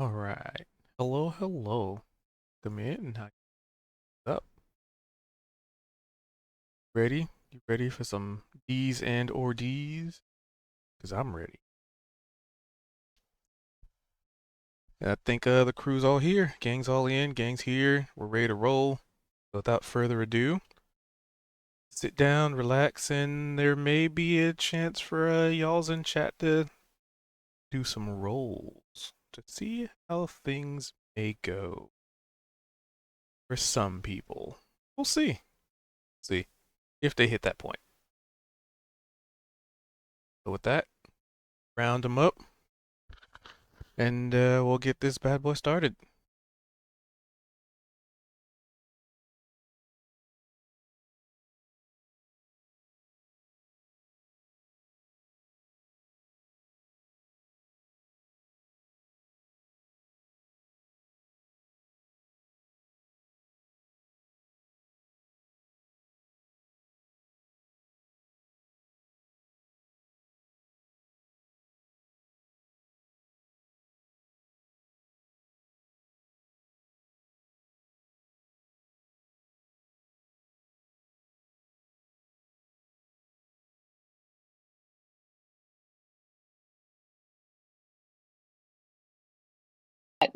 All right. Hello, hello. Come in. How you up? Ready? You ready for some D's and or D's? Because I'm ready. I think the crew's all here. Gang's all in. Gang's here. We're ready to roll. So without further ado, sit down, relax, and there may be a chance for y'all's in chat to do some rolls to see how things may go for some people. We'll see. See if they hit that point. So with that, round them up, and we'll get this bad boy started.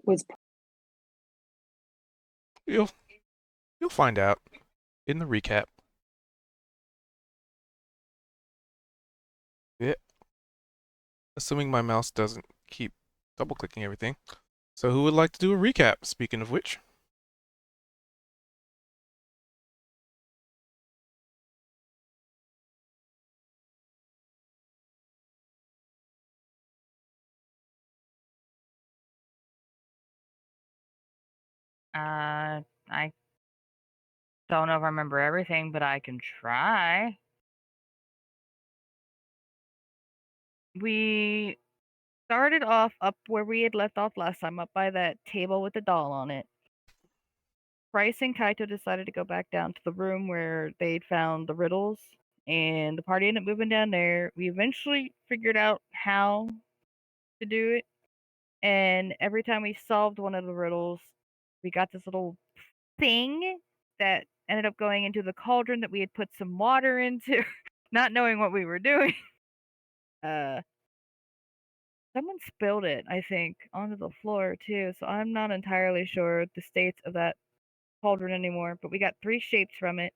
Was You'll you'll find out in the recap. Yeah, assuming my mouse doesn't keep double clicking everything. So who would like to do a recap? Speaking of which, I don't know if I remember everything, but I can try. We started off up where we had left off last time, up by that table with the doll on it. Bryce and Kaito decided to go back down to the room where they'd found the riddles, and the party ended up moving down there. We eventually figured out how to do it, and every time we solved one of the riddles, we got this little thing that ended up going into the cauldron that we had put some water into, not knowing what we were doing. Uh, Someone spilled it, I think, onto the floor too, so I'm not entirely sure the states of that cauldron anymore, but we got 3 shapes from it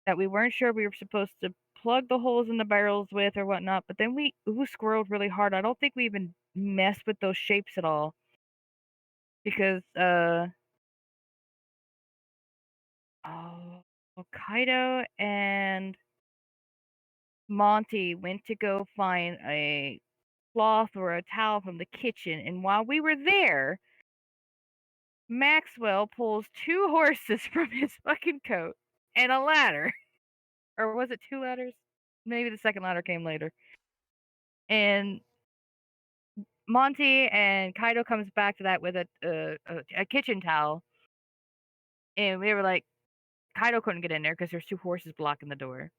that we weren't sure we were supposed to plug the holes in the barrels with or whatnot, but then we squirreled really hard. I don't think we even messed with those shapes at all because, oh, Kaido and Monty went to go find a cloth or a towel from the kitchen, and while we were there, Maxwell pulls 2 horses from his fucking coat and a ladder. Or was it 2 ladders? Maybe the second ladder came later. And Monty and Kaido comes back to that with a kitchen towel, and we were like, Kaido couldn't get in there because there's 2 horses blocking the door.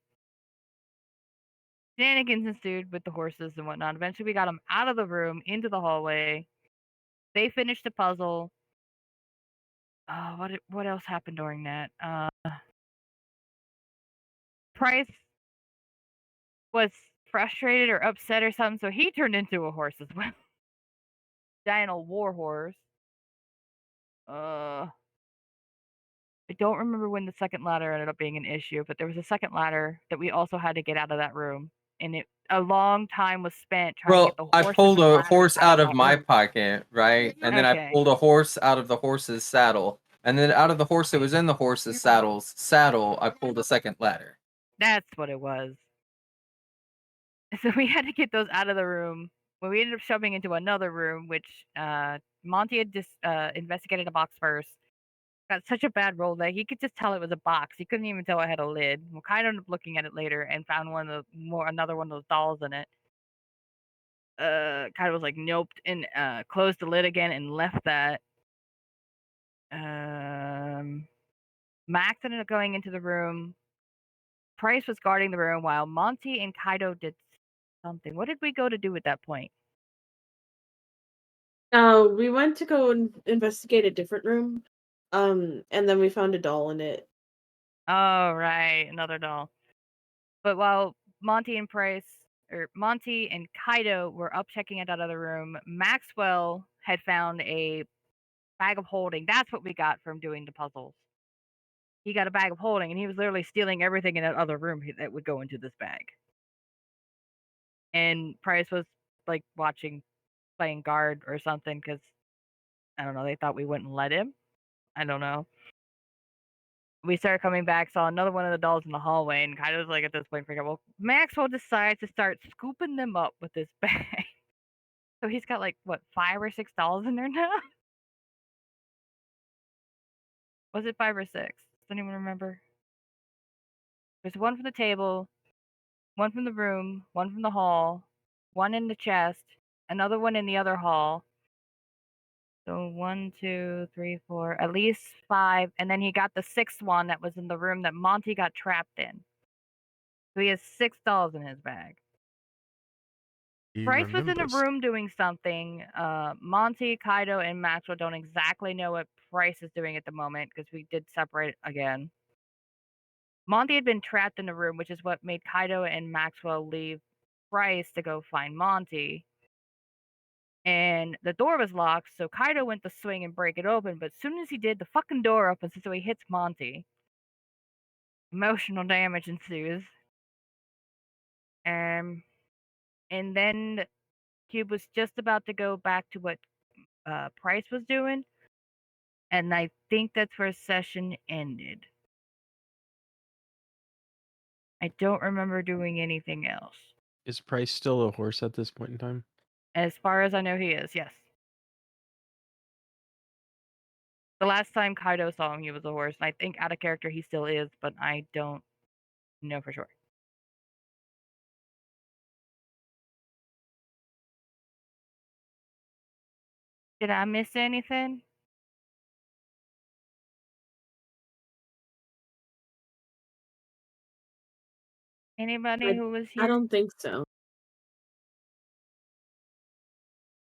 Shenanigans ensued with the horses and whatnot. Eventually, we got them out of the room into the hallway. They finished the puzzle. What else happened during that? Price was frustrated or upset or something, so he turned into a horse as well. Giant old war horse. I don't remember when the second ladder ended up being an issue, but there was a second ladder that we also had to get out of that room, and a long time was spent trying to get Well, the I horses pulled and a ladders horse out out of of that my room. pocket, right? And then I Okay. pulled a horse out of the horse's saddle. And then out of the horse that was in the horse's saddle, I pulled a second ladder. That's what it was. So we had to get those out of the room. Well, we ended up shoving into another room, which Monty had just investigated a box first. Got such a bad roll that he could just tell it was a box. He couldn't even tell it had a lid. Well, kind of ended up looking at it later and found another one of those dolls in it. Kind of was like nope, and closed the lid again and left that. Max ended up going into the room. Price was guarding the room while Monty and Kaido did something. What did we go to do at that point? We went to go and investigate a different room, and then we found a doll in it. Oh, right, another doll. But while Monty and Kaido were up checking out that other room, Maxwell had found a bag of holding. That's what we got from doing the puzzles. He got a bag of holding, and he was literally stealing everything in that other room that would go into this bag. And Price was like playing guard or something because I don't know. They thought we wouldn't let him. I don't know. We started coming back, saw another one of the dolls in the hallway, and kind of was like at this point, figured, well, Maxwell decides to start scooping them up with this bag. So he's got like what, 5 or 6 dolls in there now? Was it 5 or 6? Does anyone remember? There's one from the table, one from the room, one from the hall, one in the chest, another one in the other hall. So 1, 2, 3, 4, at least 5, and then he got the 6th one that was in the room that Monty got trapped in. So he has 6 dolls in his bag. He Bryce was in a remembers. room doing something. Monty, Kaido, and Maxwell don't exactly know what Bryce is doing at the moment because we did separate again. Monty had been trapped in the room, which is what made Kaido and Maxwell leave Bryce to go find Monty. And the door was locked, so Kaido went to swing and break it open, but as soon as he did, the fucking door opens, so he hits Monty. Emotional damage ensues. And then Cube was just about to go back to what Price was doing, and I think that's where session ended. I don't remember doing anything else. Is Price still a horse at this point in time? As far as I know, he is, yes. The last time Kaido saw him, he was a horse, and I think out of character he still is, but I don't know for sure. Did I miss anything? Anybody who was I here? don't think so.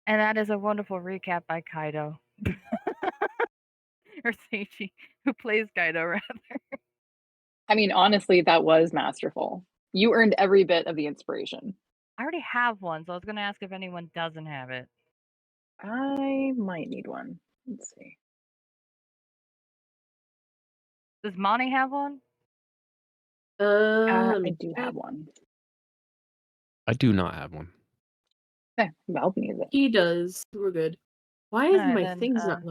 And that is a wonderful recap by Kaido. Or Seichi, who plays Kaido, rather. I mean, honestly, that was masterful. You earned every bit of the inspiration. I already have one, so I was going to ask if anyone doesn't have it. I might need one. Let's see. Does Monty have one? I do have one. I do not have one. Valve needs it. He does. We're good. Why is Alright, my then, things not?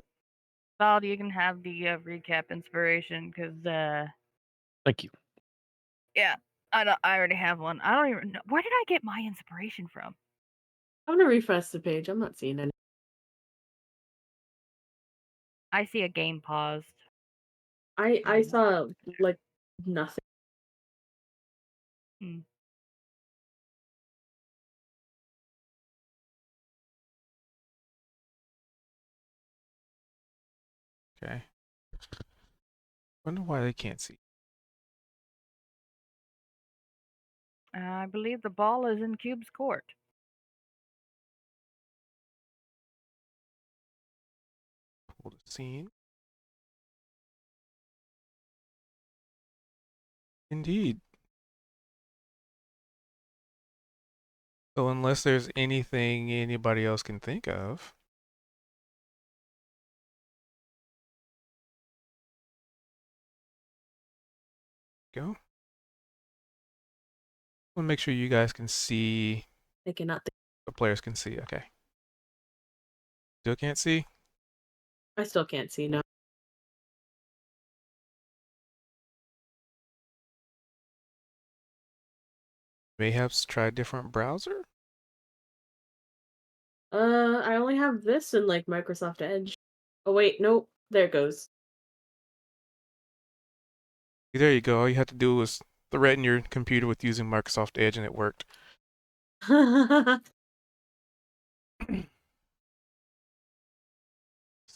Val, you can have the recap inspiration because Thank you. yeah, I already have one. I don't even know where did I get my inspiration from. I'm gonna refresh the page. I'm not seeing any. I see a game paused. I saw like nothing. Hmm. Okay. Wonder why they can't see. I believe the ball is in Cube's court. Pull the scene. Indeed. So unless there's anything anybody else can think of. Go. I'll make sure you guys can see. I cannot think. The players can see. Okay. Still can't see? I still can't see now. Mayhaps try a different browser? I only have this in like Microsoft Edge. Oh wait, nope. There it goes. There you go. All you had to do was threaten your computer with using Microsoft Edge and it worked.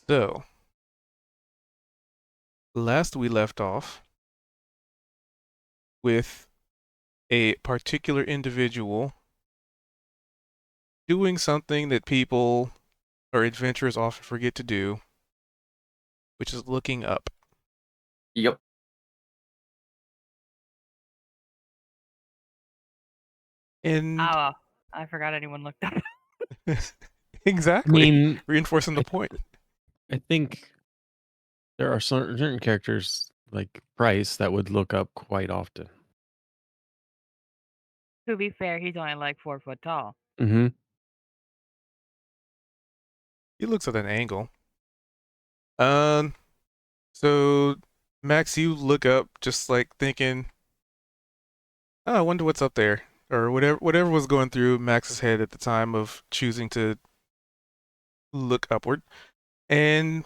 So, last we left off with a particular individual doing something that people or adventurers often forget to do, which is looking up. Yep. And Oh, I forgot anyone looked up. I exactly, mean, reinforcing the I- point. I think there are certain characters like Price that would look up quite often. To be fair, he's only like 4 foot tall. Mm-hmm. He looks at an angle. So Max, you look up just like thinking, oh, I wonder what's up there, or whatever was going through Max's head at the time of choosing to look upward. And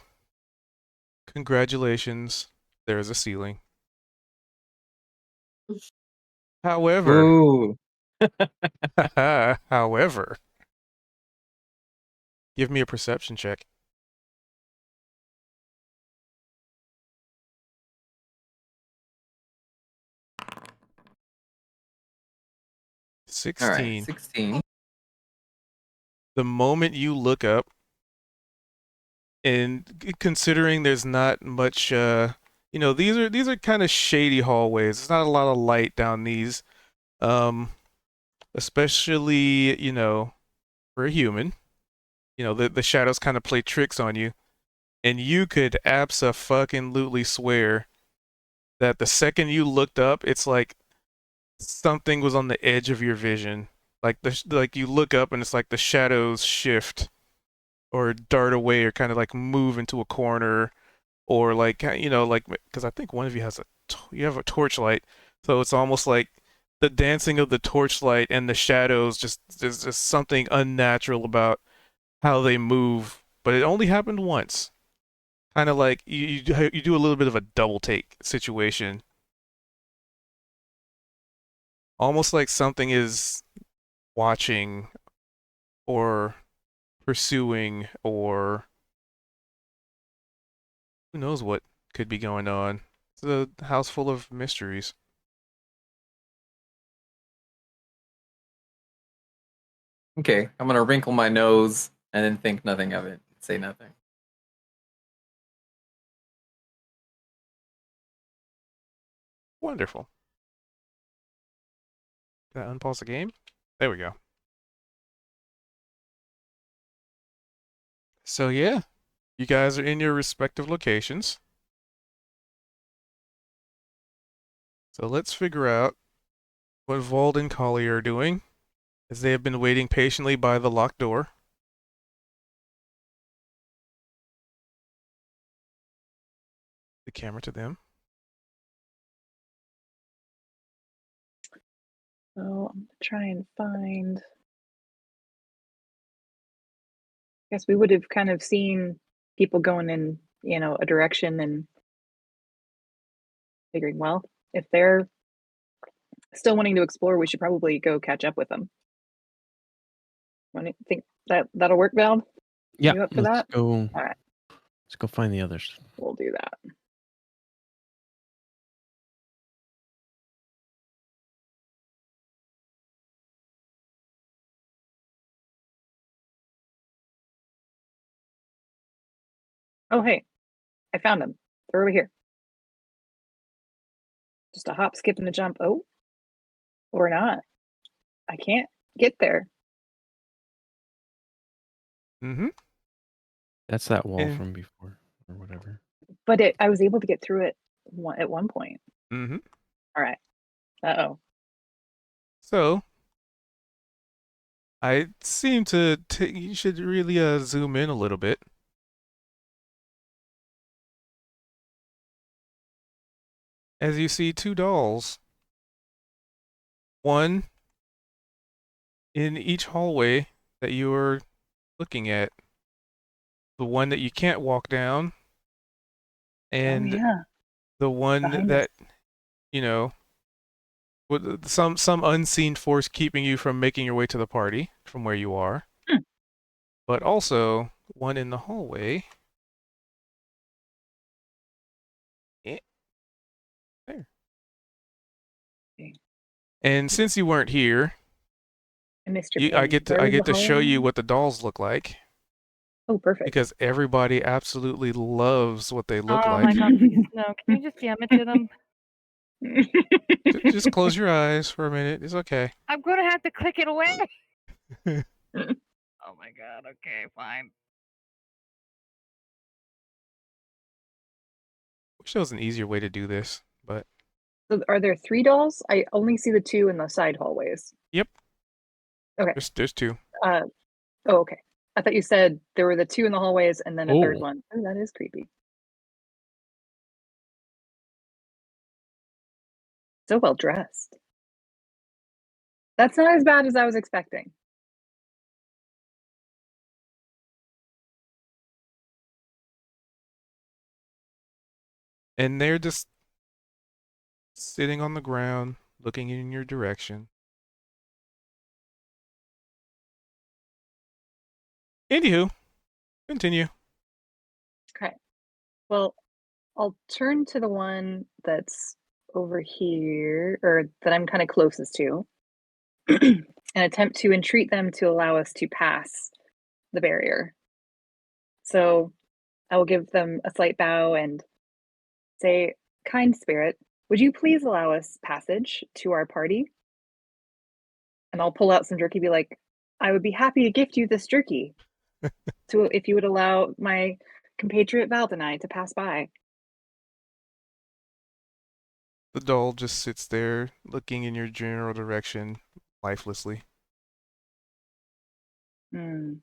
congratulations, there is a ceiling. However, Ooh. however, give me a perception check. All right. 16. 16. The moment you look up, and considering there's not much, these are kind of shady hallways. There's not a lot of light down these, especially for a human. The shadows kind of play tricks on you, and you could abso-fucking-lutely swear that the second you looked up, it's like something was on the edge of your vision. Like you look up and it's like the shadows shift or dart away or kind of like move into a corner, or like because I think one of you has you have a torchlight, so it's almost like the dancing of the torchlight and the shadows. Just there's just something unnatural about how they move, but it only happened once. Kind of like you do a little bit of a double take situation, almost like something is watching or pursuing, or who knows what could be going on. It's a house full of mysteries. Okay, I'm gonna wrinkle my nose and then think nothing of it. Say nothing. Wonderful. Did I unpause the game? There we go. So yeah, you guys are in your respective locations. So let's figure out what Vald and Collier are doing, as they have been waiting patiently by the locked door. The camera to them. So I'm gonna try and find. I guess we would have kind of seen people going in, a direction and figuring, well, if they're still wanting to explore, we should probably go catch up with them. Want to think that'll work, Val? Yeah, You up for let's that? go. All right. Let's go find the others. We'll do that. Oh, hey, I found them. They're over here. Just a hop, skip, and a jump. Oh, or not. I can't get there. Mm-hmm. That's that wall Yeah. from before, or whatever. But I was able to get through it at one point. Mm-hmm. All right. Uh-oh. So I seem to you should really zoom in a little bit. As you see two dolls, one in each hallway that you are looking at. The one that you can't walk down, and Oh, yeah. the one Behind us. that, with some unseen force keeping you from making your way to the party from where you are. Hmm. But also one in the hallway. There. Okay. And since you weren't here, I missed your I pin. get Where was to the show you hallway? what the dolls look like. Oh, perfect. because everybody absolutely loves what they look Oh like. my god, please no. Can you just DM it to them? Just close your eyes for a minute. It's okay. I'm gonna have to click it away. Oh my god, okay, fine. Wish there was an easier way to do this, but So are there 3 dolls? I only see the 2 in the side hallways. yep. Okay. There's 2. Oh, okay. I thought you said there were the 2 in the hallways and then a third Oh. one. Oh, that is creepy. So well dressed. That's not as bad as I was expecting. And they're just sitting on the ground, looking in your direction. Anywho, continue. Okay. Well, I'll turn to the one that's over here, or that I'm kind of closest to, and attempt to entreat them to allow us to pass the barrier. So I will give them a slight bow and say, "Kind spirit, would you please allow us passage to our party?" And I'll pull out some jerky, be like, "I would be happy to gift you this jerky to if you would allow my compatriot Val and I to pass by." The doll just sits there, looking in your general direction, lifelessly. Hmm.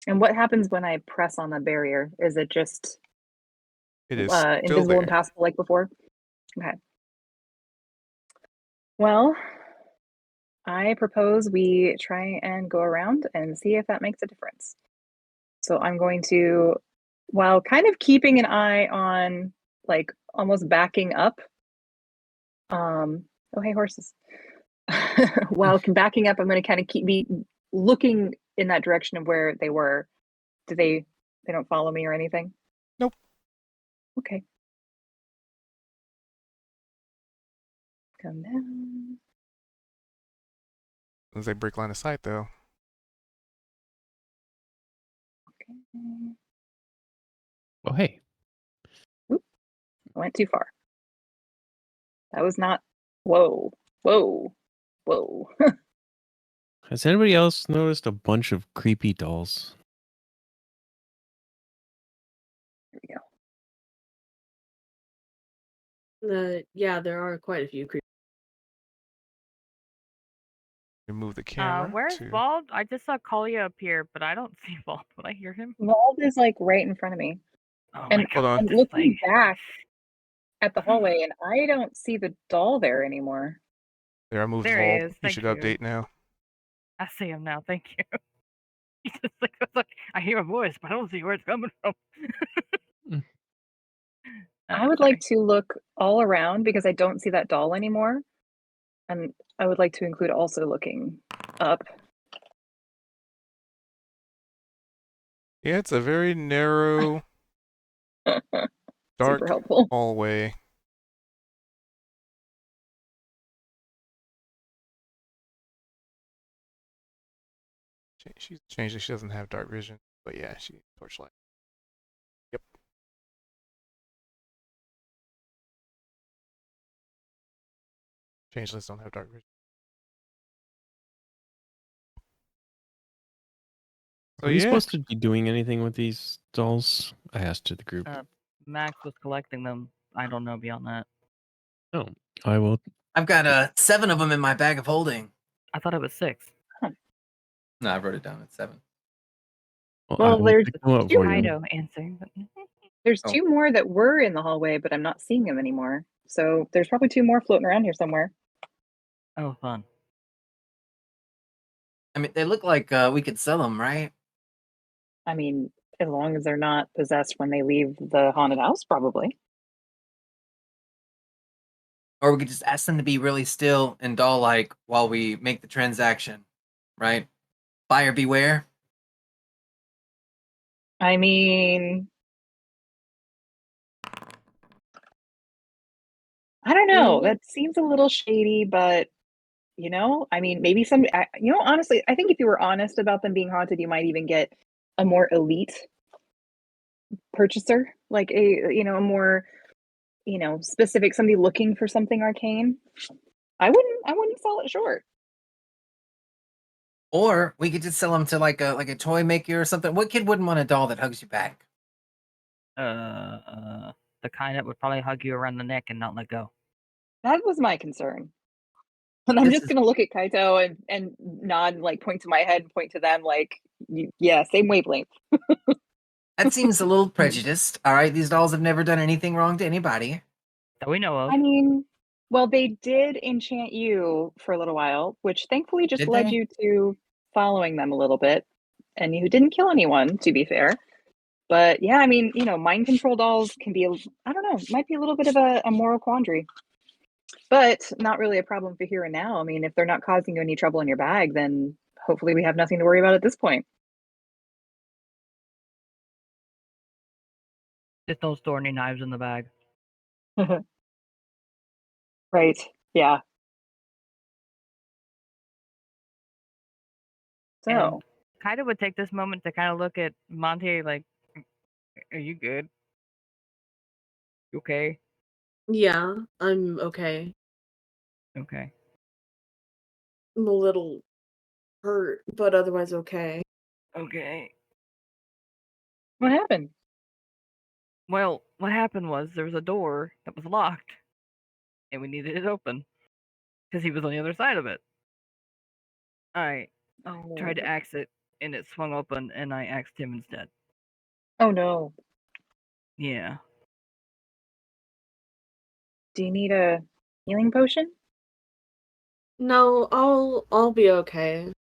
And what happens when I press on the barrier? Is it just It is still invisible there. and passable like before? Okay. Well, I propose we try and go around and see if that makes a difference. So I'm going to, while kind of keeping an eye on, like, almost backing up. Oh, hey, horses. While backing up, I'm going to kind of be looking in that direction of where they were. Do they don't follow me or anything? Nope. Okay. Come down. As they break line of sight, though. Okay. Oh, hey. I went too far. That was not. Whoa. Whoa. Whoa. Has anybody else noticed a bunch of creepy dolls? There we go. Yeah, there are quite a few creepy. Remove the camera. Where's to... Bald? I just saw Kalia appear, but I don't see Bald. Would I hear him? Wald is like right in front of me. Oh And my Hold god, on. I'm this looking thing. back at the hallway and I don't see the doll there anymore. There, I moved There he Vault. is, You thank should you. update now. I see him now, thank you. He's just like, it's like, I hear a voice, but I don't see where it's coming from. I would like to look all around because I don't see that doll anymore. And I would like to include also looking up. Yeah, it's a very narrow, Super dark helpful. hallway. She's changed it. She doesn't have dark vision, but yeah, she torchlight. Yep. Changeless don't have dark vision. So Are we yeah, supposed to be doing anything with these dolls? I asked to the group. Max was collecting them. I don't know beyond that. Oh, I will. I've got 7 of them in my bag of holding. I thought it was 6. No, I wrote it down at 7. I Well, will there's pick them up two for you. Kaido answering, but There's Oh. 2 more that were in the hallway, but I'm not seeing them anymore. So there's probably 2 more floating around here somewhere. oh, fun. I mean, they look like we could sell them, right? I mean, as long as they're not possessed when they leave the haunted house, probably. Or we could just ask them to be really still and doll-like while we make the transaction, right? Buyer beware. I mean, I don't know. Mhm. That seems a little shady, but I mean, maybe honestly, I think if you were honest about them being haunted, you might even get a more elite purchaser, like a more specific, somebody looking for something arcane, I wouldn't sell it short. Or we could just sell them to like a toy maker or something. What kid wouldn't want a doll that hugs you back? The kind that would probably hug you around the neck and not let go. That was my concern. And I'm This just is- gonna look at Kaito and nod, like point to my head and point to them, like, yeah, same wavelength. That seems a little prejudiced. All right, these dolls have never done anything wrong to anybody. That we know of. I mean, well, they did enchant you for a little while, which thankfully just Did led they? you to following them a little bit. And you didn't kill anyone, to be fair. But yeah, I mean, mind control dolls can be, I don't know, might be a little bit of a moral quandary. But not really a problem for here and now. I mean, if they're not causing you any trouble in your bag, then hopefully we have nothing to worry about at this point. Just don't store any knives in the bag. Right. Yeah. So, And Kaito would take this moment to kind of look at Monte like, "Are you good? You okay? Yeah, I'm okay. Okay. I'm a little hurt, but otherwise okay. Okay." what happened? Well, what happened was there was a door that was locked, and we needed it open because he was on the other side of it. I Oh, tried to axe it, and it swung open, and I axed him instead. oh no. Yeah. Do you need a healing potion? No, I'll be okay.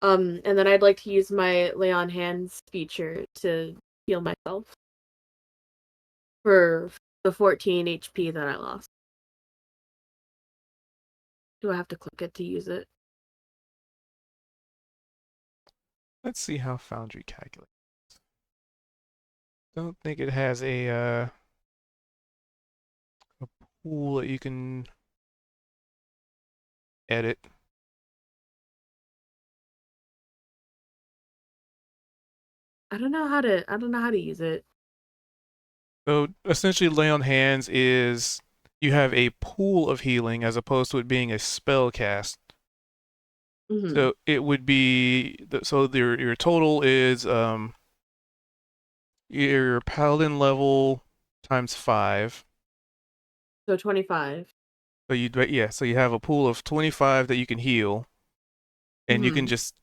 And then I'd like to use my lay on hands feature to heal myself for the 14 HP that I lost. Do I have to click it to use it? Let's see how Foundry calculates. Don't think it has a pool that you can edit. I don't know how to use it. So essentially, lay on hands is you have a pool of healing as opposed to it being a spell cast. Mhm. So it would be your total is your paladin level times 5. So 25. So you have a pool of 25 that you can heal, and you can just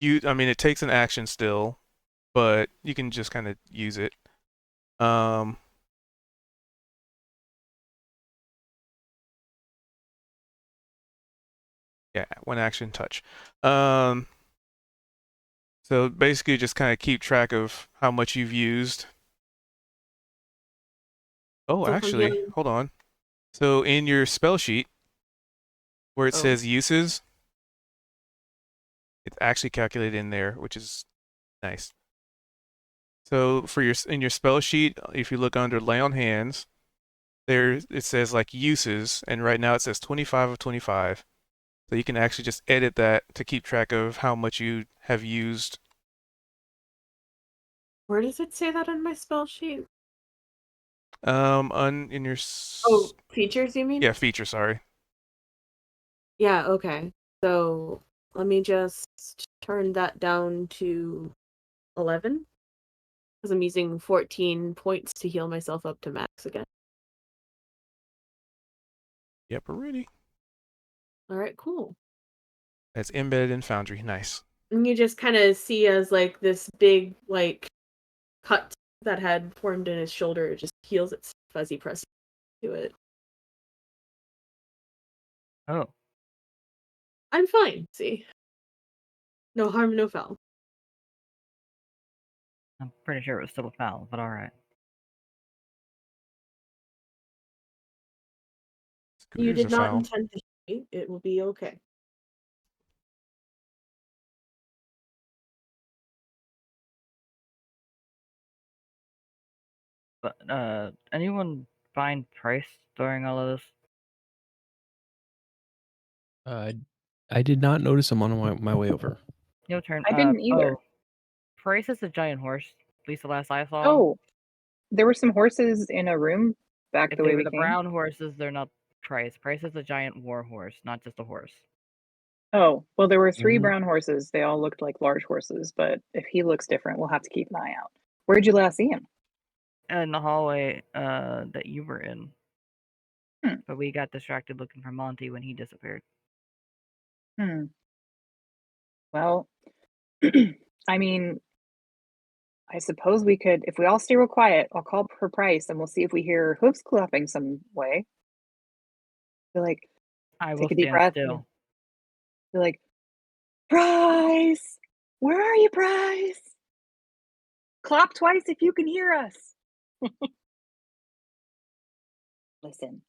use. I mean, it takes an action still, but you can just kind of use it. Yeah, one action touch. So basically, just kind of keep track of how much you've used. Oh, So from actually, healing- hold on. So in your spell sheet, where it Oh. says uses, it's actually calculated in there, which is nice. So in your spell sheet, if you look under lay on hands, there it says like uses, and right now it says 25 of 25. So you can actually just edit that to keep track of how much you have used. Where does it say that on my spell sheet? In your Oh, features you mean? yeah, feature, sorry. Yeah, okay. So let me just turn that down to 11. Because I'm using 14 points to heal myself up to max again. Yep, we're ready. Alright, cool. That's embedded in Foundry. Nice. And you just kind of see as like this big like cut that had formed in his shoulder just heals itself as he presses to it. Oh. I'm fine, see. No harm, no foul. I'm pretty sure it was still a foul, but all right. You Scooter's did a not foul. intend to hit me. It will be okay. But anyone find Price during all of this? I did not notice him on my way over. Your turn. I didn't either. Oh, Price is a giant horse. At least the last I saw. Oh, there were some horses in a room back If the they way were we the came. brown horses, they're not Price. Price is a giant war horse, not just a horse. Oh, well, there were 3 Mhm. brown horses. They all looked like large horses, but if he looks different, we'll have to keep an eye out. Where'd you last see him? In the hallway that you were in. Hmm. But we got distracted looking for Monty when he disappeared. Hmm. Well, I mean, I suppose we could, if we all stay real quiet, I'll call for Price and we'll see if we hear hooves clapping some way. Be like, I will take a deep stand breath. still. Be like, Price! Where are you, Price? Clap twice if you can hear us. Listen.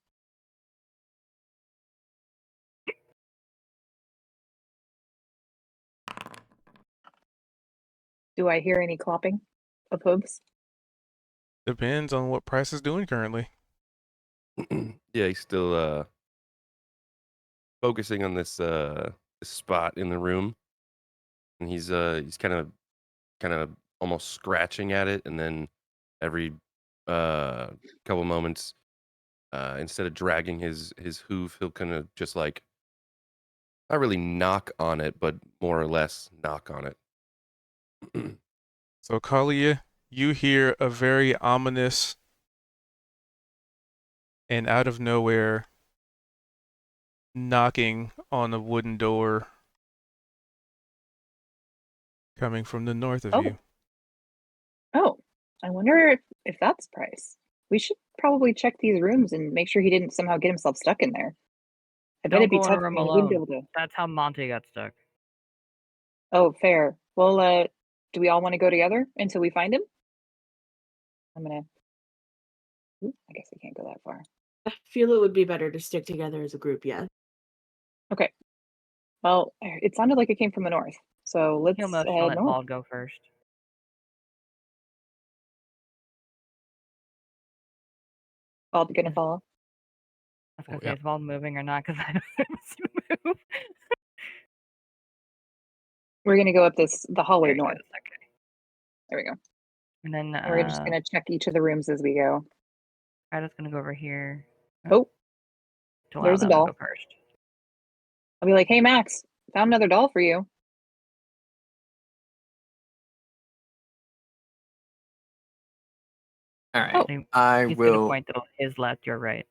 Do I hear any clopping of hooves? Depends on what Price is doing currently. Yeah, he's still focusing on this spot in the room, and he's kind of almost scratching at it, and then every couple moments, instead of dragging his hoof, he'll kind of just like not really knock on it, but more or less knock on it. So Kalia, you hear a very ominous and out of nowhere knocking on a wooden door coming from the north of you. Oh, I wonder if that's Price. We should probably check these rooms and make sure he didn't somehow get himself stuck in there. I bet Don't it'd be go in tough a room for him. He wouldn't be alone. able to. That's how Monty got stuck. Oh, fair. Well, do we all want to go together until we find him? I'm gonna. Ooh, I guess we can't go that far. I feel it would be better to stick together as a group, yeah. Okay. Well, it sounded like it came from the north, so let's He'll motion head let north. Bald go first. Bald gonna follow. I was gonna Oh, say, yeah. is Bald moving or not? Because I don't know if move. We're gonna go up the hallway There he north. goes. Okay. There we go. And then And we're just gonna check each of the rooms as we go. Ida's gonna go over here Oh, to allow there's a them to doll. go first. I'll be like, hey Max, found another doll for you. All right. Oh. So I he's gonna will. point to his left, your right.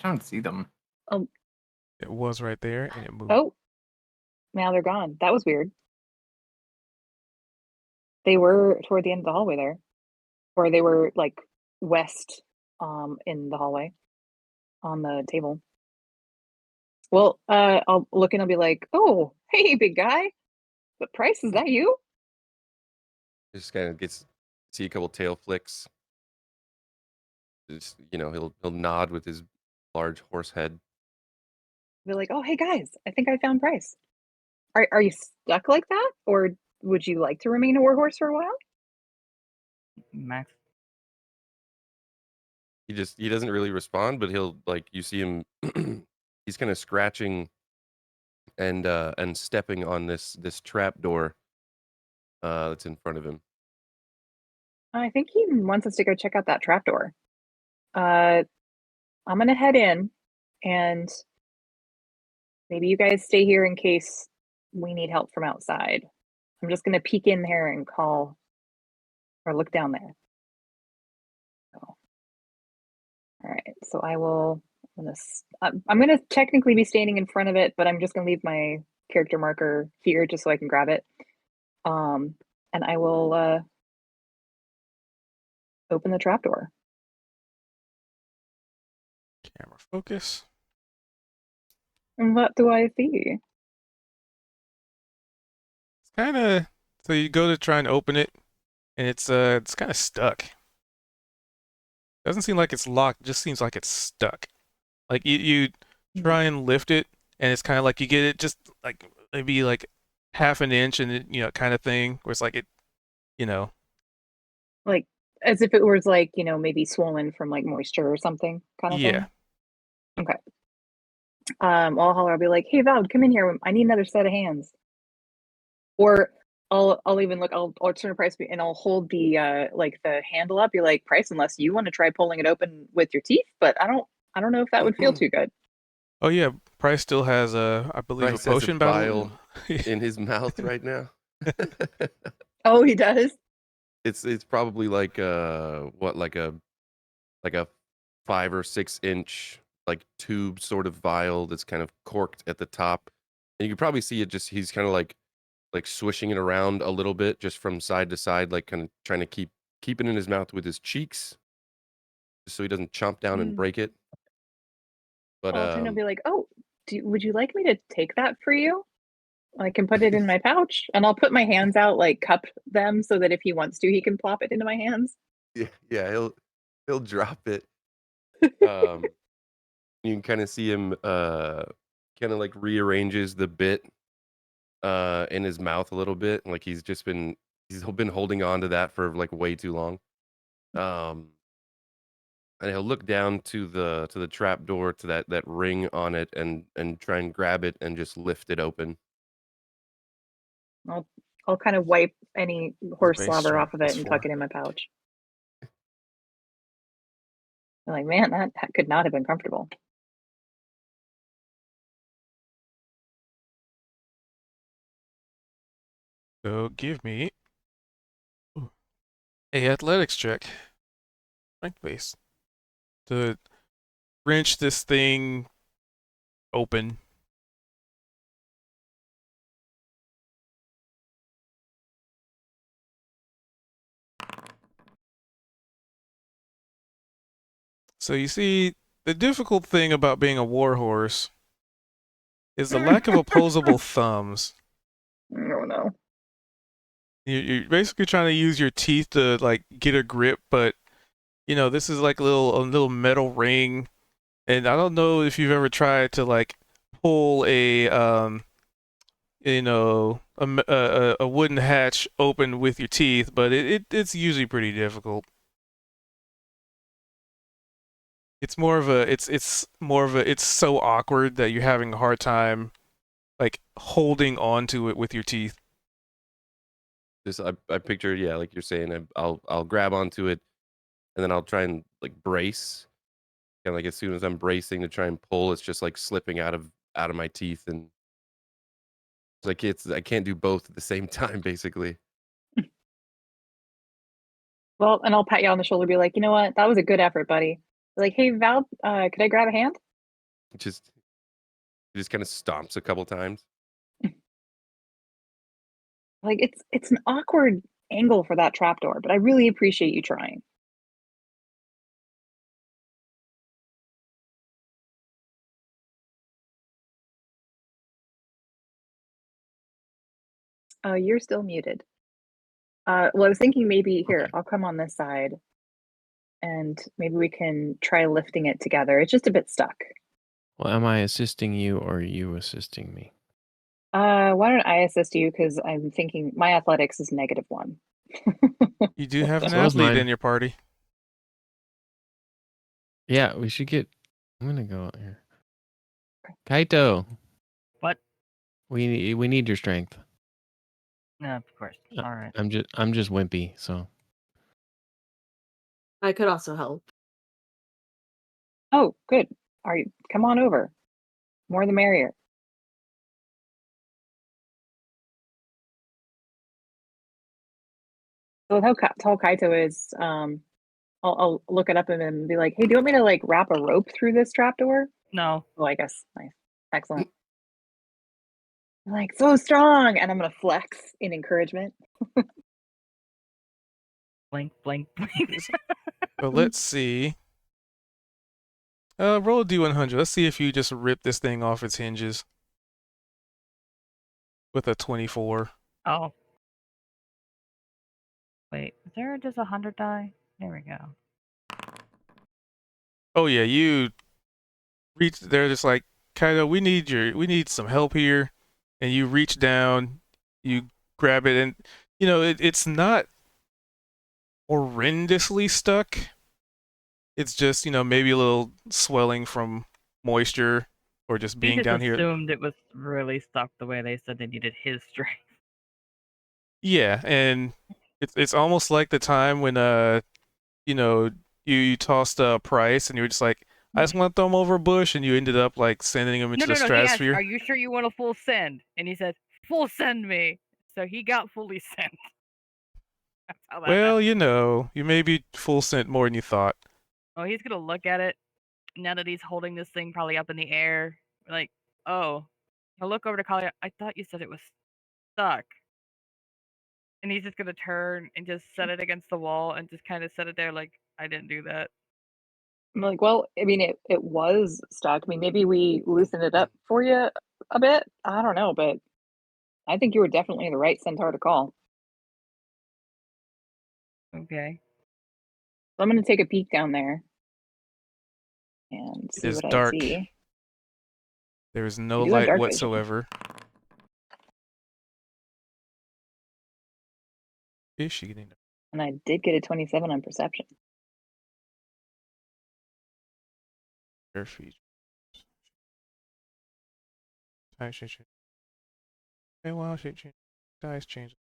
I don't see them. It was right there and it moved. Oh, now they're gone. That was weird. They were toward the end of the hallway there, or they were like west, in the hallway, on the table. Well, I'll look and I'll be like, "Oh, hey, big guy, but Price, is that you?" Just kind of see a couple tail flicks. Just he'll nod with his large horse head. Be like, "Oh, hey guys, I think I found Price. Are you stuck like that, or would you like to remain a warhorse for a while?" Max. He doesn't really respond, but he'll you see him. He's kind of scratching and stepping on this trap door that's in front of him. I think he wants us to go check out that trapdoor. I'm gonna head in, and maybe you guys stay here in case we need help from outside. I'm just gonna peek in there and call, or look down there. So, all right. So I will. I'm gonna technically be standing in front of it, but I'm just gonna leave my character marker here just so I can grab it. And I will open the trapdoor. Camera focus. And what do I see? It's kind of so you go to try and open it, and it's kind of stuck. Doesn't seem like it's locked. Just seems like it's stuck. Like you try and lift it, and it's kind of like you get it just like maybe like half an inch, and it, kind of thing, where it's like it, Like as if it was like, maybe swollen from like moisture or something kind of yeah. thing. Okay. I'll holler. I'll be like, "Hey, Val, come in here. I need another set of hands." Or I'll even look. I'll turn to Price and I'll hold the like the handle up. Be like, "Price, unless you want to try pulling it open with your teeth, but I don't know if that would feel too good." Oh yeah, Price still has I believe Bryce a has a potion vial bottle. in his mouth right now. Oh, he does. It's probably like like a 5 or 6 inch like tube sort of vial that's kind of corked at the top, and you can probably see it. Just he's kind of like swishing it around a little bit, just from side to side, like kind of trying to keep it in his mouth with his cheeks, just so he doesn't chomp down and Mm. break it. But I'll turn and be like, "Oh, would you like me to take that for you? I can put it in my pouch, and I'll put my hands out, like cup them, so that if he wants to, he can plop it into my hands." yeah, he'll drop it. You can kind of see him kind of like rearranges the bit in his mouth a little bit, like he's been holding on to that for like way too long. And he'll look down to the trap door, to that ring on it, and try and grab it and just lift it open. I'll kind of wipe any horse base slobber strength off of it plus and 4. tuck it in my pouch. I'm like, man, that could not have been comfortable. So give me a athletics check, strength base, to wrench this thing open. So you see, the difficult thing about being a warhorse is the lack of opposable thumbs. Oh no. You're basically trying to use your teeth to like get a grip, but this is like a little metal ring, and I don't know if you've ever tried to like pull a a wooden hatch open with your teeth, but it's usually pretty difficult. It's so awkward that you're having a hard time like holding on to it with your teeth. Just I picture, yeah, like you're saying, I'll grab onto it, and then I'll try and like brace, kind of like as soon as I'm bracing to try and pull, it's just like slipping out of my teeth, and it's like I can't do both at the same time, basically. Well, and I'll pat you on the shoulder, be like, "You know what? That was a good effort, buddy." Like, "Hey, Val, could I grab a hand?" Just he just kind of stomps a couple times. Like, it's an awkward angle for that trapdoor, but I really appreciate you trying. You're still muted. Well, I was thinking maybe here, Okay. I'll come on this side, and maybe we can try lifting it together. It's just a bit stuck. Well, am I assisting you or are you assisting me? Why don't I assist you? Because I'm thinking my athletics is -1. You do have an So is athlete mine. in your party. Yeah, we should get. I'm gonna go out here. Kaito, What? we need your strength. No, of course. Uh, All right. I'm just wimpy, so I could also help. Oh, good. Come on over. More the merrier. So with how tall Kaito is, I'll look it up and be like, "Hey, do you want me to like wrap a rope through this trapdoor?" No. Oh, I guess. Nice. Excellent. Like, so strong, and I'm gonna flex in encouragement. Blink, blink, blink. So let's see. Roll a D100. Let's see if you just rip this thing off its hinges with a 24. Oh. Wait, is there just 100 die? There we go. Oh yeah, you reach. They're just like, Kaido, we need some help here, and you reach down, you grab it, and it's not horrendously stuck. It's just maybe a little swelling from moisture or just He being just down here. assumed it was really stuck the way they said they needed his strength. Yeah, and it's almost like the time when you know you tossed a price and you were just like, I just want to throw him over a bush, and you ended up like sending him into No. the He asked, stratosphere. "Are you sure you want a full send?" And he said, "Full send me." So he got fully sent. That's how that Well, happened. you know, you may be full sent more than you thought. Oh, he's gonna look at it now that he's holding this thing probably up in the air. Like, oh, he'll look over to Kali. I thought you said it was stuck. And he's just gonna turn and just set it against the wall and just kind of set it there like, I didn't do that. I'm like, well, I mean, it was stuck. I mean, maybe we loosened it up for you a bit. I don't know, but I think you were definitely the right centaur to call. Okay. So I'm going to take a peek down there and It see is what I dark. see. There is no You do have light dark vision. whatsoever. Is she getting And I did get a 27 on perception. her feet? Size change. Okay, well, shape change. Size change.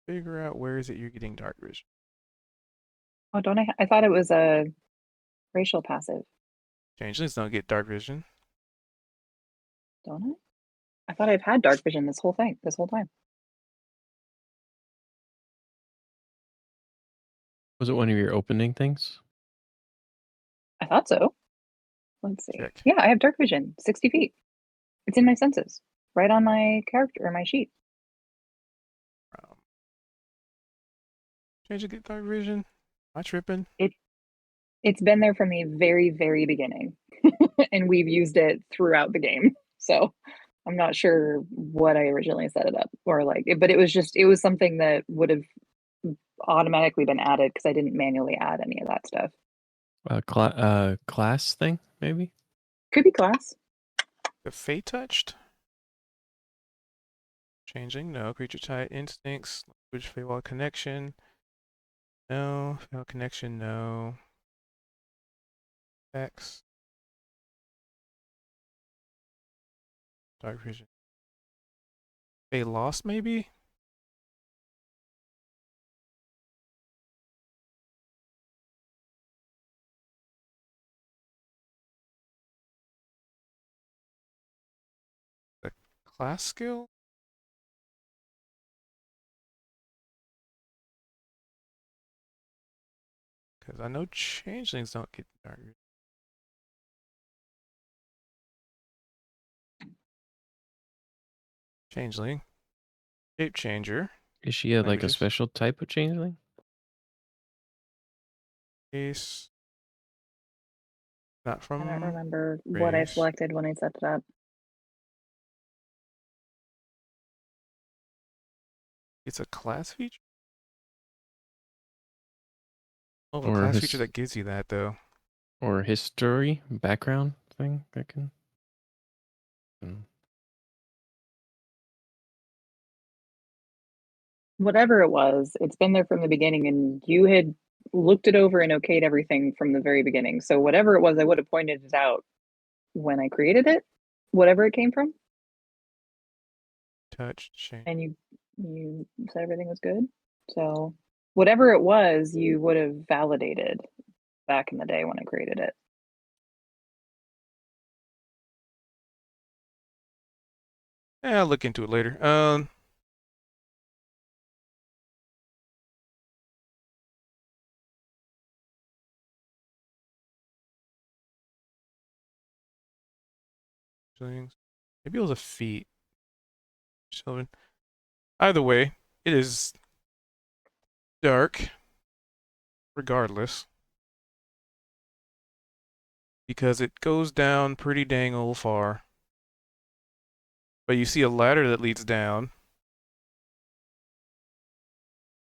Figure out where is it you're getting dark vision. Oh, don't I? I thought it was a racial passive. Changelings don't get dark vision. Don't I? I thought I've had dark vision this whole time. Was it one of your opening things? I thought so. Let's see. Check. Yeah, I have dark vision, 60 feet. It's in my senses, right on my character or my sheet. Change to get dark vision. Am I tripping? It's been there from the very, very beginning, and we've used it throughout the game. So I'm not sure what I originally set it up or like, but it was something that would have automatically been added because I didn't manually add any of that stuff. Class thing, maybe? Could be class. The Fate touched. Changing, no. Creature type, instincts, language, Feywild connection. No. Feywild connection, no. X. Dark vision. They lost, maybe? The class skill? Because I know changelings don't get dark vision. Changeling. Shape changer. Is she like a Languages. special type of changeling? Case. Not from. I don't remember what I race. selected when I set it up. It's a class feature? Oh, a Or class his- feature that gives you that, though. Or history, background thing that can. Whatever it was, it's been there from the beginning, and you had looked it over and okayed everything from the very beginning. So whatever it was, I would have pointed it out when I created it, whatever it came from, Touch, change. and you said everything was good. So whatever it was, you would have validated back in the day when I created it. Yeah, I'll look into it later. Maybe it was a feat. Children. Either way, it is dark. Regardless. Because it goes down pretty dang old far. But you see a ladder that leads down.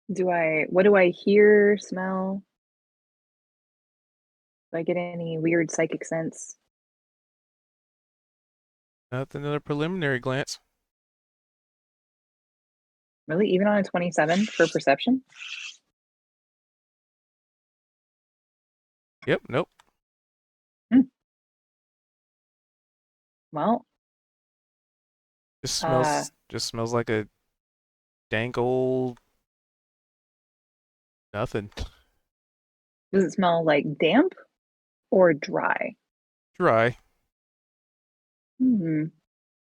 What do I hear, smell? Do I get any weird psychic sense? Nothing, another preliminary glance. Really? Even on a 27 for perception? Yep, nope. Well, Just uh, smells like a dank old nothing. does it smell like damp or dry? Dry. Hmm.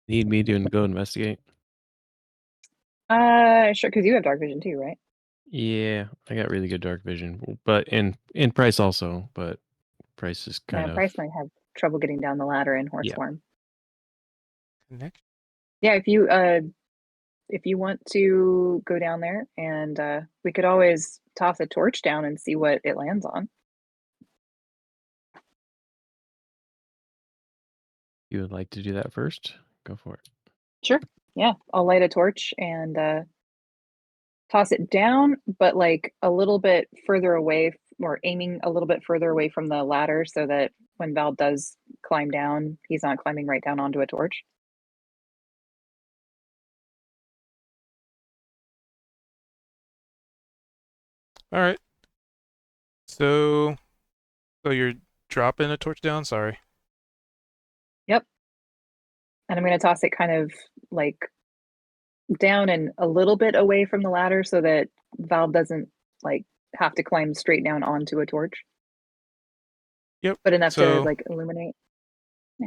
Need me to go investigate? Sure, because you have dark vision too, right? Yeah, I got really good dark vision, but in Price also, but Price is Now, kind of Price might have trouble getting down the ladder in horse Yeah. form. Connect. Yeah, if you want to go down there, and we could always toss a torch down and see what it lands on. You would like to do that first? Go for it. Sure. Yeah, I'll light a torch and toss it down, but like a little bit further away, or aiming a little bit further away from the ladder, so that when Val does climb down, he's not climbing right down onto a torch. All right. So you're dropping a torch down? Sorry. Yep. And I'm going to toss it kind of like down and a little bit away from the ladder, so that Val doesn't like have to climb straight down onto a torch, Yep. but enough to So like illuminate.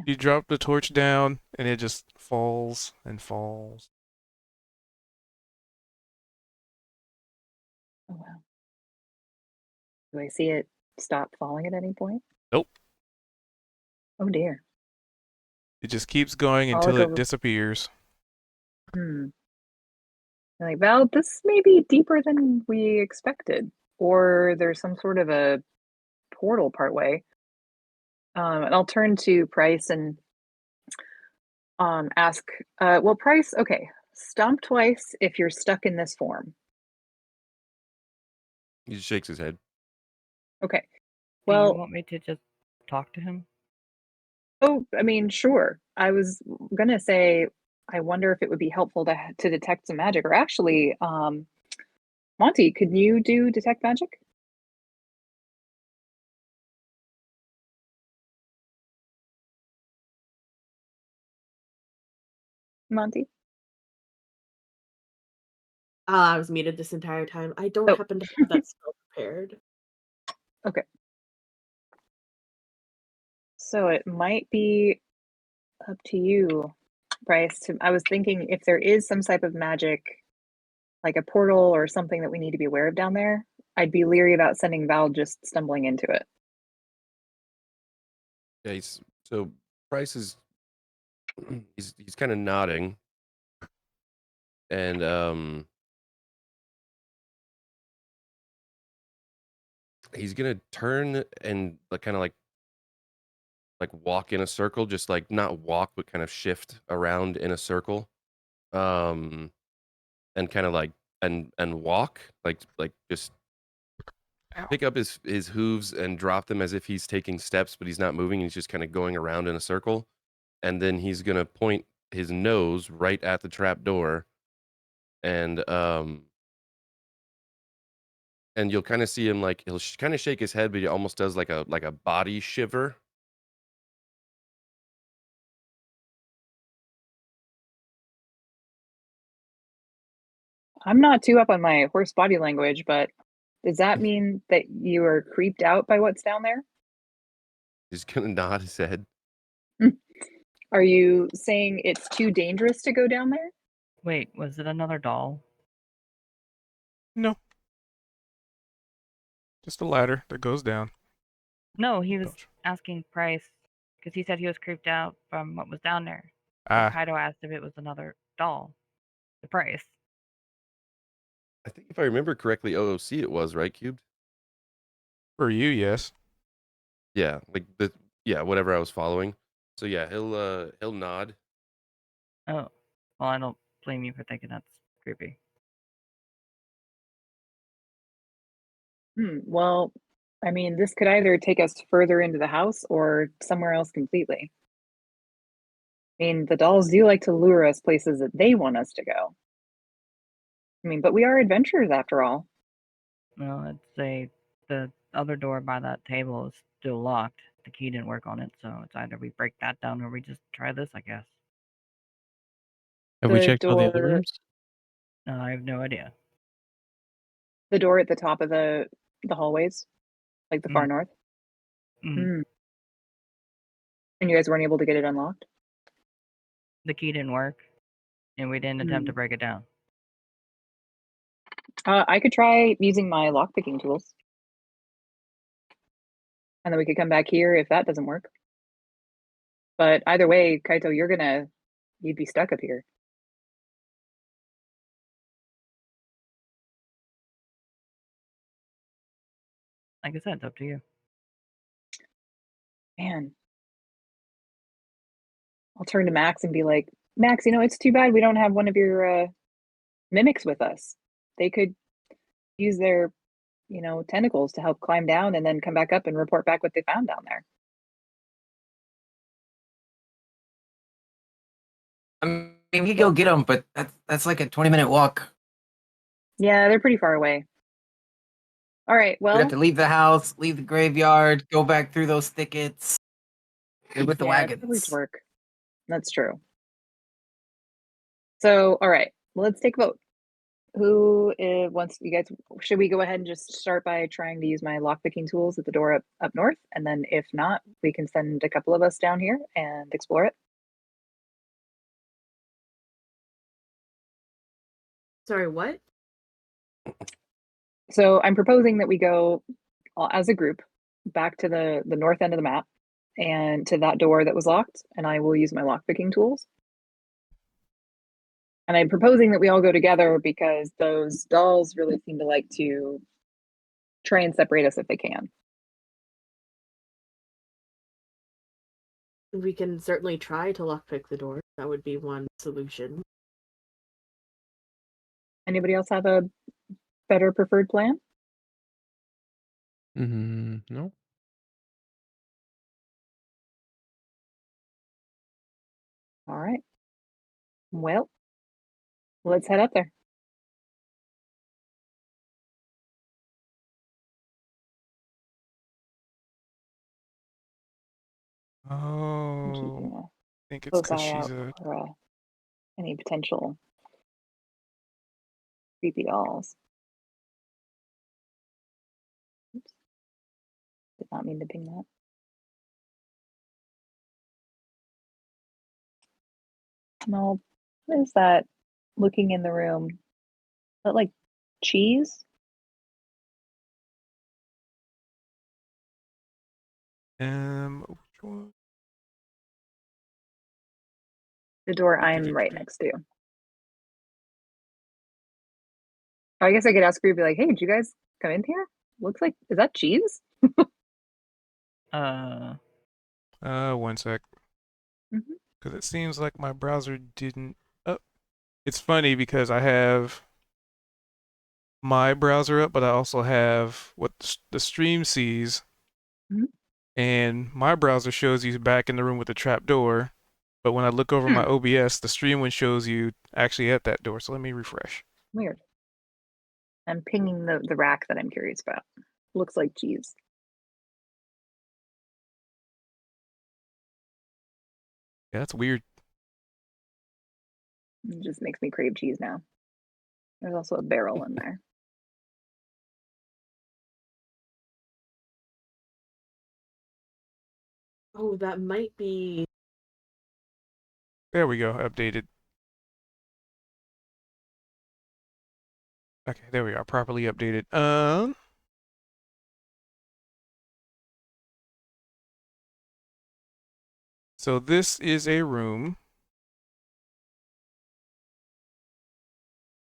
you drop the torch down and it just falls and falls. Oh wow. Do I see it stop falling at any point? Nope. Oh dear. It just keeps going I'll until look it over. disappears. I'm like, Val, this may be deeper than we expected, or there's some sort of a portal partway. And I'll turn to Price and ask, well, Price, okay, stomp twice if you're stuck in this form. He just shakes his head. Okay. Do you Well, want me to just talk to him? oh, I mean, sure. I was gonna say, I wonder if it would be helpful to detect some magic, or actually, Monty, could you do detect magic? Monty? I was muted this entire time. I don't Oh. happen to have that spell prepared. Okay. So it might be up to you, Bryce. I was thinking if there is some type of magic, like a portal or something that we need to be aware of down there, I'd be leery about sending Val just stumbling into it. Yeah, so Price is he's kind of nodding, and he's gonna turn and kind of like walk in a circle, just like not walk, but kind of shift around in a circle, and kind of like and walk like just Ow. pick up his hooves and drop them as if he's taking steps, but he's not moving. He's just kind of going around in a circle, and then he's gonna point his nose right at the trap door, and you'll kind of see him like he'll kind of shake his head, but he almost does like a body shiver. I'm not too up on my horse body language, but does that mean that you are creeped out by what's down there? He's gonna nod his head. Are you saying it's too dangerous to go down there? Wait, was it another doll? No. Just a ladder that goes down. No, he was Gotcha. asking Price because he said he was creeped out from what was down there. So Ah, Kaido asked if it was another doll. The Price. I think if I remember correctly, OOC it was, right, Cubed? for you, yes. Yeah, whatever I was following. So yeah, he'll nod. Oh, well, I don't blame you for thinking that's creepy. Well, I mean, this could either take us further into the house or somewhere else completely. I mean, the dolls do like to lure us places that they want us to go. I mean, but we are adventurers after all. Well, I'd say the other door by that table is still locked. the key didn't work on it, so it's either we break that down or we just try this, I guess. Have we The checked all the other door- rooms? I have no idea. The door at the top of the hallways, like the far north. Mm. And you guys weren't able to get it unlocked? The key didn't work, and we didn't attempt to break it down. I could try using my lockpicking tools. And then we could come back here if that doesn't work. But either way, Kaito, you'd be stuck up here. Like I said, it's up to you. Man. I'll turn to Max and be like, Max, it's too bad we don't have one of your mimics with us. They could use their, tentacles to help climb down and then come back up and report back what they found down there. I mean, we could go get them, but that's like a 20-minute walk. Yeah, they're pretty far away. All right, We well, have to leave the house, leave the graveyard, go back through those thickets. With the yeah, it's always wagons. work. That's true. So, all right, let's take a vote. Who wants you guys? Should we go ahead and just start by trying to use my lockpicking tools at the door up north, and then if not, we can send a couple of us down here and explore it. Sorry, what? So I'm proposing that we go as a group back to the north end of the map and to that door that was locked, and I will use my lockpicking tools. And I'm proposing that we all go together because those dolls really seem to like to try and separate us if they can. We can certainly try to lockpick the door. That would be one solution. Anybody else have a better preferred plan? No. All right. Well, let's head up there. I'm keeping Oh, a I think it's close because eye she's out a. for any potential creepy dolls. Oops. Did not mean to ping that. No, what is that looking in the room? Is that like cheese? Which one? The door I'm right next to. I guess I could ask her to be like, hey, did you guys come in here? Looks like, is that cheese? 1 sec. Mhm. Because it seems like my browser didn't. Oh, it's funny because I have my browser up, but I also have what the stream sees. Mhm. And my browser shows you back in the room with the trap door. But when I look over my OBS, the stream one shows you actually at that door. So let me refresh. Weird. I'm pinging the rack that I'm curious about. Looks like cheese. Yeah, that's weird. It just makes me crave cheese now. There's also a barrel in there. Oh, that might be. There we go. Updated. Okay, there we are. Properly updated. So this is a room.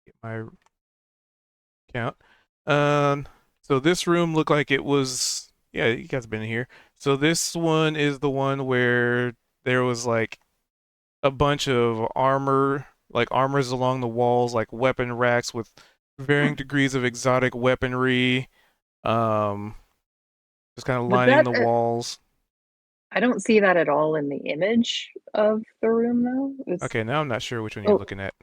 Get my count. So this room looked like it was. Yeah, you guys have been here. So this one is the one where there was like a bunch of armor, like armors along the walls, like weapon racks with varying degrees of exotic weaponry. Just kind of Was lining that the walls. I don't see that at all in the image of the room, though. Okay, now I'm not sure which one you're looking at.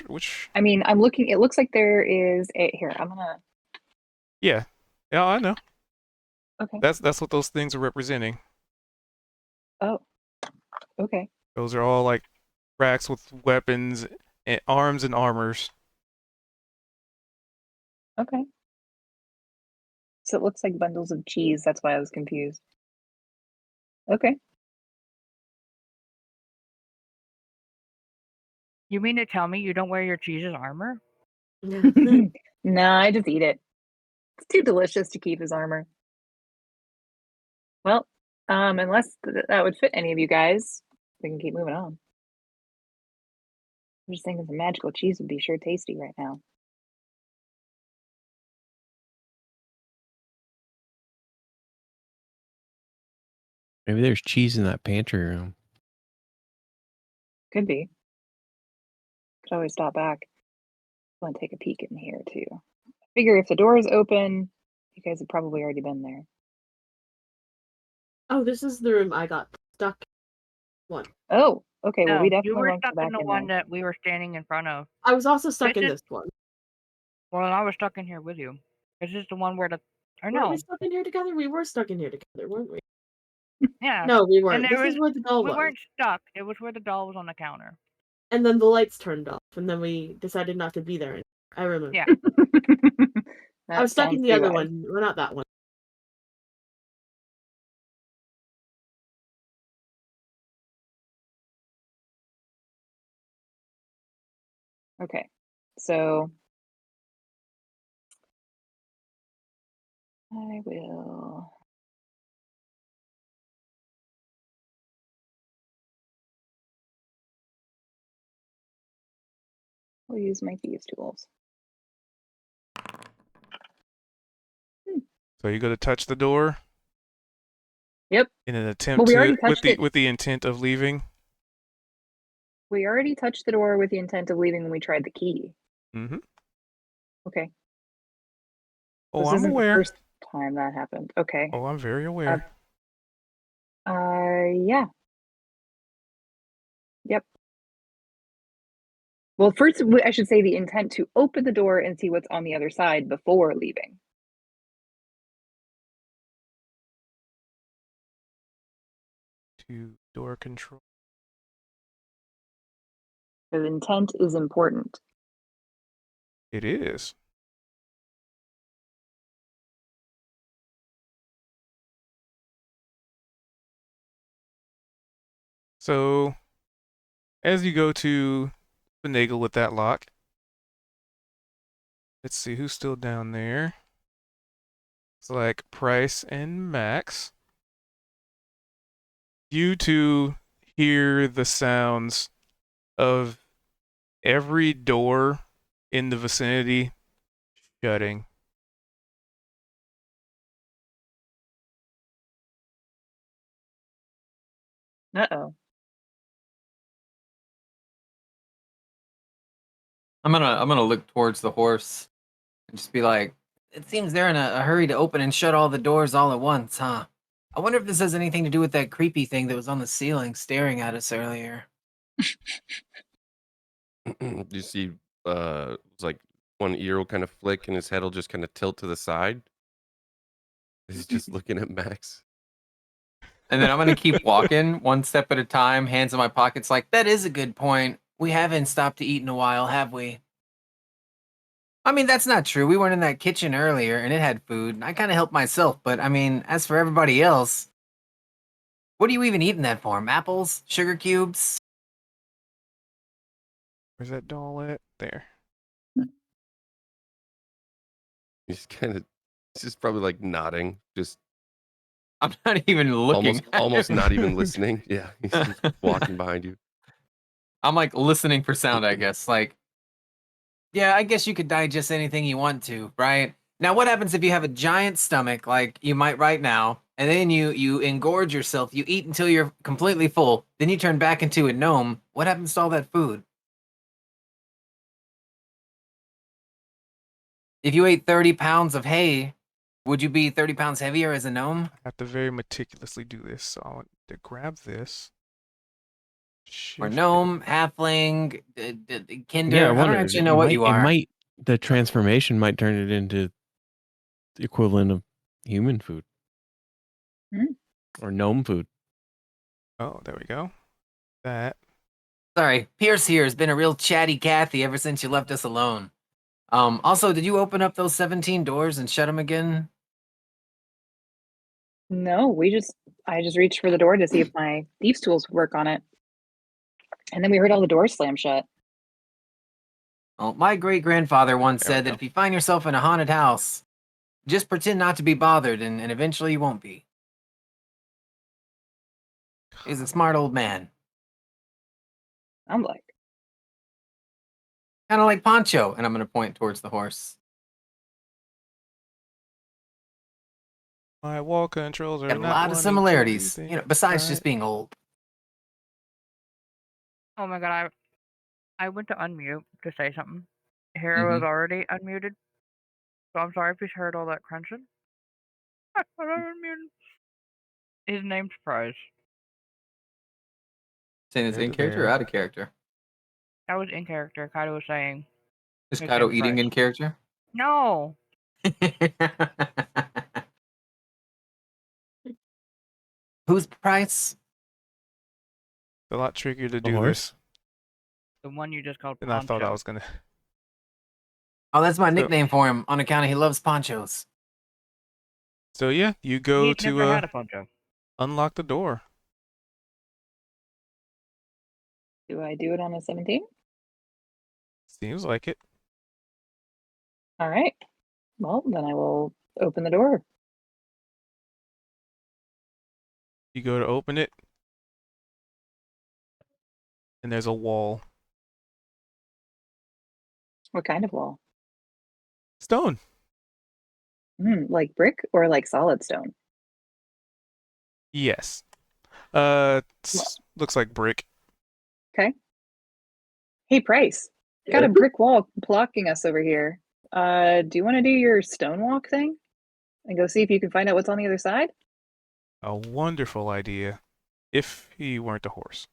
Which? I mean, I'm looking. It looks like there is a. Here, I'm gonna. Yeah, I know. Okay. That's what those things are representing. Oh, okay. Those are all like racks with weapons, and arms, and armors. Okay. So it looks like bundles of cheese. That's why I was confused. Okay. You mean to tell me you don't wear your cheese as armor? No, I just eat it. It's too delicious to keep as armor. Well, unless that would fit any of you guys, we can keep moving on. I'm just thinking some magical cheese would be sure tasty right now. Maybe there's cheese in that pantry room. Could be. Could always stop back. I want to take a peek in here too. I figure if the door is open, you guys have probably already been there. Oh, this is the room I got stuck. One. Oh, okay. Well, No, we you definitely were won't go stuck back in the in one there. that we were standing in front of. I was also stuck This in is- this one. Well, I was stuck in here with you. This is the one where the. Or Weren't no. we stuck in here together? We were stuck in here together, weren't we? Yeah. No, we weren't. And there This is where the doll we was. weren't stuck. It was where the doll was on the counter. And then the lights turned off, and then we decided not to be there. I remember. Yeah. I was stuck in the other one. Well, not that one. Okay, so I will. We'll use my thieves tools. So you go to touch the door. Yep. In an attempt Well, we to already touched it. with the intent of leaving. We already touched the door with the intent of leaving when we tried the key. Mm-hmm. Okay. Oh, This I'm isn't aware. the first time that happened. Okay. Oh, I'm very aware. Yeah. Yep. Well, first, I should say the intent to open the door and see what's on the other side before leaving. To door control. The intent is important. It is. So, as you go to finagle with that lock, let's see who's still down there. It's like Price and Max. You two hear the sounds of every door in the vicinity shutting. Uh-oh. I'm gonna look towards the horse and just be like, it seems they're in a hurry to open and shut all the doors all at once, huh? I wonder if this has anything to do with that creepy thing that was on the ceiling staring at us earlier. You see, it's like one ear will kind of flick and his head will just kind of tilt to the side. He's just looking at Max. And then I'm gonna keep walking one step at a time, hands in my pockets, like, that is a good point. We haven't stopped to eat in a while, have we? I mean, that's not true. We weren't in that kitchen earlier and it had food. I kind of helped myself, but I mean, as for everybody else, what are you even eating that for? Apples? Sugar cubes? Where's that doll at? There. He's just probably like nodding, just I'm not even looking. almost not even listening. Yeah, he's just walking behind you. I'm like listening for sound, I guess. Like, yeah, I guess you could digest anything you want to, right? Now, what happens if you have a giant stomach, like you might right now, and then you engorge yourself, you eat until you're completely full, then you turn back into a gnome? What happens to all that food? If you ate 30 pounds of hay, would you be 30 pounds heavier as a gnome? I have to very meticulously do this, so I want to grab this. Or Shift gnome, halfling, kinder? Yeah, I I don't wonder. actually know what you are. The transformation might turn it into the equivalent of human food Hmm. or gnome food. Oh, there we go. That. Sorry, Pierce here has been a real chatty Cathy ever since you left us alone. Also, did you open up those 17 doors and shut them again? No, I just reached for the door to see if my thieves' tools would work on it. And then we heard all the doors slam shut. Well, my great-grandfather once There we said that go. if you find yourself in a haunted house, just pretend not to be bothered and eventually you won't be. He's a smart old man. I'm like, Kind of like Poncho, and I'm going to point towards the horse. My wall controls are Got a not lot of wanting to similarities, read you know, besides the just being old. Oh my god, I went to unmute to say something. Hero was already unmuted, so I'm sorry if he's heard all that crunching. I'm unmuted. His name's Prize. Saying it's There's in a character or bear. out of character? That was in character. Kaido was saying. Is His Kaido name's eating Price. in character? No. Who's Price? It's a lot trickier to The do horse? this The one you just called than I thought I Poncho. was gonna. Oh, that's my So- nickname for him on account of he loves ponchos. So yeah, you go He'd never to had a Poncho. unlock the door. do I do it on a 17? Seems like it. All right. Well, then I will open the door. You go to open it, and there's a wall. What kind of wall? Stone. Like brick or like solid stone? Yes. Looks like brick. Hey, Price. Got a brick wall blocking us over here. Do you want to do your stone walk thing and go see if you can find out what's on the other side? A wonderful idea. If he weren't a horse.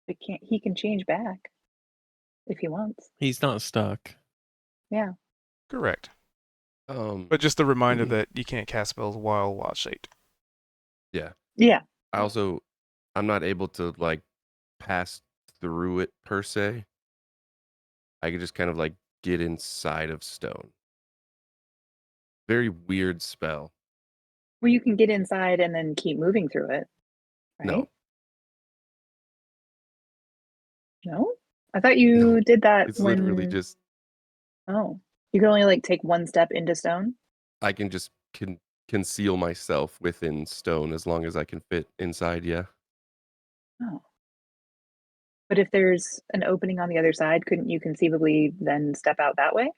He can change back if he wants. He's not stuck. Yeah. Correct. Um, But just a reminder that you can't cast spells while wild shaped. yeah. Yeah. I'm not able to like pass through it per se. I could just kind of like get inside of stone. Very weird spell. Well, you can get inside and then keep moving through it. Right? No, No? I thought you did that it's when. literally just Oh. You can only like take one step into stone? I can just conceal myself within stone as long as I can fit inside. Yeah. Oh. But if there's an opening on the other side, couldn't you conceivably then step out that way?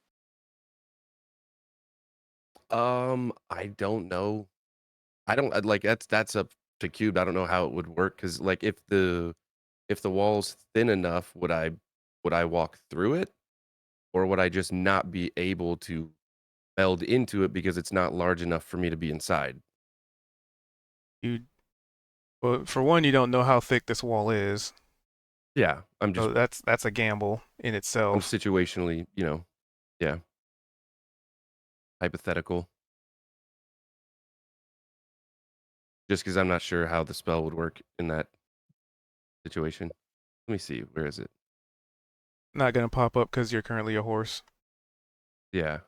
I don't know. I don't like that's up to Cube. I don't know how it would work because like if the wall's thin enough, would I walk through it, or would I just not be able to meld into it because it's not large enough for me to be inside? Well, for one, you don't know how thick this wall is. Yeah, I'm So just that's a gamble in I'm itself. situationally, yeah, hypothetical. Just because I'm not sure how the spell would work in that situation. Let me see. Where is it? Not gonna pop up because you're currently a horse. Yeah.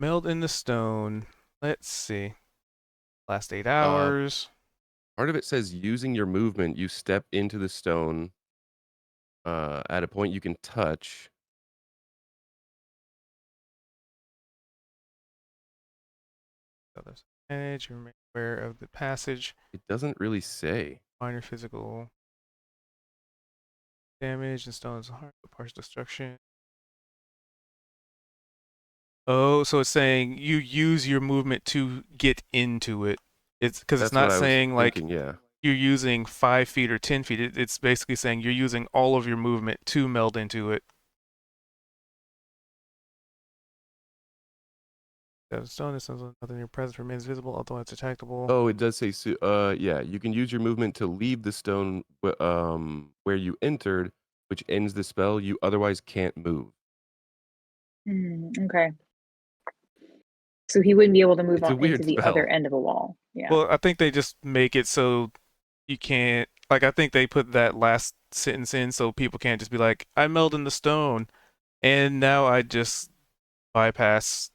Meld in the stone. Let's see. Last 8 hours. Part of it says using your movement, you step into the stone at a point you can touch. Edge. Remain aware of the passage. It doesn't really say. Minor physical damage and stones harm, partial destruction. Oh, so it's saying you use your movement to get into it. It's because it's That's what not I was saying like thinking, yeah. you're using 5 feet or 10 feet. It's basically saying you're using all of your movement to meld into it. Stone is nothing in your presence remains visible, although it's attackable. Oh, it does say, yeah, you can use your movement to leave the stone where you entered, which ends the spell. You otherwise can't move. Okay. So he wouldn't be able to move It's a on into weird the other spell. end of a wall. Yeah. Well, I think they just make it so you can't. Like, I think they put that last sentence in so people can't just be like, "I meld in the stone," and now I just bypass.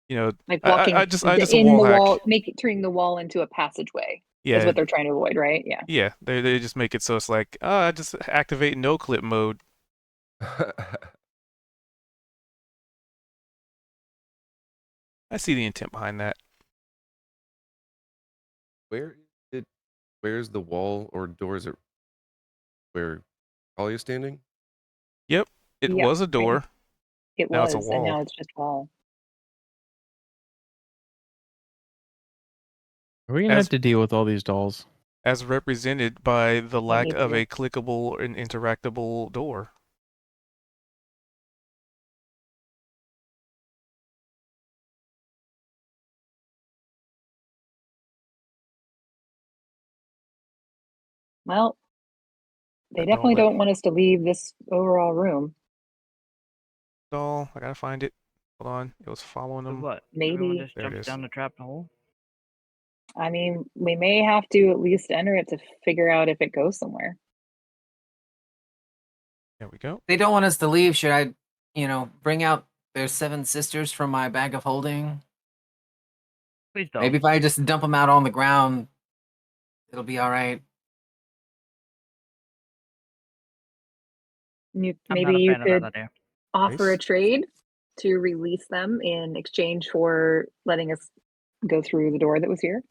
You know, Like I walking just a in wall the hack. wall, turning the wall into a passageway is Yeah, what they're trying to avoid, right? Yeah. yeah. They just make it so it's like, I just activate no clip mode. I see the intent behind that. Where it? Where's the wall or door? Is it where Holly is standing? Yep, it Yeah, was a right. door. It Now it's a was, and wall. now it's just wall. Are we gonna As have to deal with all these dolls? as represented by the Don't lack need of to. a clickable and interactable door. Well, they But don't definitely let don't want us to leave this overall room. doll. I gotta find it. Hold on. It was following So them. what? Everyone Maybe. just There it jumps is. down the trap hole? I mean, we may have to at least enter it to figure out if it goes somewhere. There we go. They don't want us to leave. Should I, bring out their 7 sisters from my bag of holding? Please don't. Maybe if I just dump them out on the ground, it'll be all right. I'm Maybe not a you fan of could that idea. offer a Nice. trade to release them in exchange for letting us go through the door that was here.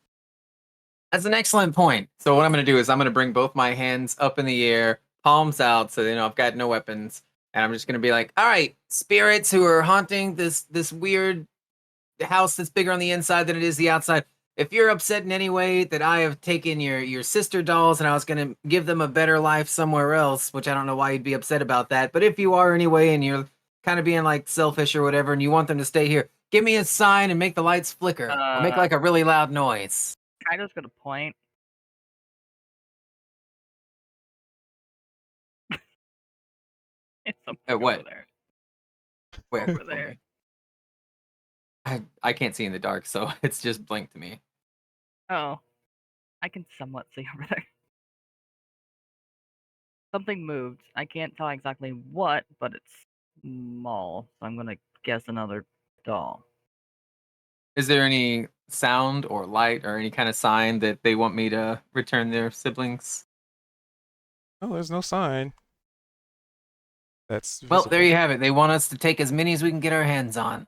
That's an excellent point. So what I'm going to do is I'm going to bring both my hands up in the air, palms out, so I've got no weapons, and I'm just going to be like, "All right, spirits who are haunting this weird house that's bigger on the inside than it is the outside. If you're upset in any way that I have taken your sister dolls and I was going to give them a better life somewhere else, which I don't know why you'd be upset about that, but if you are anyway and you're kind of being like selfish or whatever and you want them to stay here, give me a sign and make the lights flicker or make like a really loud noise." Kaido's got a point. It's something At what? over there. Where? Over there. I can't see in the dark, so it's just blank to me. Oh. I can somewhat see over there. Something moved. I can't tell exactly what, but it's small. So I'm gonna guess another doll. Is there any sound or light or any kind of sign that they want me to return their siblings? Oh, there's no sign. That's Well, there visible. you have it. They want us to take as many as we can get our hands on.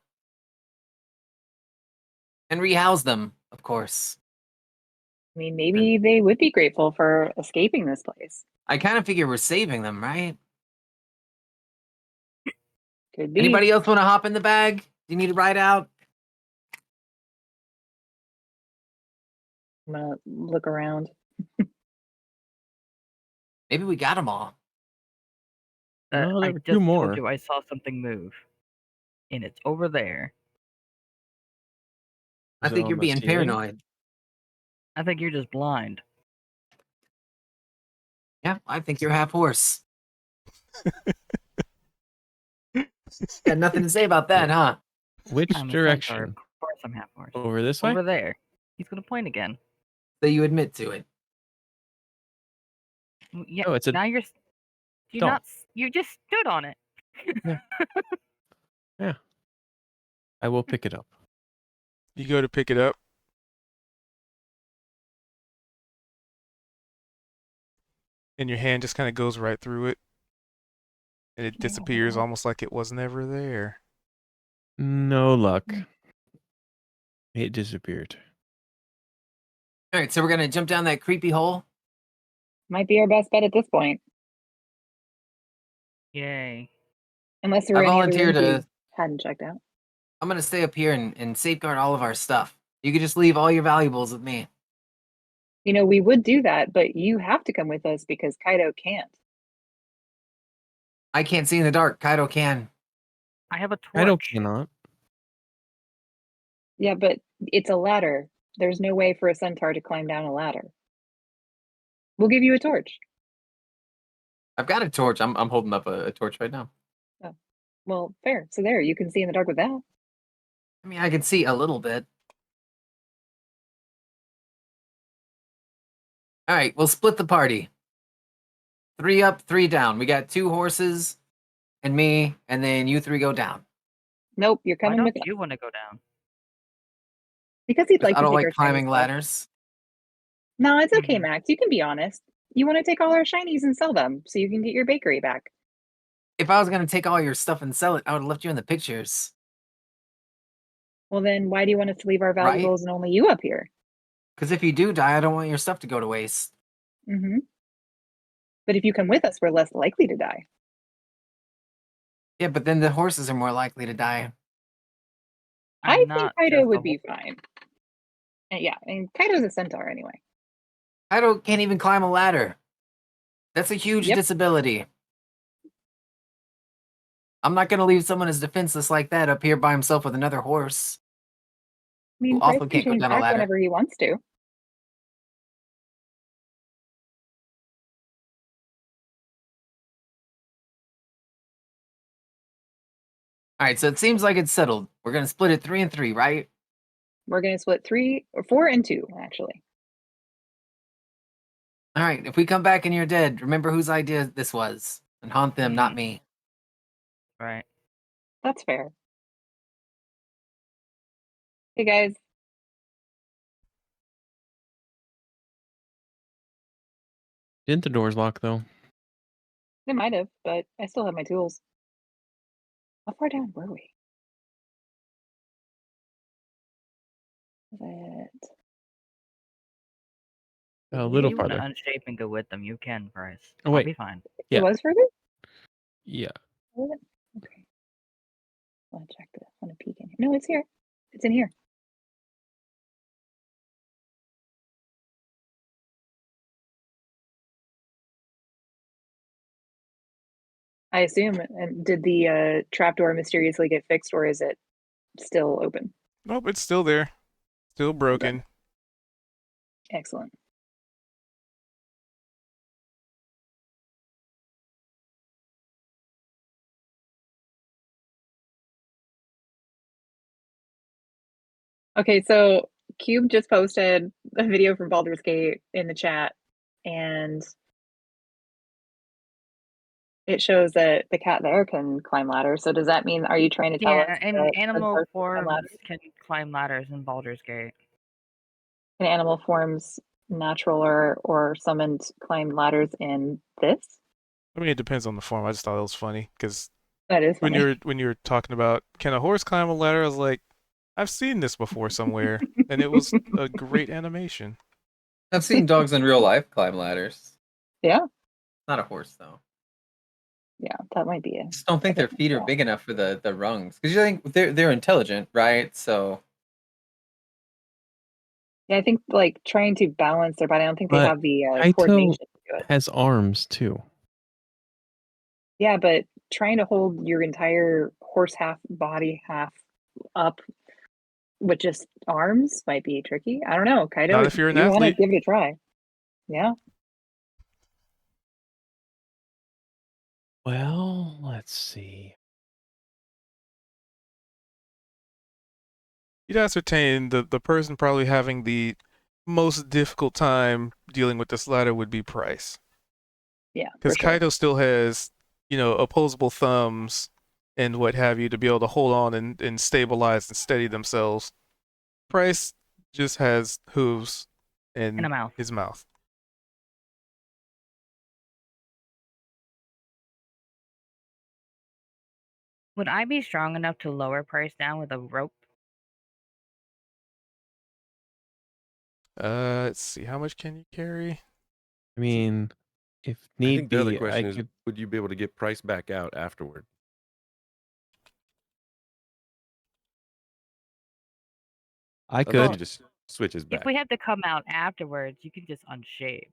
And rehouse them, of course. I mean, maybe they would be grateful for escaping this place. I kind of figure we're saving them, right? Could be. Anybody else want to hop in the bag? Do you need to ride out? I'm gonna look around. Maybe we got them all. No, there I were just 2 more. told you I saw something move. And it's over there. I Is it think on you're the being ceiling? paranoid. I think you're just blind. Yeah, I think you're half horse. Got nothing to say about that, huh? Which I'm a centaur. direction? Of course I'm half horse. Over this way? Over there. He's gonna point again. So you admit to it. Yeah. Oh, it's a now you're. You doll. not. You just stood on it. Yeah. I will pick it up. You go to pick it up. And your hand just kind of goes right through it. And it disappears almost like it was never there. No luck. It disappeared. All right, so we're gonna jump down that creepy hole. Might be our best bet at this point. Yay. Unless there I were any other volunteer rooms we to. hadn't checked out. I'm gonna stay up here and safeguard all of our stuff. You could just leave all your valuables with me. You know, we would do that, but you have to come with us because Kaido can't. I can't see in the dark. Kaido can. I have a torch. I don't cannot. Yeah, but it's a ladder. There's no way for a centaur to climb down a ladder. We'll give you a torch. I've got a torch. I'm holding up a torch right now. Well, fair. So there, you can see in the dark with that. I mean, I can see a little bit. All right, we'll split the party. 3 up, 3 down. We got 2 horses and me, and then you 3 go down. Nope, you're Why coming don't with us. you want to go down? Because he'd 'Cause like I to don't take like our shiny climbing stuff. ladders. No, it's okay, Mhm. Max. You can be honest. You want to take all our shinies and sell them so you can get your bakery back. If I was gonna take all your stuff and sell it, I would have left you in the pictures, Well, then why do you want us to leave our right? valuables and only you up here? Because if you do die, I don't want your stuff to go to waste. Mm-hmm. But if you come with us, we're less likely to die. Yeah, but then the horses are more likely to die. I I'm think not Kaido just would a be fine. And yeah, and Kaido's a centaur anyway. Can't even climb a ladder. That's a huge Yep. disability. I'm not gonna leave someone as defenseless like that up here by himself with another horse. I mean, Who also Bryce can can't go change down a back ladder. whenever he wants to. All right, so it seems like it's settled. We're gonna split it 3 and 3, right? We're gonna split 3 or 4 and 2, actually. All right. If we come back and you're dead, remember whose idea this was, and haunt them, not me. right. That's fair. Hey guys, Didn't the doors lock though? they might have, but I still have my tools. How far down were we? Was it? A If little you want to farther. unshape and go with them, you can, Bryce. Oh, I'll wait. be fine. Yeah. It was further? Yeah. Was it? Okay. I want to check this. I want to peek in here. No, it's here. It's in here. I assume. And did the trapdoor mysteriously get fixed, or is it still open? Nope, it's still there. Still broken. Excellent. Okay, so Cube just posted a video from Baldur's Gate in the chat, and it shows that the cat there can climb ladders. So does that mean, are you trying to tell us Yeah, and that animal centaurs can climb forms ladders? can climb ladders in Baldur's Gate. Can animal forms, natural or summoned, climb ladders in this? I mean, it depends on the form. I just thought it was funny because That is when funny. you were talking about can a horse climb a ladder, I was like, I've seen this before somewhere, and it was a great animation. I've seen dogs in real life climb ladders. Yeah, Not a horse though. yeah, that might be it. I just don't think their feet are big enough for the rungs. Because you think they're intelligent, right? So Yeah, I think like trying to balance their body. I don't think they But have the Kaito coordination to do it. has arms too. Yeah, but trying to hold your entire horse half body half up with just arms might be tricky. I don't know. Kaido, Not if you're an you want to athlete. give it a try. Yeah. Well, let's see. You'd ascertain the person probably having the most difficult time dealing with this ladder would be Price. Yeah, for Because sure. Kaido still has, opposable thumbs and what have you to be able to hold on and stabilize and steady themselves. Price just has hooves and And a mouth. his mouth. Would I be strong enough to lower Price down with a rope? Let's see. How much can you carry? I mean, if I need think the other be, question I is, could. would you be able to get Price back out afterward? I Unless could. he just switches back. If we have to come out afterwards, you can just unshape.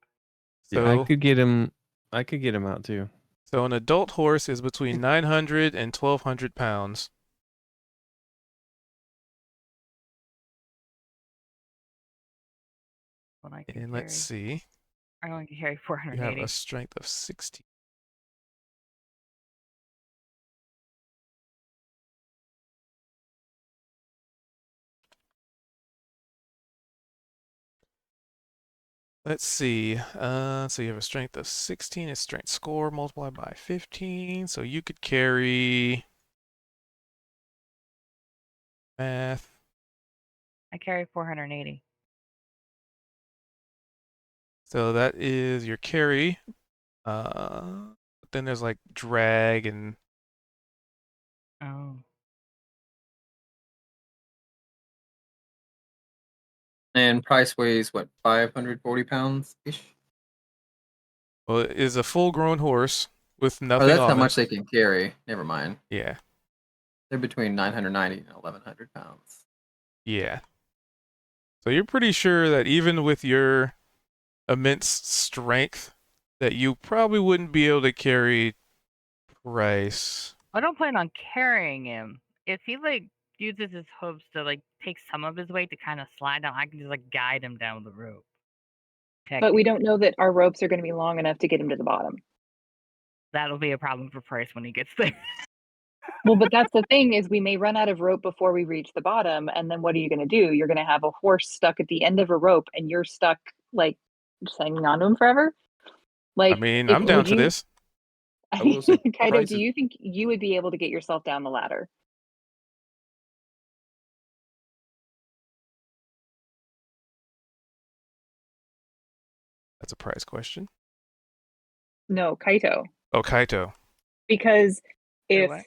So I could get him. I could get him out too. So an adult horse is between 900 and 1,200 pounds. What I can And carry. let's see. I only can carry You have 480. a strength of 60. Let's see. So you have a strength of 16, a strength score multiplied by 15. So you could carry math. I carry 480. So that is your carry. But then there's like drag and Oh. And Price weighs what, 540 pounds ish? well, it is a full-grown horse with Oh, nothing that's how on much it. they can carry. Never mind. Yeah, They're between 990 and 1100 pounds. yeah. So you're pretty sure that even with your immense strength, that you probably wouldn't be able to carry Price. I don't plan on carrying him. If he like uses his hooves to like take some of his weight to kind of slide down, I can just like guide him down the rope. But we Technically. don't know that our ropes are going to be long enough to get him to the bottom. That'll be a problem for Price when he gets there. Well, but that's the thing is we may run out of rope before we reach the bottom, and then what are you going to do? You're going to have a horse stuck at the end of a rope, and you're stuck like just hanging on to him forever. Like, I mean, if, I'm down would to you, this. I will say Kaido, Price do is- you think you would be able to get yourself down the ladder? That's a Price question. No, Kaito. Oh, Kaito. Because Wait, if what?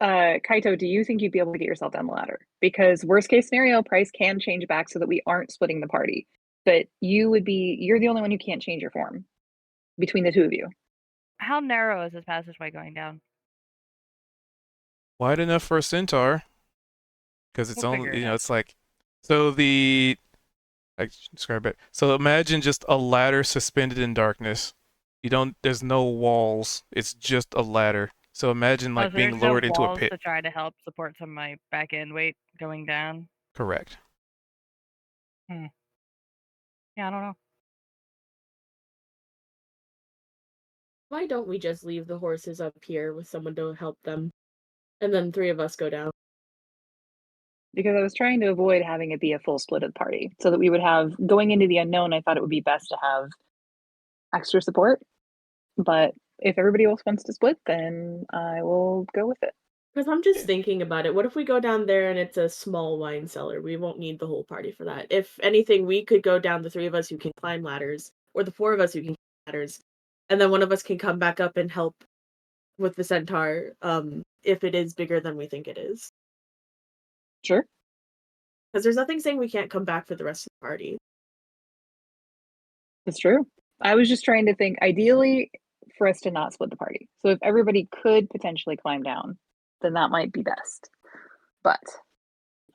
Kaito, do you think you'd be able to get yourself down the ladder? Because worst case scenario, Price can change back so that we aren't splitting the party. But you're the only one who can't change your form between the two of you. How narrow is this passageway going down? Wide enough for a centaur. Because it's We'll figure only, it out. it's like, so I can describe it. So imagine just a ladder suspended in darkness. There's no walls. It's just a ladder. So imagine Oh, like so being there's lowered no into a walls pit. to try to help support some of my back end weight going down. Correct. Yeah, I don't know. Why don't we just leave the horses up here with someone to help them, and then 3 of us go down? Because I was trying to avoid having it be a full split of the party so that we would have going into the unknown. I thought it would be best to have extra support, but if everybody else wants to split, then I will go with it. Because I'm just Yeah. thinking about it. What if we go down there and it's a small wine cellar? We won't need the whole party for that. If anything, we could go down, the 3 of us who can climb ladders, or the 4 of us who can climb ladders, and then one of us can come back up and help with the centaur, if it is bigger than we think it is. Sure. Because there's nothing saying we can't come back for the rest of the party. That's true. I was just trying to think ideally for us to not split the party. So if everybody could potentially climb down, then that might be best. But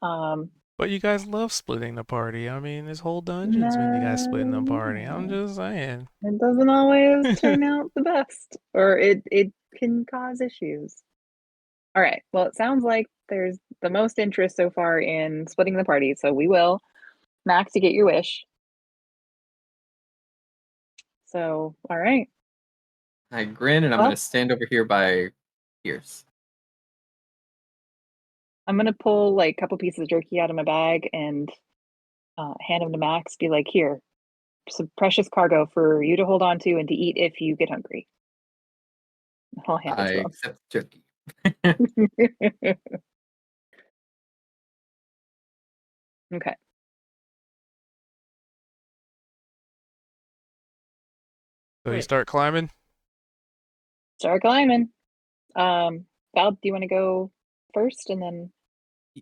But you guys love splitting the party. I mean, this whole dungeon's been you guys splitting the party. I'm no, just saying. it doesn't always turn out the best, or it can cause issues. All right. Well, it sounds like there's the most interest so far in splitting the party, so we will. Max, you get your wish. So, all right. I grin and I'm Well- going to stand over here by Pierce. I'm gonna pull like a couple pieces of jerky out of my bag and hand them to Max. Be like, here, some precious cargo for you to hold on to and to eat if you get hungry. I'll hand I it accept turkey. to him. Okay. So you Wait. start climbing. Start climbing. Val, do you want to go first and then?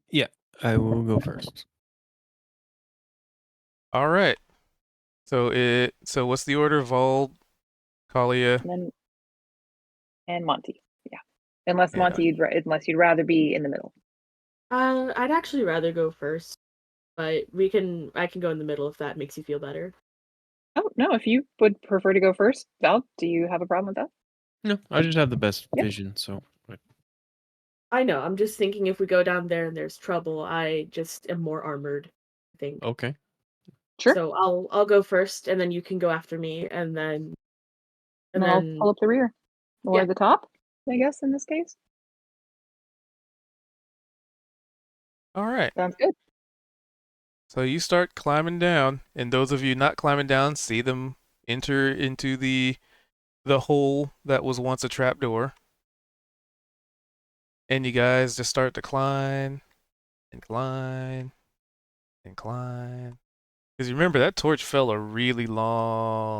Yeah, I will go first. All right. So what's the order? Vald, Kalia. And Monty. Yeah. Unless Yeah. Monty, unless you'd rather be in the middle. I'd actually rather go first, but I can go in the middle if that makes you feel better. Oh no, if you would prefer to go first, Val, do you have a problem with that? No, I just have the best Yeah. vision, so I know, I'm just thinking if we go down there and there's trouble, I just am more armored, I think. okay. Sure. So I'll go first, and then you can go after me, and then I'll pull up the rear or Yeah. the top, I guess, in this case. All right. Sounds good. So you start climbing down, and those of you not climbing down see them enter into the hole that was once a trapdoor. And you guys just start to climb and climb and climb. Because you remember that torch fell a really long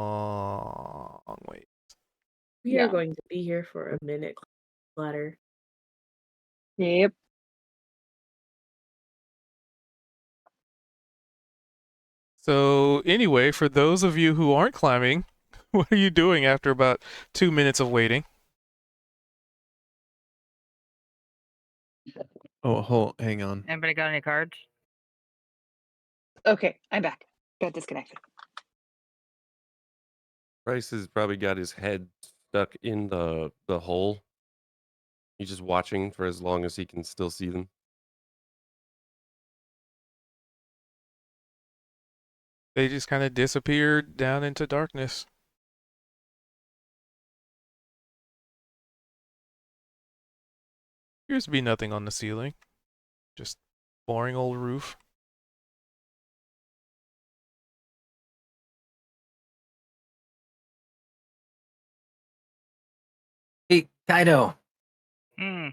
way. We are Yeah. going to be here for a minute, ladder. Yep. So anyway, for those of you who aren't climbing, what are you doing after about 2 minutes of waiting? Oh, hang on. Anybody got any cards? Okay, I'm back. Got disconnected. Bryce has probably got his head stuck in the hole. He's just watching for as long as he can still see them. They just kind of disappeared down into darkness. Appears to be nothing on the ceiling. Just boring old roof. Hey, Kaido. Hmm.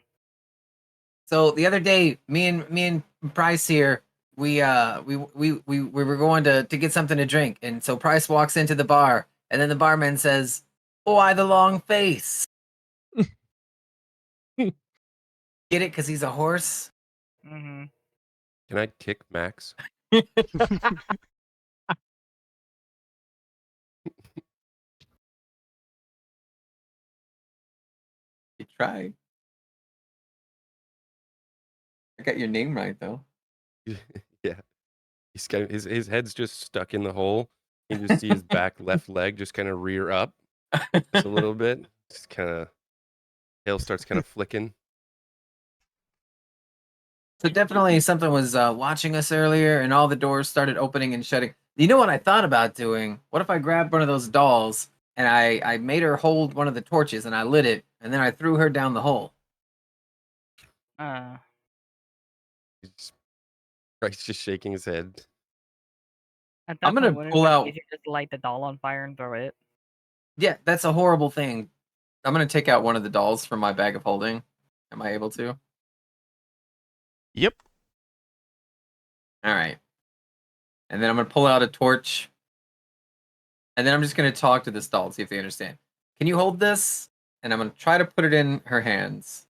So the other day, me and Price here, we were going to get something to drink, and so Price walks into the bar, and then the barman says, "Why the long face?" Get it? Because he's a horse. Mm-hmm. Can I kick Max? You try. I got your name right though. Yeah. He's got his head's just stuck in the hole. You can just see his back left leg just kind of rear up just a little bit. Just kind of tail starts kind of flicking. So definitely something was watching us earlier, and all the doors started opening and shutting. You know what I thought about doing? What if I grabbed one of those dolls and I made her hold one of the torches and I lit it, and then I threw her down the hole? Bryce just shaking his head. At I'm that gonna point, wouldn't pull it out- be easier just to light the doll on fire and throw it? Yeah, that's a horrible thing. I'm gonna take out one of the dolls from my bag of holding. Am I able to? Yep. All right. And then I'm gonna pull out a torch. And then I'm just gonna talk to this doll, see if they understand. Can you hold this? And I'm gonna try to put it in her hands.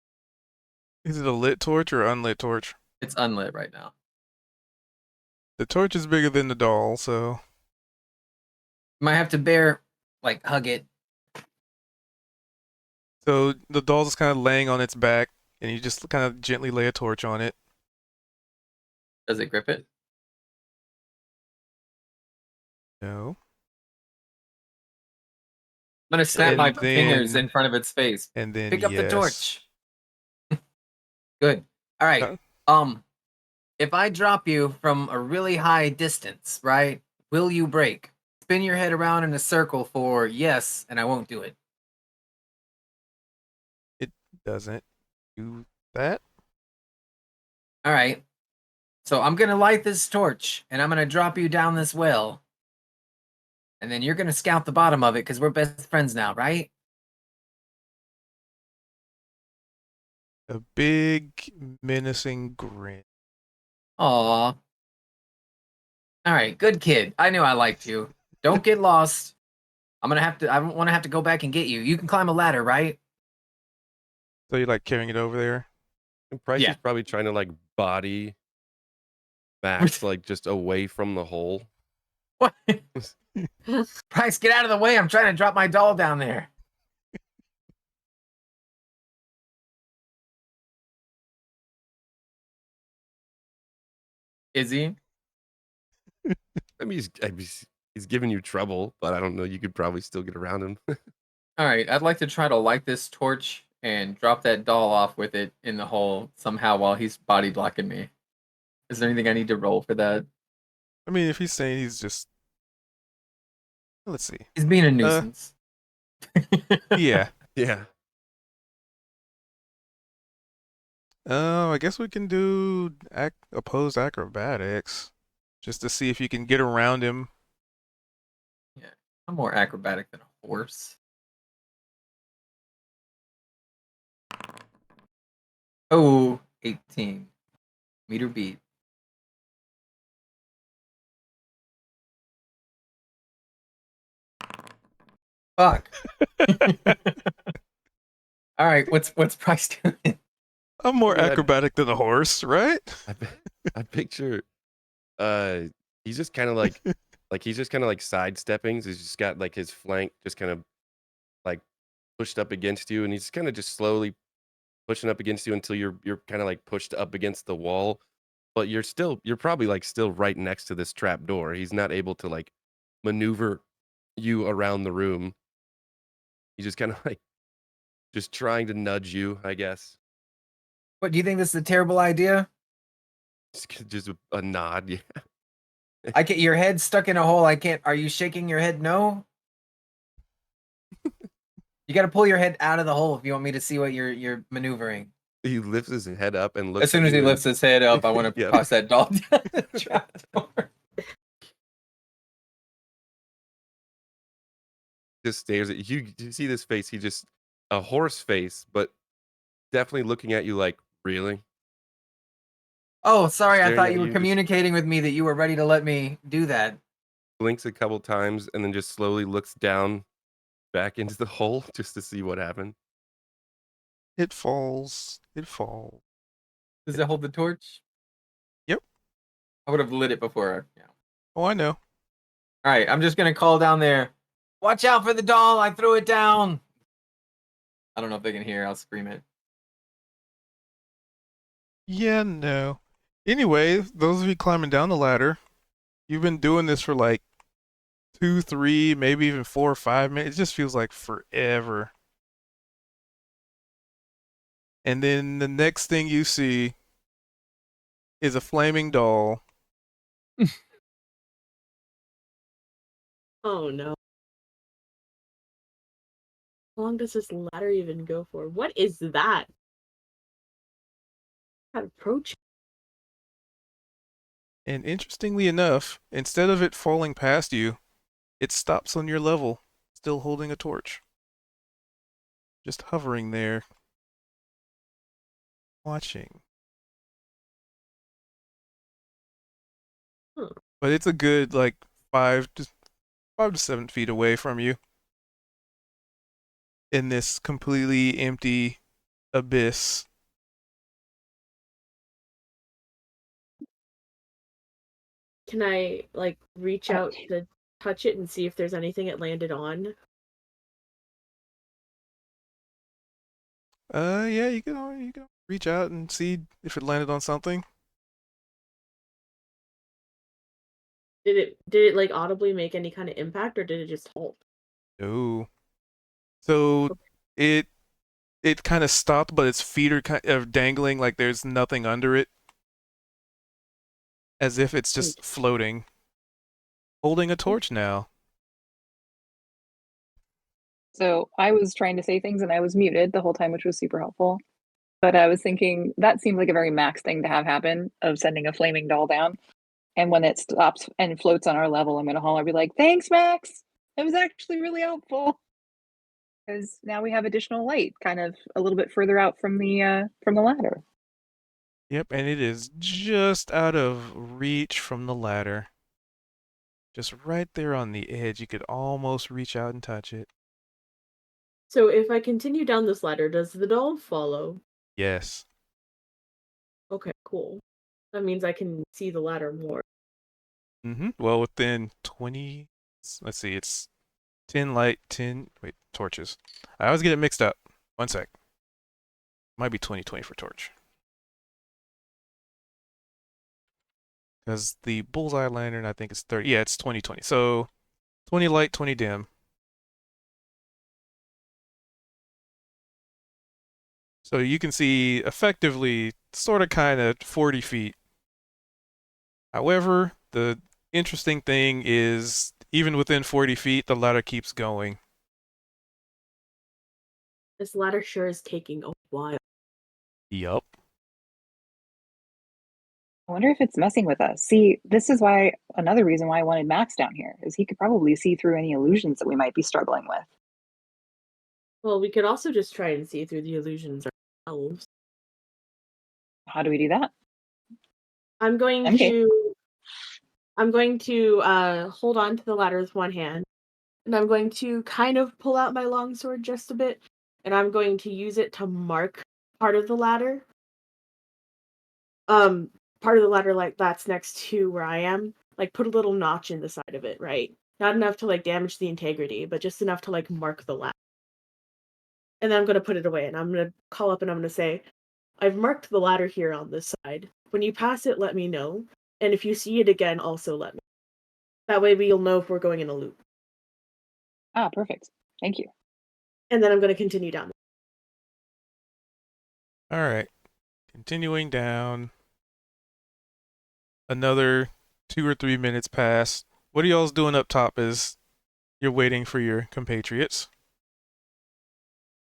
Is it a lit torch or unlit torch? It's unlit right now. The torch is bigger than the doll, so You might have to hug it. so the doll's just kind of laying on its back, and you just kind of gently lay a torch on it. Does it grip it? No. I'm gonna snap my And fingers then- in front of its face. And then Pick up the yes. torch. Good. All right. If I drop you from a really high distance, right? Will you break? Spin your head around in a circle for yes, and I won't do it. It doesn't do that. All right. So I'm gonna light this torch, and I'm gonna drop you down this well, and then you're gonna scout the bottom of it because we're best friends now, right? A big menacing grin. Aw. All right, good kid. I knew I liked you. Don't get lost. I don't want to have to go back and get you. You can climb a ladder, right? So you're like carrying it over there. And Price Yeah. is probably trying to like body Max like just away from the hole. What? Price, get out of the way. I'm trying to drop my doll down there. Is he? I mean, he's giving you trouble, but I don't know. You could probably still get around him. All right, I'd like to try to light this torch and drop that doll off with it in the hole somehow while he's body blocking me. Is there anything I need to roll for that? I mean, if he's saying he's just, let's see. He's being a nuisance. Yeah. Yeah. I guess we can do opposed acrobatics. just to see if you can get around him. Yeah, I'm more acrobatic than a horse. Oh, 18. Meter beat. Fuck. All right, what's Price doing? I'm more I mean, acrobatic than a horse, right? I picture he's just kind of like he's just kind of like sidestepping. So he's just got like his flank just kind of like pushed up against you, and he's kind of just slowly pushing up against you until you're kind of like pushed up against the wall, but you're probably like still right next to this trap door. He's not able to like maneuver you around the room. He's just kind of like just trying to nudge you, I guess. What, do you think this is a terrible idea? Just a nod. Yeah. I get your head stuck in a hole. I can't. Are you shaking your head? No. You got to pull your head out of the hole if you want me to see what you're maneuvering. He lifts his head up and looks. As soon at as he you lifts his head up, I want to Yep. toss that doll down the trap door. Just stares at you. You see this face. He just a horse face, but definitely looking at you like, really? Oh, sorry. I Staring thought at you were you, just- communicating with me that you were ready to let me do that. Blinks a couple times and then just slowly looks down back into the hole just to see what happened. It falls. It falls. Does it hold the torch? Yep. I would have lit it before. Yeah. Oh, I know. All right. I'm just going to call down there. Watch out for the doll. I threw it down. I don't know if they can hear. I'll scream it. Yeah, no. Anyway, those of you climbing down the ladder, you've been doing this for like 2, 3, maybe even 4 or 5 minutes. It just feels like forever. And then the next thing you see is a flaming doll. Oh no. How long does this ladder even go for? What is that? That approach. And interestingly enough, instead of it falling past you, it stops on your level, still holding a torch. Just hovering there, watching. Huh. But it's a good like 5 to 7 feet away from you. In this completely empty abyss. Can I like reach out to touch it and see if there's anything it landed on? Yeah, you can reach out and see if it landed on something. Did it like audibly make any kind of impact, or did it just halt? No. So it kind of stopped, but its feet are kind of dangling like there's nothing under it, as if it's just floating, holding a torch now. So I was trying to say things and I was muted the whole time, which was super helpful. But I was thinking that seems like a very Max thing to have happen of sending a flaming doll down. And when it stops and floats on our level, I'm gonna holler, be like, "Thanks, Max. That was actually really helpful." Because now we have additional light, kind of a little bit further out from the ladder. Yep, and it is just out of reach from the ladder. Just right there on the edge. You could almost reach out and touch it. So if I continue down this ladder, does the doll follow? Yes. Okay, cool. That means I can see the ladder more. Well, within 20... Let's see, it's 10 light, 10... Wait, torches. I always get it mixed up. 1 sec. Might be 20/20 for torch. Because the bullseye lantern, I think, is 30. Yeah, it's 20/20. So 20 light, 20 dim. So you can see effectively sort of kind of 40 feet. However, the interesting thing is even within 40 feet, the ladder keeps going. This ladder sure is taking a while. Yup. I wonder if it's messing with us. See, this is why another reason why I wanted Max down here is he could probably see through any illusions that we might be struggling with. Well, we could also just try and see through the illusions ourselves. How do we do that? I'm going Okay. to hold on to the ladder with one hand, and I'm going to kind of pull out my longsword just a bit, and I'm going to use it to mark part of the ladder. Part of the ladder like that's next to where I am, like put a little notch in the side of it, right? Not enough to like damage the integrity, but just enough to like mark the ladder. And then I'm gonna put it away, and I'm gonna call up and I'm gonna say, I've marked the ladder here on this side. When you pass it, let me know. And if you see it again, also let me know. That way we'll know if we're going in a loop. Ah, perfect. Thank you. And then I'm going to continue down. All right. Continuing down. Another 2 or 3 minutes pass. What are y'all's doing up top as you're waiting for your compatriots?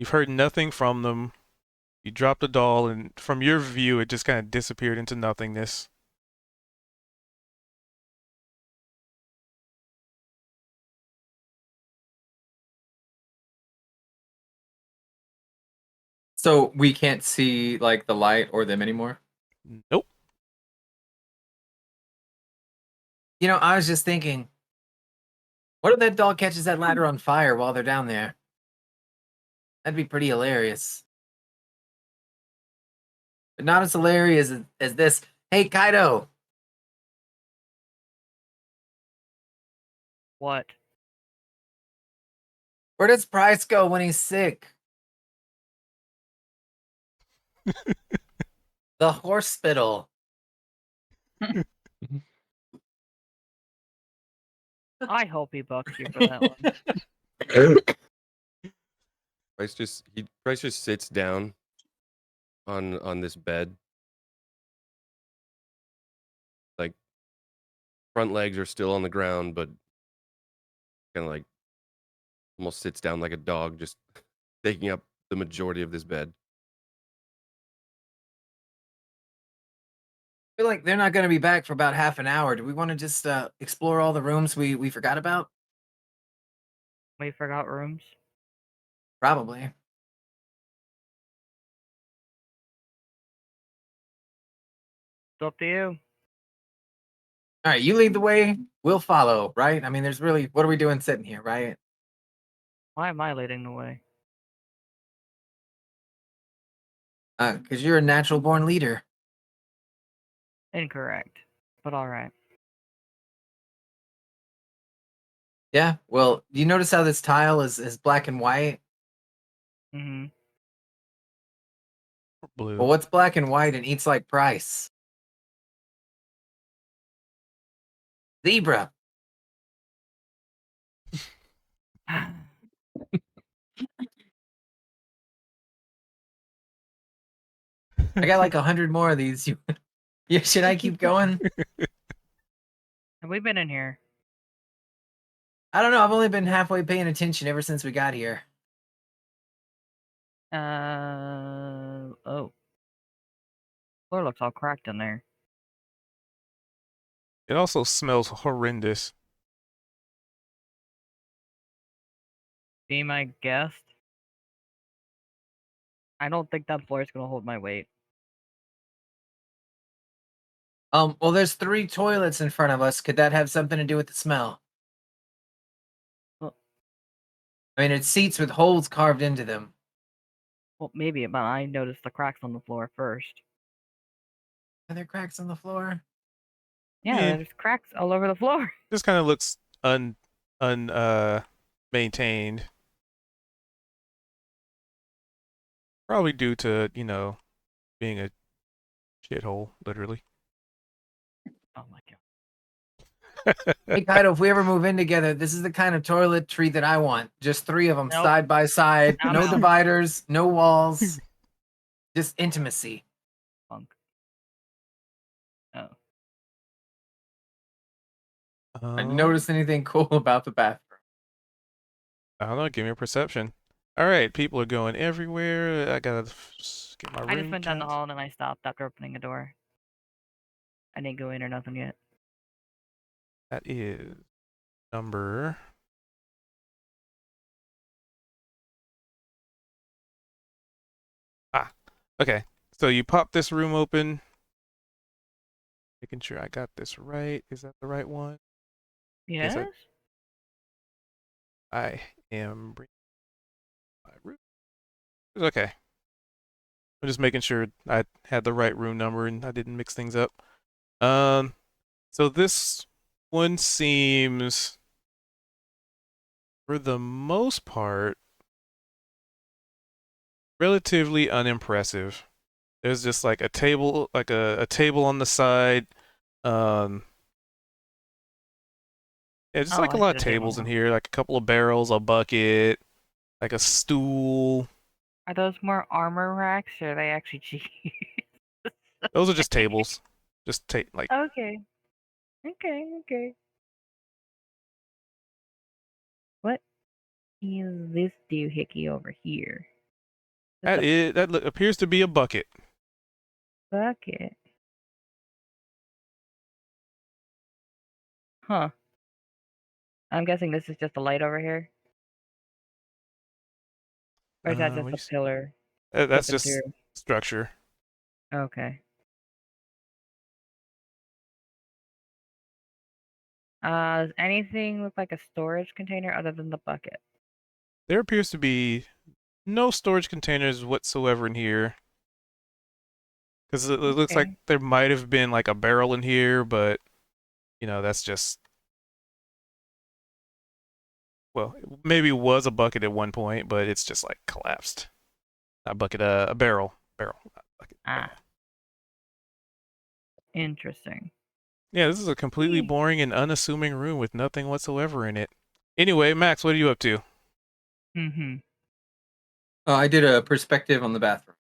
You've heard nothing from them. You dropped the doll, and from your view, it just kind of disappeared into nothingness. So we can't see like the light or them anymore? Nope. You know, I was just thinking, what if that doll catches that ladder on fire while they're down there? That'd be pretty hilarious. But not as hilarious as this. Hey, Kaido! What? Where does Price go when he's sick? The hospital. I hope he bucks you for that one. Price just sits down on this bed. Like front legs are still on the ground, but kind of like almost sits down like a dog, just taking up the majority of this bed. I feel like they're not going to be back for about half an hour. Do we want to just explore all the rooms we forgot about? We forgot rooms. Probably. It's up to you. All right, you lead the way. We'll follow, right? I mean, there's really, what are we doing sitting here, right? Why am I leading the way? Because you're a natural born leader. Incorrect. But alright. Yeah, well, do you notice how this tile is black and white? Mm-hmm. Blue. Well, what's black and white and eats like Price? Zebra. I got like 100 more of these. Yeah, should I keep going? Have we been in here? I don't know. I've only been halfway paying attention ever since we got here. Oh. Floor looks all cracked in there. It also smells horrendous. Be my guest. I don't think that floor is gonna hold my weight. Well, there's 3 toilets in front of us. Could that have something to do with the smell? Well, I mean, it's seats with holes carved into them. well, maybe, but I noticed the cracks on the floor first. Are there cracks on the floor? Yeah, Yeah. there's cracks all over the floor. Just kind of looks maintained. Probably due to, being a shithole, literally. Oh my god. Hey, Kaido, if we ever move in together, this is the kind of toiletry that I want. Just 3 of them Nope. side by side. I'm No out. dividers, no walls. Just intimacy. Punk. Oh. I noticed anything cool about the bathroom? I don't know. Give me a perception. All right, people are going everywhere. I gotta get my room I just went down the count. hall and then I stopped after opening a door. I didn't go in or nothing yet. That is number. Okay. So you pop this room open. Making sure I got this right. Is that the right one? Yes, Yes? I am bringing my room. Okay. I'm just making sure I had the right room number and I didn't mix things up. So this one seems, for the most part, relatively unimpressive. There's just like a table, like a table on the side. Yeah, just Oh, like a I lot see of the table tables in now. here, like a couple of barrels, a bucket, like a stool. Are those more armor racks or are they actually cheap? Those are just tables. Just like Okay. Okay. What is this doohickey over here? that. Appears to be a bucket. Bucket. Huh. I'm guessing this is just a light over here? Or is that What just do you a see? pillar That's flipping just through? structure. Okay. Does anything look like a storage container other than the bucket? There appears to be no storage containers whatsoever in here. Because it looks like Okay. there might have been like a barrel in here, but that's just, well, it maybe was a bucket at one point, but it's just like collapsed. Not bucket, a barrel, not bucket, barrel. Ah. Interesting. Yeah, this is a completely boring and unassuming room with nothing whatsoever in it. Anyway, Max, what are you up to? Mm-hmm. I did a perspective on the bathroom.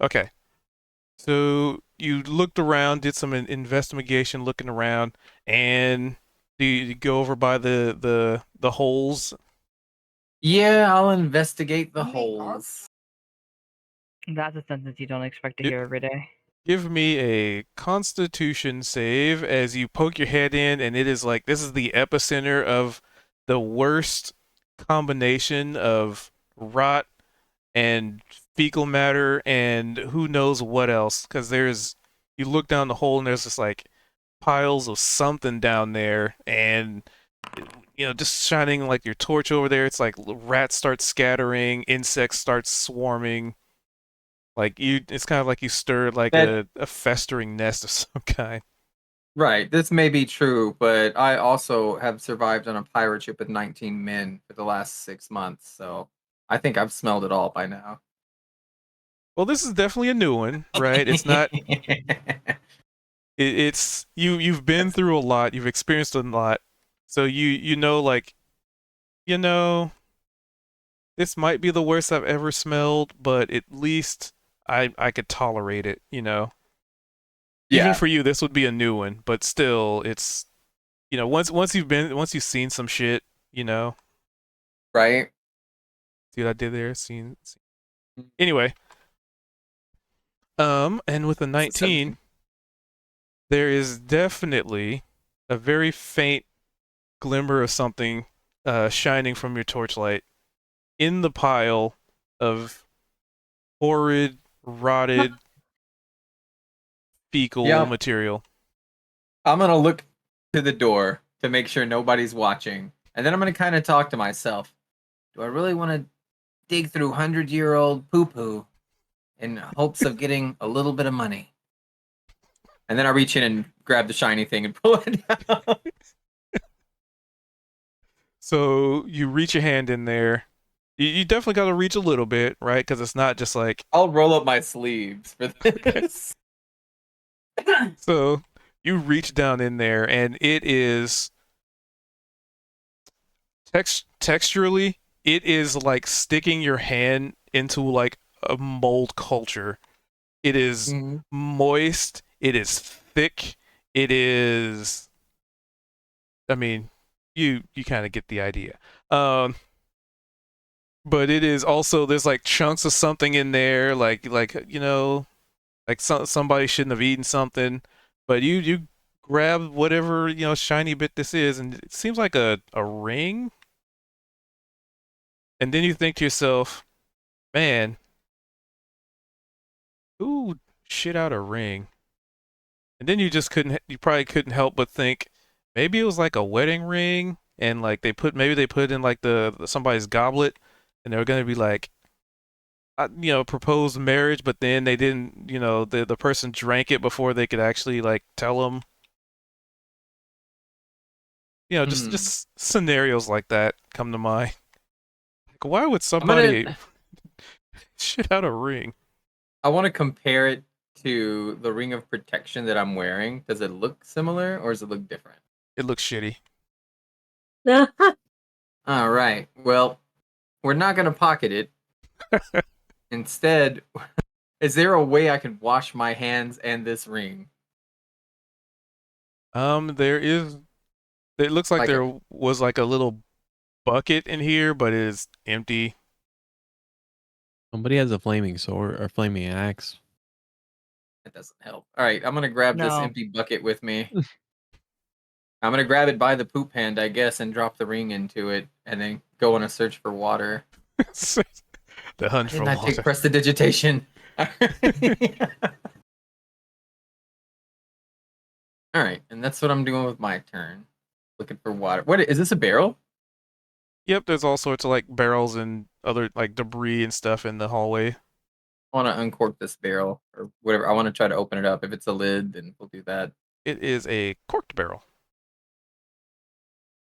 Okay. So you looked around, did some investigation, looking around, and do you go over by the holes? Yeah, I'll investigate the holes. That's a sentence you don't expect to Yep. hear every day. Give me a Constitution save as you poke your head in, and it is like this is the epicenter of the worst combination of rot and fecal matter and who knows what else. Because you look down the hole and there's just like piles of something down there, and just shining like your torch over there. It's like rats start scattering, insects start swarming. It's kind of like you stirred like That- a festering nest of some kind. Right, this may be true, but I also have survived on a pirate ship with 19 men for the last 6 months, so I think I've smelled it all by now. Well, this is definitely a new one, right? It's not. It's you've been through a lot, you've experienced a lot, so you know like, this might be the worst I've ever smelled, but at least I could tolerate it. Even Yeah, for you, this would be a new one, but still, it's once you've seen some shit, right? see what I did there? Anyway, and with a 19, there is definitely a very faint glimmer of something shining from your torchlight in the pile of horrid, rotted, fecal Yep. material. I'm gonna look to the door to make sure nobody's watching, and then I'm gonna kind of talk to myself. Do I really want to dig through 100-year-old poo-poo in hopes of getting a little bit of money? And then I reach in and grab the shiny thing and pull it down. So you reach your hand in there. You definitely got to reach a little bit, right? Because it's not just like. I'll roll up my sleeves for this. So you reach down in there, and it is texturally, it is like sticking your hand into like a mold culture. It is moist. It is thick. It is. I mean, you kind of get the idea. But it is also, there's like chunks of something in there, like somebody shouldn't have eaten something, But you grab whatever, shiny bit this is, and it seems like a ring. And then you think to yourself, man, who shit out a ring? And then you probably couldn't help but think maybe it was like a wedding ring, and like maybe they put in like somebody's goblet, and they were gonna be like, propose marriage, but then they didn't, the person drank it before they could actually like tell them. Just scenarios like that come to mind. Like, why would somebody shit out a ring? I want to compare it to the ring of protection that I'm wearing. Does it look similar or does it look different? It looks shitty. All right. Well, we're not going to pocket it. Instead, is there a way I can wash my hands and this ring? There is. It looks like Like there was like a little bucket in here, but it is empty. Somebody has a flaming sword or flaming axe. That doesn't help. All right, I'm going to grab this No. empty bucket with me. I'm going to grab it by the poop hand, I guess, and drop the ring into it, and then go on a search for water. The hunt Did for not water. take prestidigitation. All right, and that's what I'm doing with my turn. Looking for water. What is this, a barrel? Yep, there's all sorts of like barrels and other like debris and stuff in the hallway. I want to uncork this barrel or whatever. I want to try to open it up. If it's a lid, then we'll do that. It is a corked barrel.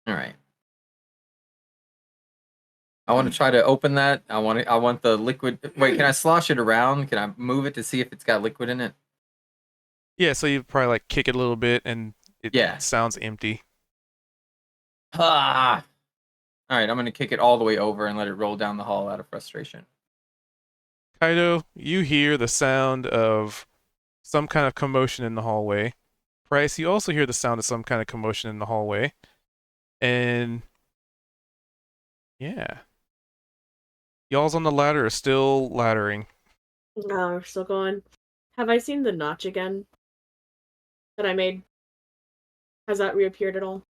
All right. I want to try to open that. I want the liquid. Wait, can I slosh it around? Can I move it to see if it's got liquid in it? Yeah, so you probably like kick it a little bit and it Yeah. sounds empty. Ah. All right, I'm going to kick it all the way over and let it roll down the hall out of frustration. Kaido, you hear the sound of some kind of commotion in the hallway. Price, you also hear the sound of some kind of commotion in the hallway. And yeah. Y'all's on the ladder are still laddering. No, we're still going. Have I seen the notch again that I made? Has that reappeared at all?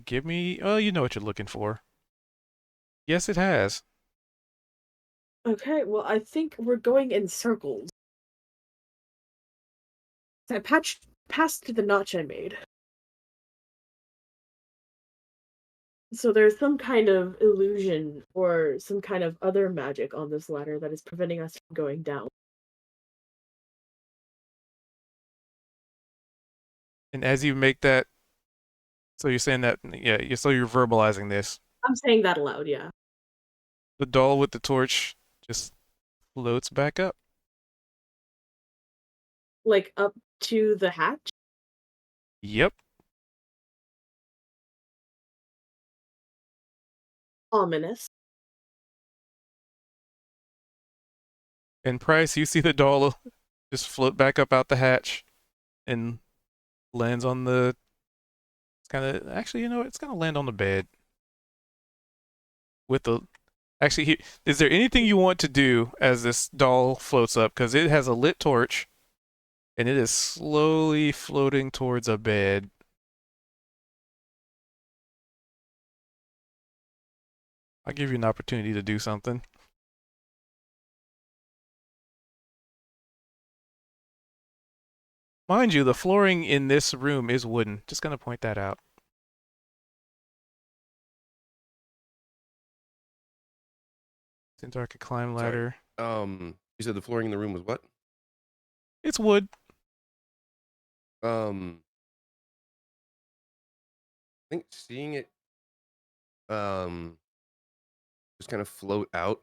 Give me. Oh, you know what you're looking for. Yes, it has. Okay, well, I think we're going in circles. I past the notch I made. So there's some kind of illusion or some kind of other magic on this ladder that is preventing us from going down. And as you make that, so you're saying that, yeah, so you're verbalizing this. I'm saying that aloud, yeah. The doll with the torch just floats back up. Like up to the hatch? Yep. Ominous. And Price, you see the doll just float back up out the hatch and lands on the. It's kind of actually, it's gonna land on the bed. With the, actually, is there anything you want to do as this doll floats up? Because it has a lit torch, and it is slowly floating towards a bed. I'll give you an opportunity to do something. Mind you, the flooring in this room is wooden. Just gonna point that out. Since I could climb ladder. You said the flooring in the room was what? It's wood. I think seeing it just kind of float out.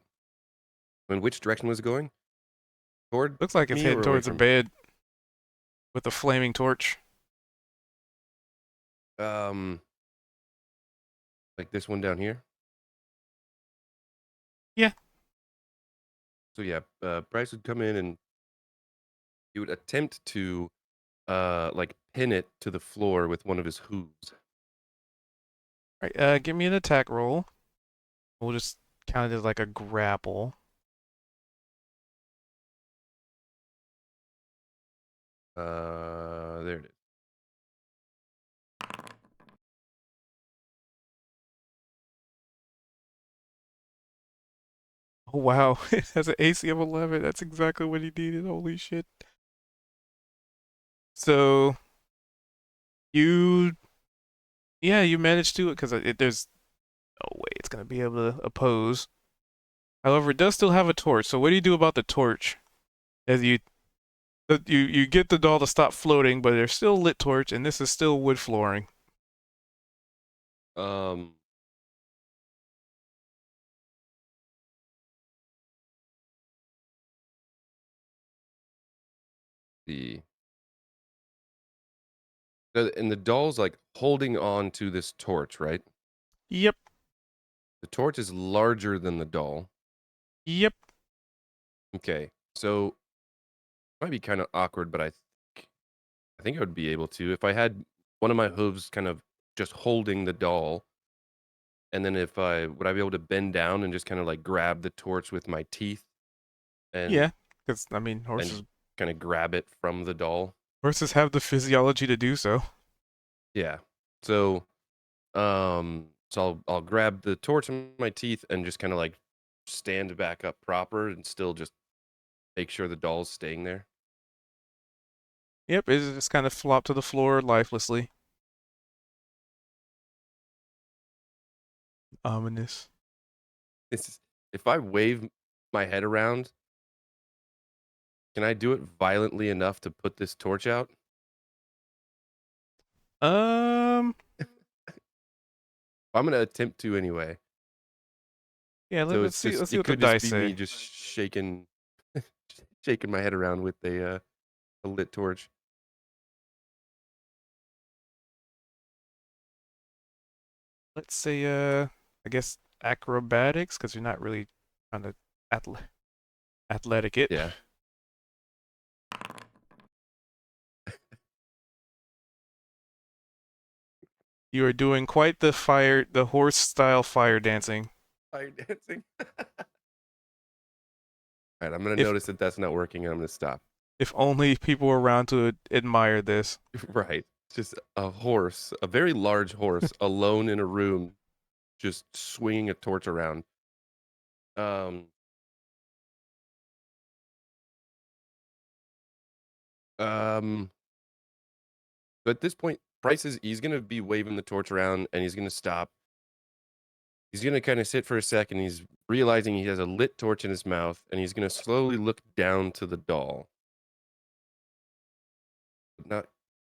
I mean, which direction was it going? Toward Looks like it's me heading or away towards a from me? bed with a flaming torch. Like this one down here? Yeah. So yeah, Bryce would come in and he would attempt to like pin it to the floor with one of his hooves. Right, give me an attack roll. We'll just count it as like a grapple. There it is. Oh wow, it has an AC of 11. That's exactly what he needed. Holy shit. So you, yeah, you managed to, because there's no way it's gonna be able to oppose. However, it does still have a torch. So what do you do about the torch? As you get the doll to stop floating, but there's still lit torch, and this is still wood flooring. Um. The and the doll's like holding on to this torch, right? Yep, The torch is larger than the doll. yep. Okay, so might be kind of awkward, but I think I would be able to if I had one of my hooves kind of just holding the doll, and then if would I be able to bend down and just kind of like grab the torch with my teeth and Yeah, because I mean, horses kind of grab it from the doll? horses have the physiology to do so. Yeah. So I'll grab the torch in my teeth and just kind of like stand back up proper and still just make sure the doll's staying there. Yep, it just kind of flopped to the floor lifelessly. Ominous. If I wave my head around, can I do it violently enough to put this torch out? Um, I'm gonna attempt to anyway. yeah, So let's see. Let's see it what the could just dice be say. me just shaking my head around with a lit torch. Let's say, I guess acrobatics, because you're not really trying to athletic it. Yeah. You are doing quite the horse style fire dancing. Fire dancing. All right, I'm gonna If- notice that that's not working, and I'm gonna stop. If only people were around to admire this. Right. Just a horse, a very large horse, alone in a room, just swinging a torch around. Um. So at this point, he's gonna be waving the torch around, and he's gonna stop. He's gonna kind of sit for a second. He's realizing he has a lit torch in his mouth, and he's gonna slowly look down to the doll, but not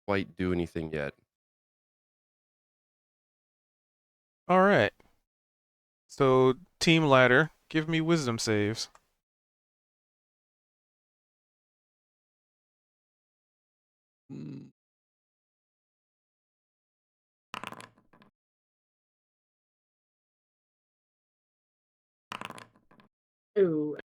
quite do anything yet. All right. So team ladder, give me wisdom saves. Ooh.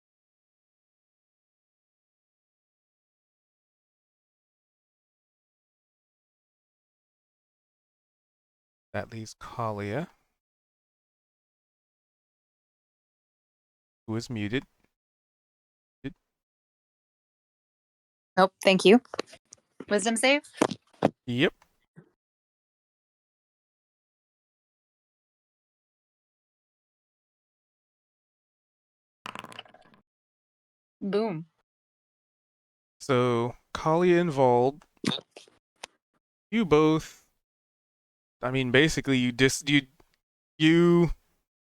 That leaves Kalia, who is muted. Nope, thank you. Wisdom save? Yep. Boom. So Kalia and Vald, you both. I mean, basically, you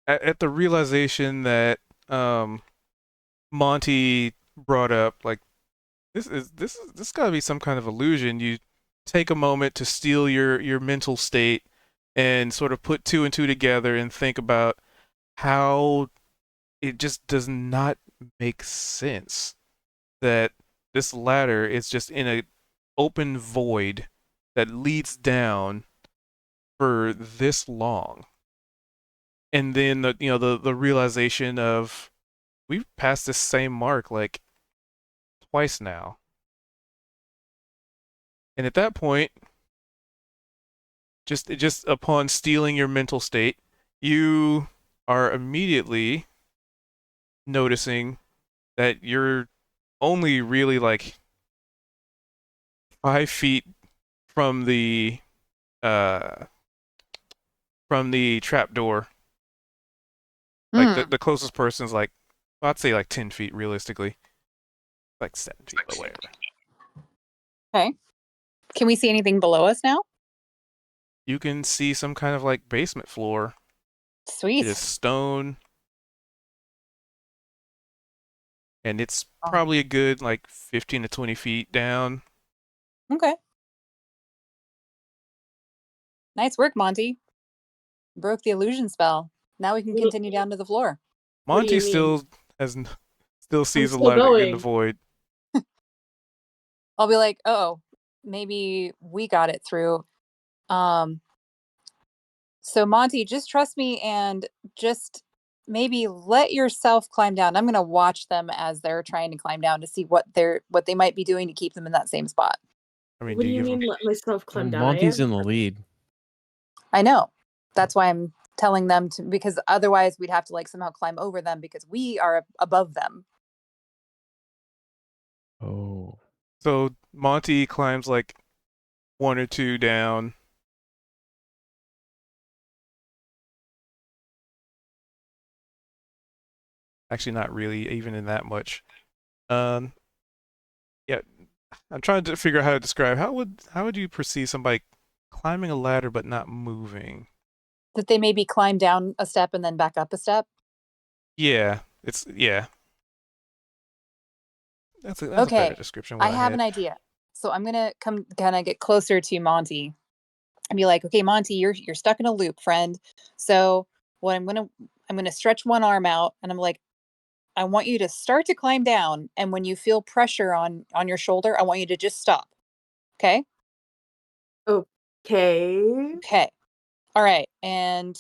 at the realization that Monty brought up, like this gotta be some kind of illusion. You take a moment to steal your mental state and sort of put two and two together and think about how it just does not make sense that this ladder is just in a open void that leads down for this long. And then the realization of we've passed this same mark like twice now. And at that point, just upon stealing your mental state, you are immediately noticing that you're only really like 5 feet from the trap door. Like Hmm. the closest person's like, well, I'd say like 10 feet realistically, like 7 feet, but whatever. Okay. Can we see anything below us now? You can see some kind of like basement floor. Sweet. It is stone, and it's Oh. probably a good like 15 to 20 feet down. Okay. Nice work, Monty. Broke the illusion spell. Now we can Well- continue down to the floor. What do Monty you mean? still sees a still lot in the going. void. I'll be like, oh, maybe we got it through. So Monty, just trust me and just maybe let yourself climb down. I'm gonna watch them as they're trying to climb down to see what they might be doing to keep them in that same spot. I mean, What do do you you give mean him? let myself climb down? Monty's in the lead. I know. That's why I'm telling them to, because otherwise we'd have to like somehow climb over them because we are above them. Oh. So Monty climbs like 1 or 2 down. Actually, not really, even in that much. Yeah, I'm trying to figure out how to describe how would you perceive somebody climbing a ladder but not moving? That they maybe climb down a step and then back up a step. Yeah, yeah. That's a better Okay, description. I What I have had. an idea. So I'm gonna come kind of get closer to Monty and be like, okay, Monty, you're stuck in a loop, friend. So what I'm gonna stretch one arm out and I'm like, I want you to start to climb down, and when you feel pressure on your shoulder, I want you to just stop. Okay? Okay. Okay. All right. And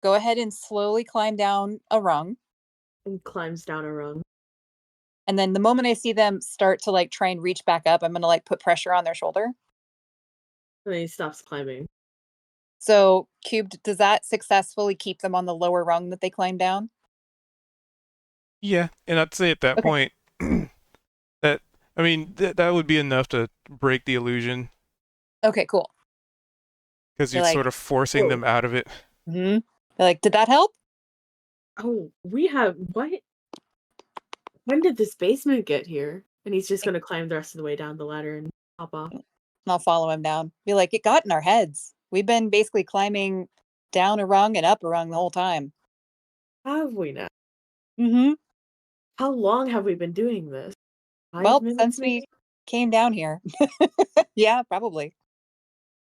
go ahead and slowly climb down a rung. And climbs down a rung. And then the moment I see them start to like try and reach back up, I'm gonna like put pressure on their shoulder. And then he stops climbing. So, Cubed, does that successfully keep them on the lower rung that they climb down? Yeah, and I'd say at that Okay. point that I mean that would be enough to break the illusion Okay, cool. because You're you're like, sort of forcing "Whoa." them out of it. They're like, did that help? Oh, we have what? When did this basement get here? And he's just gonna climb the rest of the way down the ladder and hop off. And I'll follow him down. Be like, it got in our heads. We've been basically climbing down a rung and up a rung the whole time. Have we now? Mm-hmm. How long have we been doing this? 5 Well, minutes since maybe? we came down here. Yeah, probably.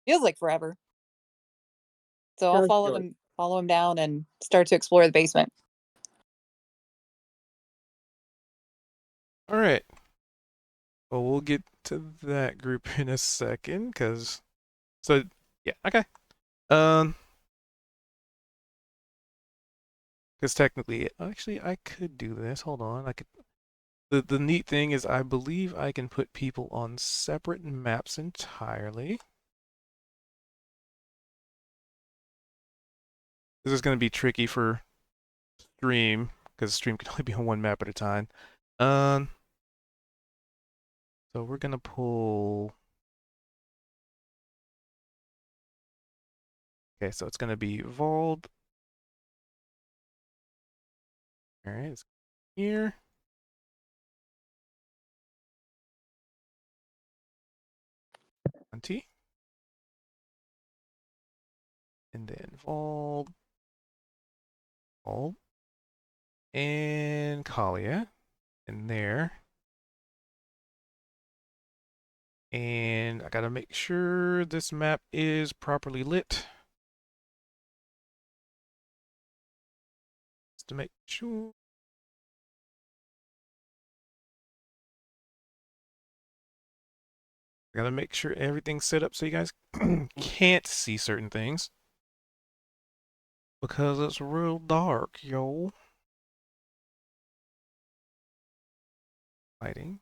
Feels like forever. So I'll Does feel like follow him down and start to explore the basement. All right. Well, we'll get to that group in a second, so yeah, okay. Because technically, actually, I could do this. Hold on, I could. The neat thing is, I believe I can put people on separate maps entirely. This is going to be tricky for stream because stream can only be on one map at a time. So we're gonna pull. Okay, so it's gonna be Vald. All right, it's here. Monty. And then Vald. And Kalia. In there. And I gotta make sure this map is properly lit. Just to make sure. I gotta make sure everything's set up so you guys can't see certain things. Because it's real dark, yo. Lighting.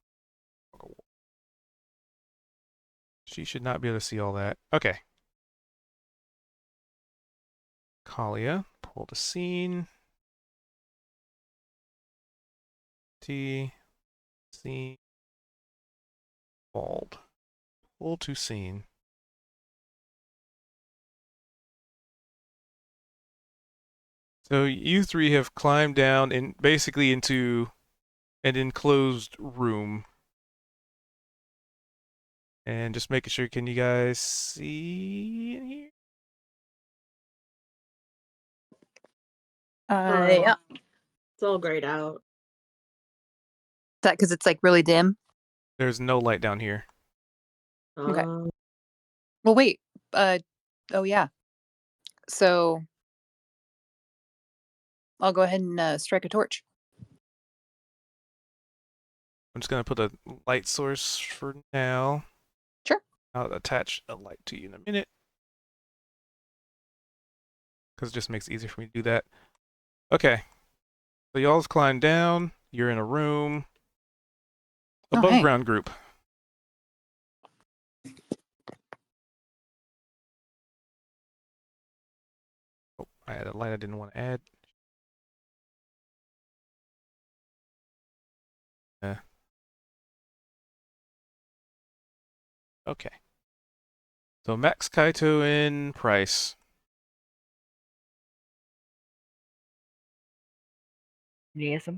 She should not be able to see all that. Okay. Kalia, pull the scene. T. Scene. Bald. All too seen. So you three have climbed down and basically into an enclosed room. And just making sure, can you guys see in here? Yeah. It's all grayed out. That because it's like really dim. There's no light down here. Okay. Um, Well, wait. Oh yeah. So I'll go ahead and strike a torch. I'm just gonna put a light source for now. Sure. I'll attach a light to you in a minute. Because it just makes it easier for me to do that. Okay. So y'all's climbed down. You're in a room. Oh, Above hey. ground group. Oh, I had a light I didn't want to add. Okay. So Max, Kaito, and Price. Yes,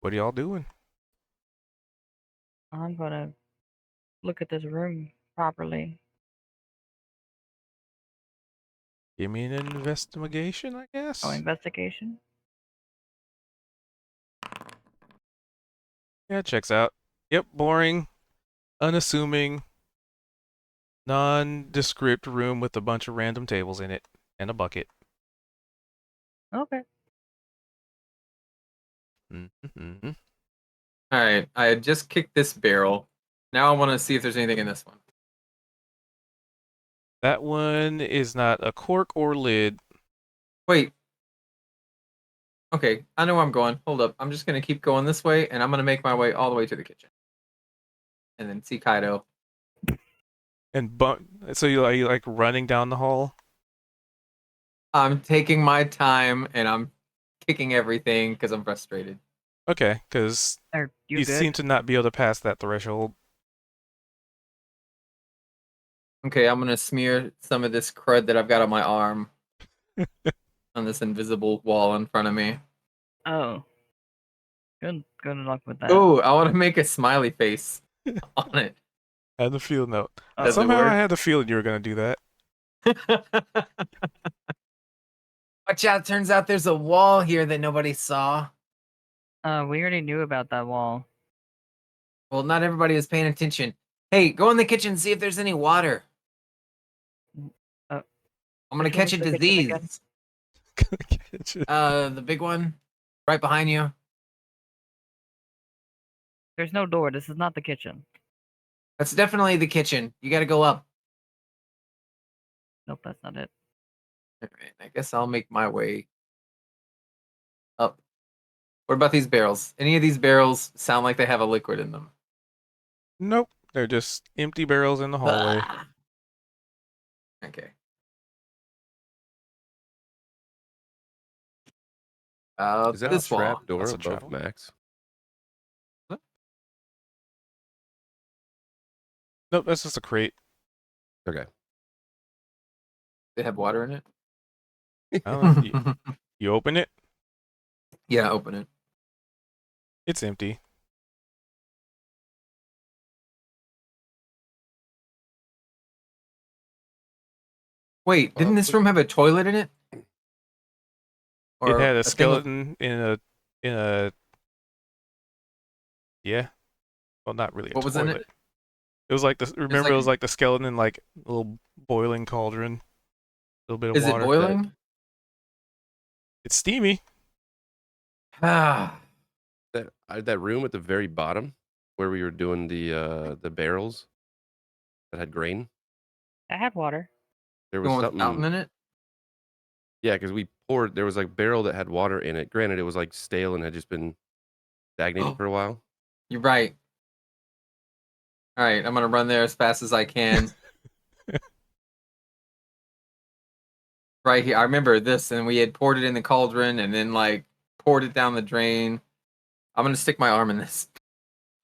What are y'all doing? I'm gonna look at this room properly. Give me an investigation, I guess. Oh, investigation. Yeah, checks out. Yep, boring, unassuming, nondescript room with a bunch of random tables in it and a bucket. Okay. Mm-hmm. All right, I had just kicked this barrel. Now I want to see if there's anything in this one. That one is not a cork or lid. Wait. Okay, I know where I'm going. Hold up. I'm just gonna keep going this way, and I'm gonna make my way all the way to the kitchen, and then see Kaido. And so are you like running down the hall? I'm taking my time, and I'm kicking everything because I'm frustrated. Okay, because Are you you good? seem to not be able to pass that threshold. Okay, I'm gonna smear some of this crud that I've got on my arm on this invisible wall in front of me. Oh. Good luck with that. Oh, I want to make a smiley face on it. I had the feeling though. Does it Somehow I work? had the feeling you were gonna do that. Watch out! Turns out there's a wall here that nobody saw. We already knew about that wall. Well, not everybody was paying attention. Hey, go in the kitchen and see if there's any water. Uh, I'm gonna which one catch a was the kitchen again? disease. The big one, right behind you. There's no door. This is not the kitchen. That's definitely the kitchen. You got to go up. Nope, that's not it. All right, I guess I'll make my way up. What about these barrels? Any of these barrels sound like they have a liquid in them? Nope, they're just empty barrels in the hallway. Ah. Okay. Is that This a trap wall. door That's a above travel. Max? Nope, that's just a crate. Okay. They have water in it. I don't know. You open it, Yeah, open it. it's empty. Wait, didn't this room have a toilet in it? It had a thing of- skeleton in a yeah. Well, not really a What was in toilet. it? It was like the remember it was like- like the skeleton in like a little boiling cauldron. A little bit of Is water. it boiling? It's steamy. Ah, That room at the very bottom where we were doing the barrels that had grain. I had water. There the was one with something. fountain in it. Yeah, because we poured. There was like barrel that had water in it. Granted, it was like stale and had just been stagnating for a while. You're right. All right, I'm gonna run there as fast as I can. Right here, I remember this, and we had poured it in the cauldron, and then like poured it down the drain. I'm gonna stick my arm in this.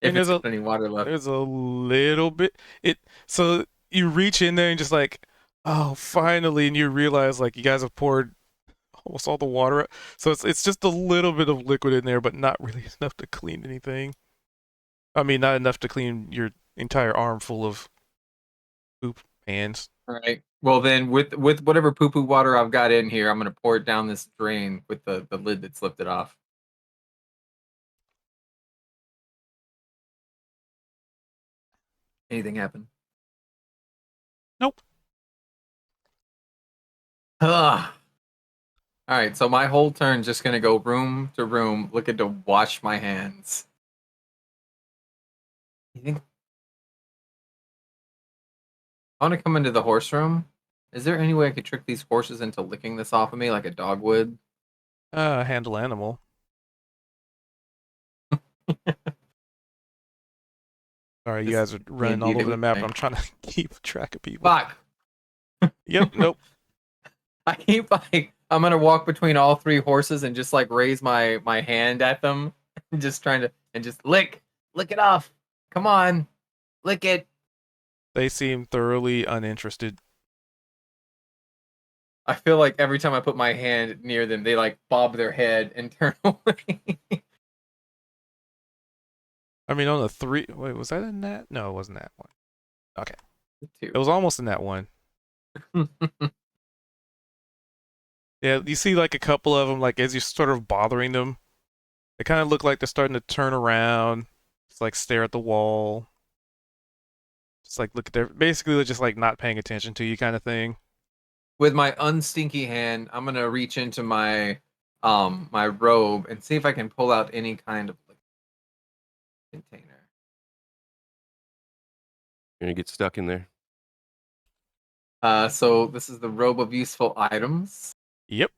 If And it's got any water left. there's a little bit. So you reach in there and just like, oh, finally, and you realize like you guys have poured almost all the water out. So it's just a little bit of liquid in there, but not really enough to clean anything. I mean, not enough to clean your entire arm full of poop hands. All right. Well, then with whatever poo-poo water I've got in here, I'm gonna pour it down this drain with the lid that's lifted off. Anything happen? Nope. Ugh. All right, so my whole turn's just gonna go room to room, looking to wash my hands. You think I want to come into the horse room? Is there any way I could trick these horses into licking this off of me like a dog would? Handle animal. Sorry, you This guys are running all indeed it over the would map. be. I'm trying to keep track of people. Fuck! Yep. Nope. I keep like I'm gonna walk between all three horses and just like raise my hand at them, just trying to and just lick it off. Come on, lick it. They seem thoroughly uninterested. I feel like every time I put my hand near them, they like bob their head and turn away. I mean, on the 3. Wait, was that in that? No, it wasn't that one. Okay. Two. It was almost in that one. Yeah, you see like a couple of them, like as you're sort of bothering them, they kind of look like they're starting to turn around, just like stare at the wall, just like look at their, basically they're just like not paying attention to you kind of thing. With my unstinky hand, I'm gonna reach into my my robe and see if I can pull out any kind of like, container. You're gonna get stuck in there. So this is the robe of useful items. Yep.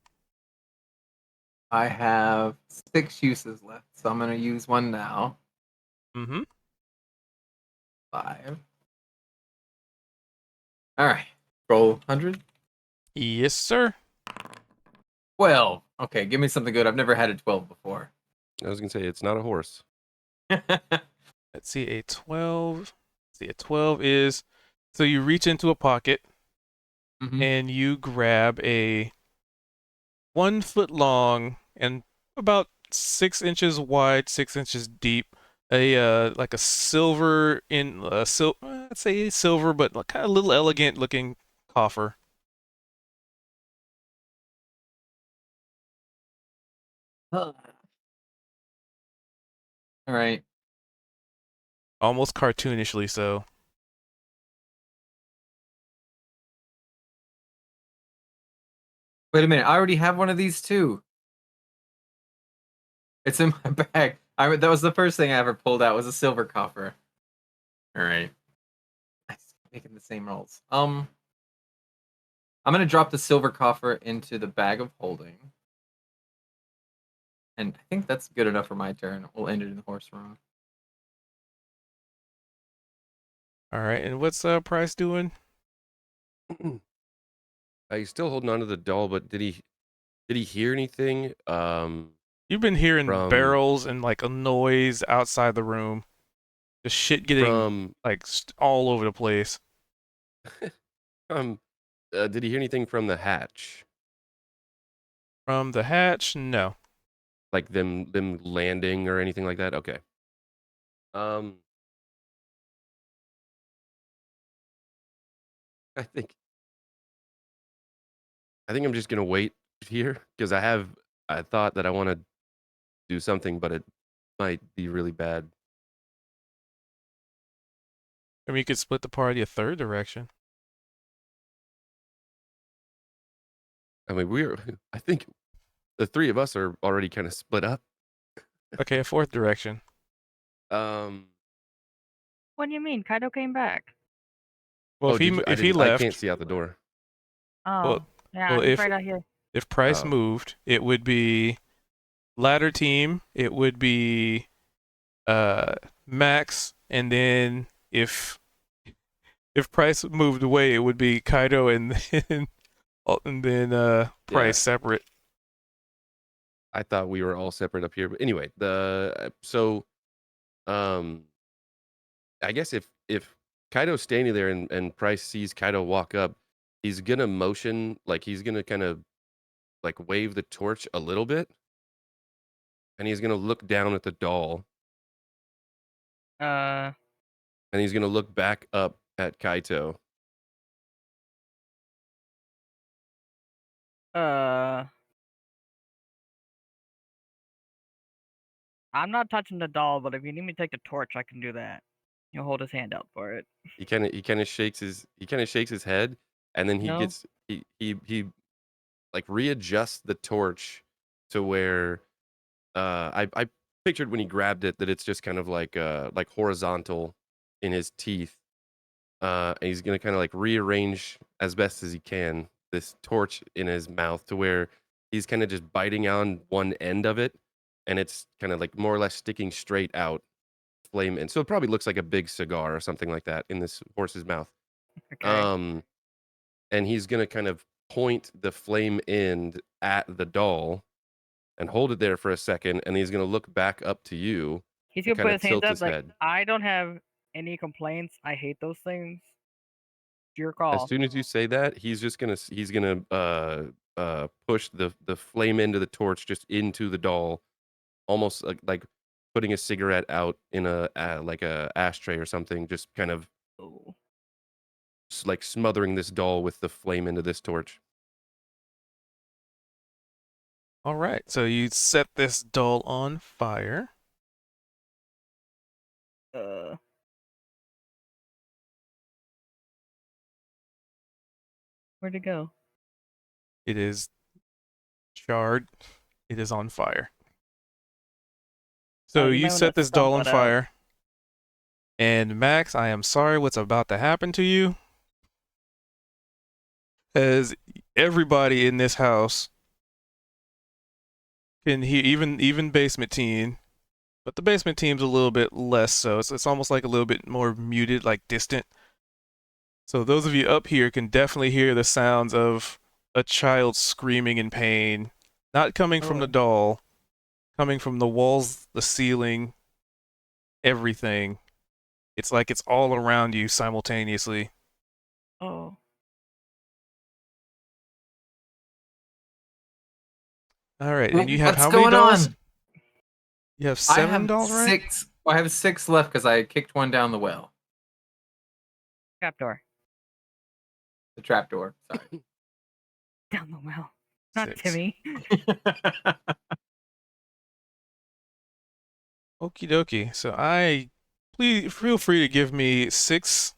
I have 6 uses left, so I'm gonna use one now. Mm-hmm. 5. All right, roll 100. Yes, sir. 12. Okay, give me something good. I've never had a 12 before. I was gonna say it's not a horse. Let's see, a 12. Let's see, a 12 is, so you reach into a pocket Mhm. and you grab a 1 foot long and about 6 inches wide, 6 inches deep, a like a silver let's say silver, but kind of a little elegant looking coffer. All right. Almost cartoonishly so. Wait a minute. I already have one of these too. It's in my bag. That was the first thing I ever pulled out was a silver coffer. All right. I'm making the same rolls. I'm gonna drop the silver coffer into the bag of holding, and I think that's good enough for my turn. We'll end it in the horse room. All right, and what's Price doing? He's still holding on to the doll, but did he hear anything? You've been hearing From- barrels and like a noise outside the room. Just shit getting From like all over the place. did he hear anything from the hatch? From the hatch, no. Like them landing or anything like that? Okay. I think I'm just gonna wait here because I thought that I want to do something, but it might be really bad. I mean, you could split the party a third direction. I mean, I think the 3 of us are already kind of split up. Okay, a fourth direction. Um. What do you mean? Kaido came back. Well, oh, if he did you- I if he didn't- left, I can't see out the door. Oh, yeah, well, he's if- right out here. if Price Oh. moved, it would be ladder team. It would be Max, and then if Price moved away, it would be Kaido and then Price separate. I thought we were all separate up here, but anyway, I guess if Kaido's standing there and Price sees Kaido walk up, he's gonna motion, like he's gonna kind of like wave the torch a little bit, and he's gonna look down at the doll, Uh, and he's gonna look back up at Kaito. I'm not touching the doll, but if you need me to take the torch, I can do that. He'll hold his hand out for it. He kind of shakes his head, and then he No. gets he like readjusts the torch to where I pictured when he grabbed it that it's just kind of like horizontal in his teeth. And he's gonna kind of like rearrange as best as he can this torch in his mouth to where he's kind of just biting on one end of it, and it's kind of like more or less sticking straight out, flame. And so it probably looks like a big cigar or something like that in this horse's mouth. Okay. And he's gonna kind of point the flame end at the doll and hold it there for a second, and he's gonna look back up to you. He's and gonna put kinda his hands tilt up his like, head. I don't have any complaints. I hate those things. It's your As call. soon as you say that, he's just gonna push the flame end of the torch just into the doll, almost like putting a cigarette out in a like a ashtray or something, just kind of Oh. like smothering this doll with the flame into this torch. All right, so you set this doll on fire. Where'd it go? It is charred. It is on fire. So you you might wanna set this stump doll on that out. fire. And Max, I am sorry what's about to happen to you. As everybody in this house can hear, even basement team, but the basement team's a little bit less so. It's almost like a little bit more muted, like distant. So those of you up here can definitely hear the sounds of a child screaming in pain, not coming from the Oh. doll, coming from the walls, the ceiling, everything. It's like it's all around you simultaneously. Oh. All right, and you have What's how many going dolls? on? You have I 7 have dolls, right? 6. I have 6 left because I kicked one down the well. Trapdoor. The trapdoor. Sorry. Down the well. Not 6. Timmy. Okie dokie. So please feel free to give me 6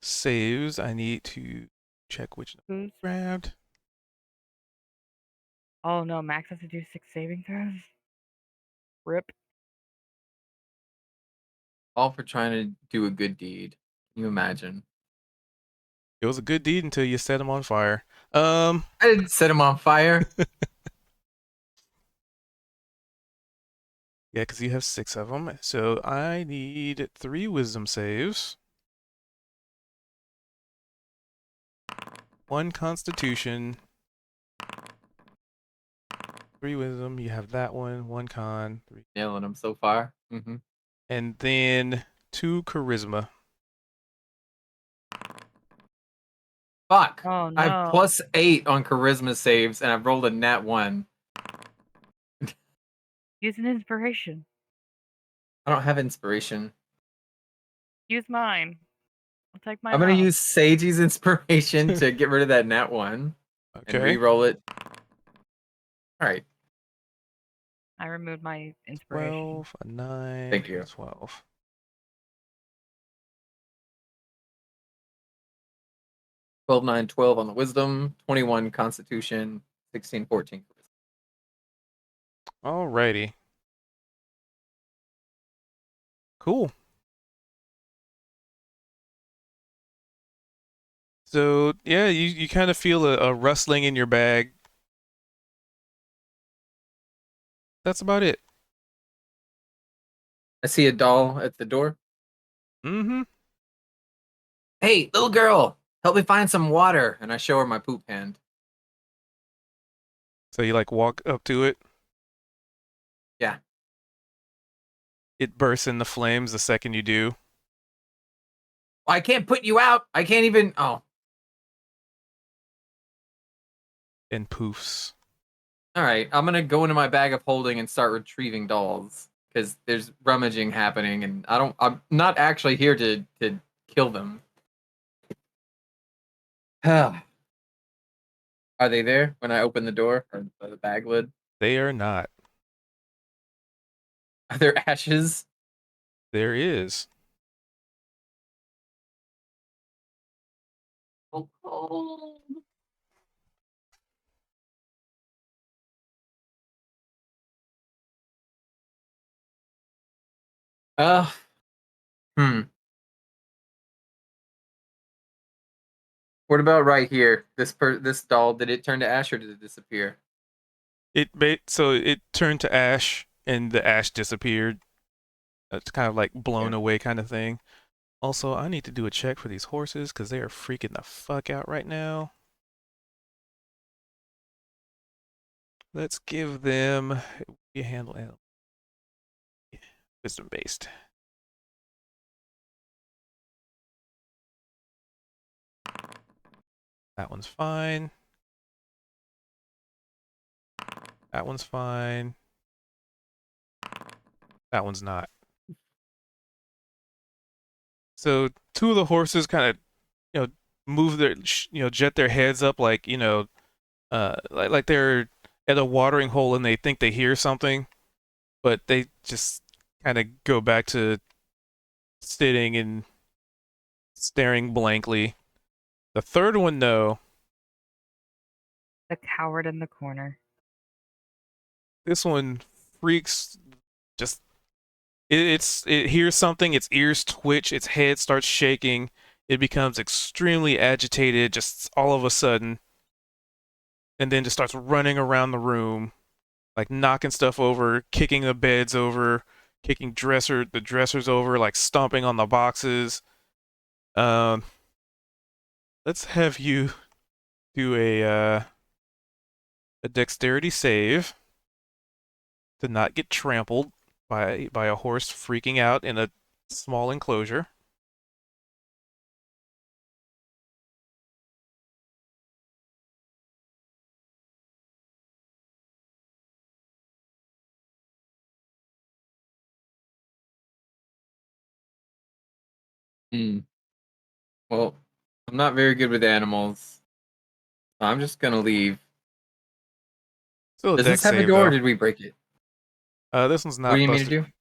saves. I need to check which Who's? grabbed. Oh no, Max has to do 6 saving throws. Rip. All for trying to do a good deed. Can you imagine? It was a good deed until you set him on fire. I didn't set him on fire. Yeah, because you have 6 of them. So I need 3 wisdom saves. 1 constitution. 3 wisdom. You have that one. 1 con. 3. Nailing him so far. Mm-hmm. And then 2 charisma. Fuck. Oh no. I have +8 on charisma saves, and I've rolled a nat 1. Use an inspiration. I don't have inspiration. Use mine. I'll take mine I'm gonna off. use Sagey's inspiration to get rid of that nat 1 and Okay. re-roll it. All right. I removed my inspiration. 12, a 9, Thank you. 12. 12, 9, 12 on the wisdom, 21 constitution, 16, 14. Alrighty. Cool. So, yeah, you kind of feel a rustling in your bag. That's about it. I see a doll at the door. Mm-hmm. Hey, little girl, help me find some water. And I show her my poop hand. So you like walk up to it. Yeah. It bursts into flames the second you do. I can't put you out. I can't even. Oh, And poofs. all right. I'm gonna go into my bag of holding and start retrieving dolls because there's rummaging happening, and I'm not actually here to kill them. Are they there when I open the door or the bag lid? They are not. Are there ashes? There is. Oh, cold. Hmm. What about right here? This doll, did it turn to ash or did it disappear? So it turned to ash, and the ash disappeared. It's kind of like blown away kind of thing. Also, I need to do a check for these horses because they are freaking the fuck out right now. Let's give them a handle animal. Wisdom based. That one's fine. That one's fine. That one's not. So 2 of the horses kind of, move their, jet their heads up like, like they're at a watering hole and they think they hear something, but they just kind of go back to sitting and staring blankly. The third one, though, The coward in the corner. this one freaks. Just it hears something, its ears twitch, its head starts shaking, it becomes extremely agitated just all of a sudden, and then just starts running around the room, like knocking stuff over, kicking the beds over, kicking the dressers over, like stomping on the boxes. Let's have you do a dexterity save to not get trampled by a horse freaking out in a small enclosure. Well, I'm not very good with animals. So I'm just gonna leave. Still a Does dex this have a save, door or though. did we break it? This one's What not do you mean to busted. do?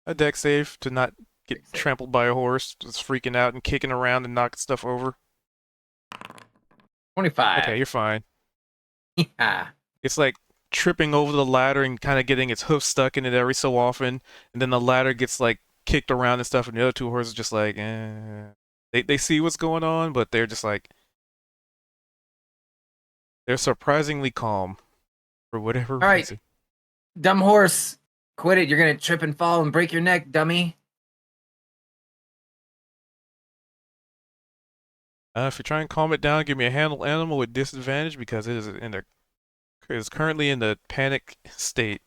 A dex save to not get Dex save. trampled by a horse that's freaking out and kicking around and knocking stuff over. 25. Okay, you're fine. Yeah. It's like tripping over the ladder and kind of getting its hoof stuck in it every so often, and then the ladder gets like kicked around and stuff, and the other 2 horses just like, They see what's going on, but they're just like, they're surprisingly calm for whatever All right. reason. Dumb horse. Quit it. You're gonna trip and fall and break your neck, dummy. If you try and calm it down, give me a handle animal with disadvantage because it is currently in the panic state.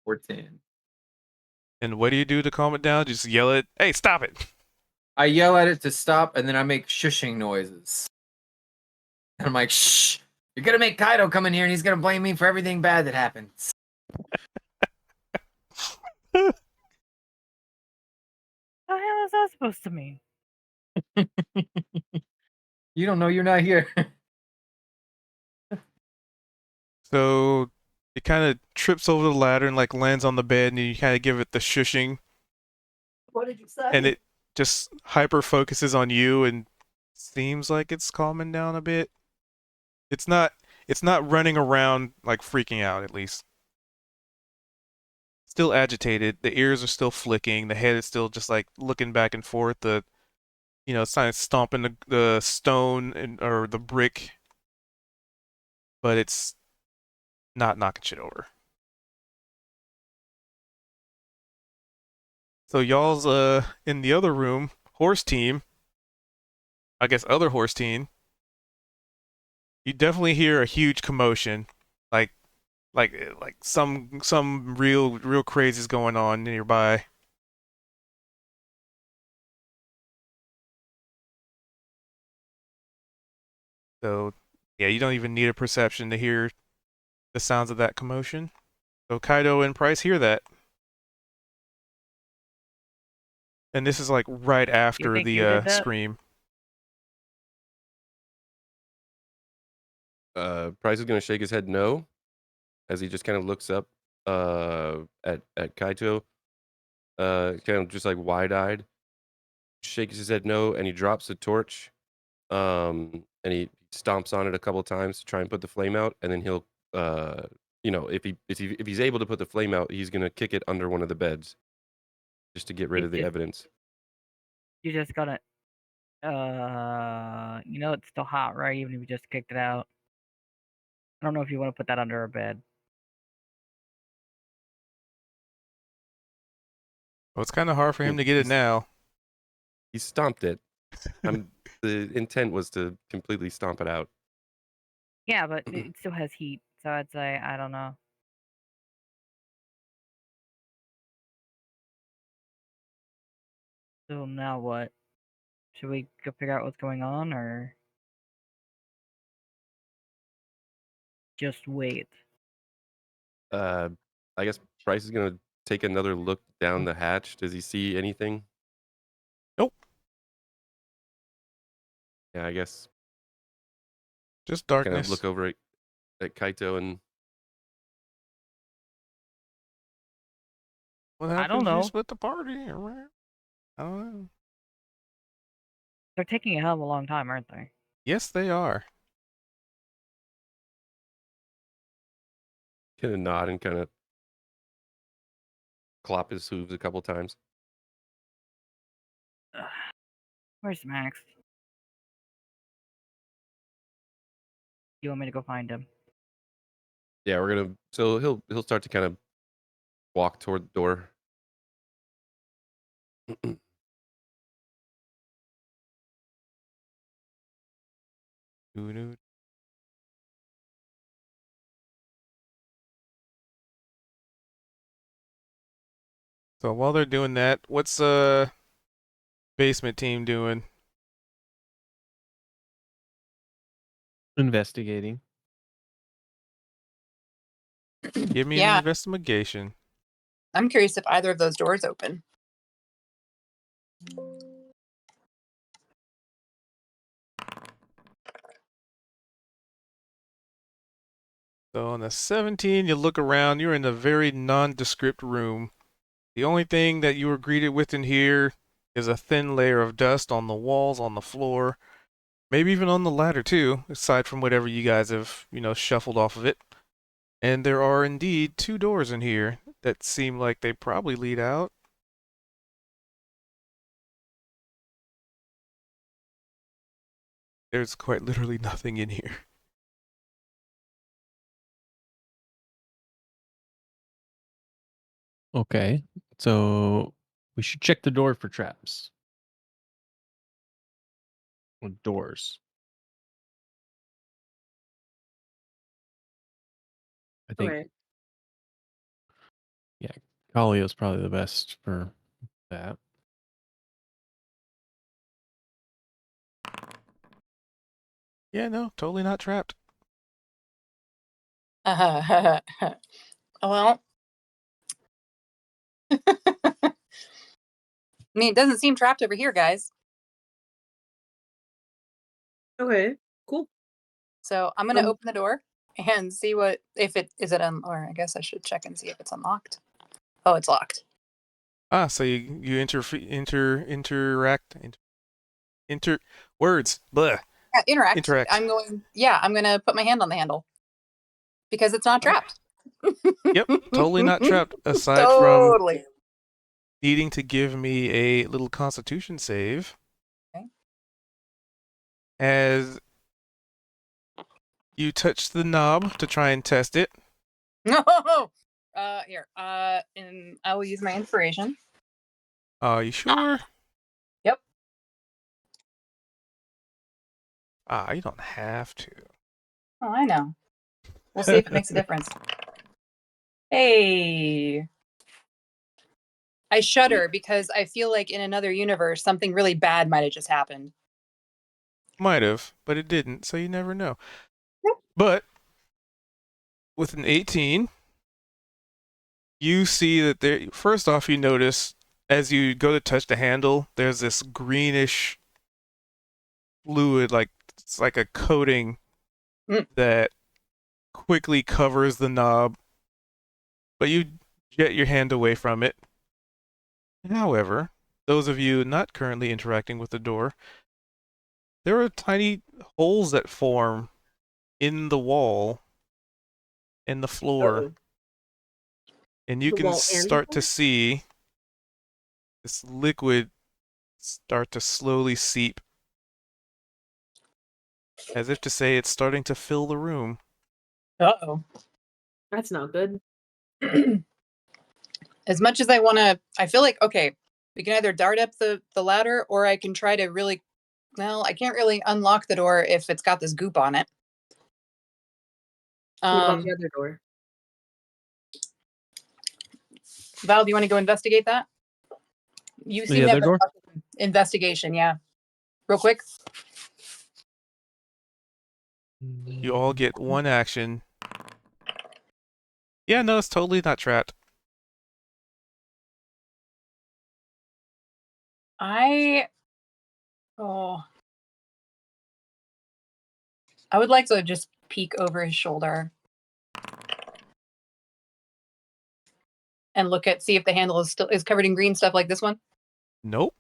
14. And what do you do to calm it down? Just yell it, "Hey, stop it!" I yell at it to stop, and then I make shushing noises. And I'm like, shh, you're gonna make Kaido come in here and he's gonna blame me for everything bad that happens. What the hell is that supposed to mean? You don't know you're not here. So it kind of trips over the ladder and like lands on the bed, and you kind of give it the shushing, What did you say? and it just hyper focuses on you and seems like it's calming down a bit. It's not running around like freaking out, at least. Still agitated, the ears are still flicking, the head is still just like looking back and forth, it's kind of stomping the stone or the brick, but it's not knocking shit over. So y'all's in the other room, horse team. I guess other horse team. You definitely hear a huge commotion, like some real crazy is going on nearby. So, yeah, you don't even need a perception to hear the sounds of that commotion. So Kaido and Price hear that. And this is like right after think you did the that? scream. Price is gonna shake his head no, as he just kind of looks up at Kaito, kind of just like wide-eyed, shakes his head no, and he drops the torch, and he stomps on it a couple times to try and put the flame out, and then he'll, if he's able to put the flame out, he's gonna kick it under one of the beds, just to get rid You of the just- evidence. You just gotta. It's still hot, right? Even if you just kicked it out. I don't know if you want to put that under a bed. Well, it's kind of hard for him Yeah, to get it now. He stomped it. The intent was to completely stomp it out. Yeah, but it still has heat, so I'd say I don't know. So now what? Should we go figure out what's going on, or just wait? I guess Price is gonna take another look down the hatch. Does he see anything? Nope. Yeah, I guess Just kind darkness. of look over at Kaito and What I happens don't if you know. split the party? I don't know. They're taking a hell of a long time, aren't they? Yes, they are. kind of nod and kind of clop his hooves a couple times. Where's Max? You want me to go find him? Yeah, we're gonna. So he'll start to kind of walk toward the door. Doo-doo. So while they're doing that, what's basement team doing? Investigating. Give me an Yeah. investigation. I'm curious if either of those doors open. So on the 17, you look around, you're in a very nondescript room. The only thing that you were greeted with in here is a thin layer of dust on the walls, on the floor, maybe even on the ladder too, aside from whatever you guys have, shuffled off of it. And there are indeed 2 doors in here that seem like they probably lead out. There's quite literally nothing in here. Okay. So we should check the door for traps. Or doors. I think Okay. Kalio's probably the best for that. Yeah, no, totally not trapped. Well, I mean, it doesn't seem trapped over here, guys. Okay. Cool. So I'm gonna Um, open the door and see what if it is it or I guess I should check and see if it's unlocked. Oh, it's locked. Ah, so you words. Blah. Yeah, interact. Interact. I'm going. Yeah, I'm gonna put my hand on the handle because it's not trapped. Yep, totally not trapped. Aside Totally. from needing to give me a little Constitution save, Okay. as you touch the knob to try and test it. No. Here. And I will use my inspiration. Are you sure? Yep. You don't have to. Oh, I know. We'll see if it makes a difference. Hey. I shudder because I feel like in another universe something really bad might have just happened. Might have, but it didn't, so you never know. Yep. But with an 18, you see that there. First off, you notice as you go to touch the handle, there's this greenish fluid, like it's like a coating that quickly covers the knob, but you get your hand away from it. However, those of you not currently interacting with the door, there are tiny holes that form in the wall and the floor, Uh-oh. and you The can wall and the start to floor? see this liquid start to slowly seep, as if to say it's starting to fill the room. Uh-oh. That's not good. As much as I want to, I feel like, okay, we can either dart up the ladder or I can try to really, well, I can't really unlock the door if it's got this goop on it. What about the other door? Val, do you want to go investigate that? You seem The to other have door? investigation, yeah. Real quick. You all get one action. Yeah, no, it's totally not trapped. I would like to just peek over his shoulder and look at, see if the handle is covered in green stuff like this one. Nope.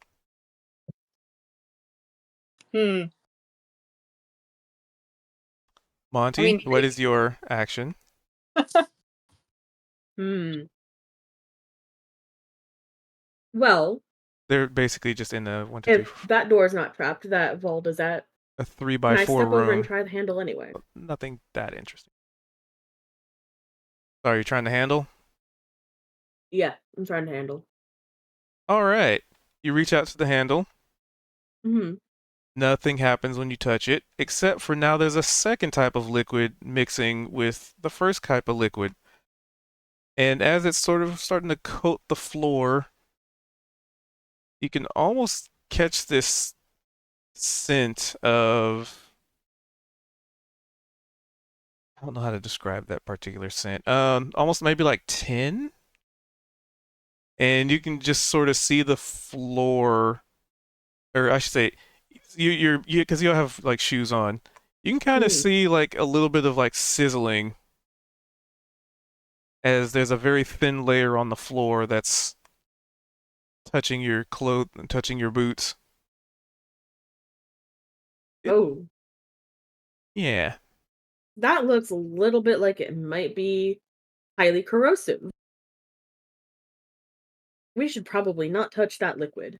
Monty, I mean, what is your action? Well, They're basically just in a 1, 2, 3, if that door is not trapped, that vault is that. a 3 Can by I 4 step over and room. try the handle anyway? Nothing that interesting. Sorry, you trying to handle? Yeah, I'm trying to handle. All right. You reach out to the handle. Mm-hmm. Nothing happens when you touch it, except for now there's a second type of liquid mixing with the first type of liquid. And as it's sort of starting to coat the floor, you can almost catch this scent of... I don't know how to describe that particular scent. Almost maybe like tin. And you can just sort of see the floor, or I should say, because you'll have like shoes on. You can kind of see like a little bit of like sizzling, as there's a very thin layer on the floor that's touching your clothes and touching your boots. Oh, Yeah. that looks a little bit like it might be highly corrosive. We should probably not touch that liquid.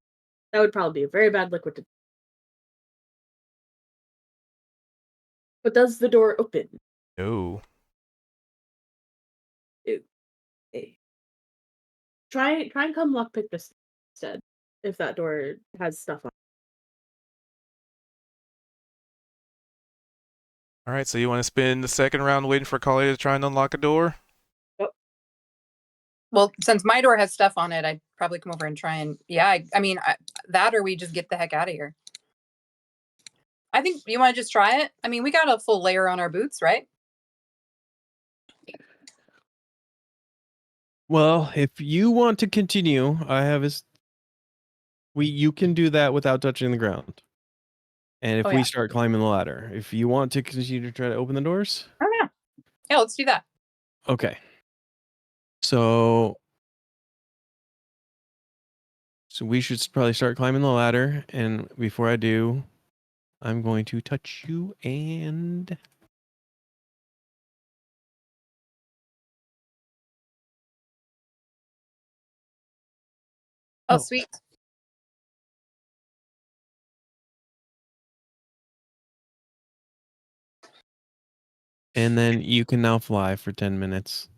That would probably be a very bad liquid to. But does the door open? No. Try and come lockpick this instead. If that door has stuff on. All right, so you want to spend the second round waiting for Collier to try and unlock a door? Well, since my door has stuff on it, I'd probably come over and try and, yeah, I mean, that or we just get the heck out of here. I think you want to just try it. I mean, we got a full layer on our boots, right? Well, if you want to continue, I have you can do that without touching the ground. And if Oh, we yeah. start climbing the ladder, if you want to continue to try to open the doors, Oh, yeah. Yeah, let's do that. okay. So we should probably start climbing the ladder. And before I do, I'm going to touch you and... Oh, sweet. And then you can now fly for 10 minutes.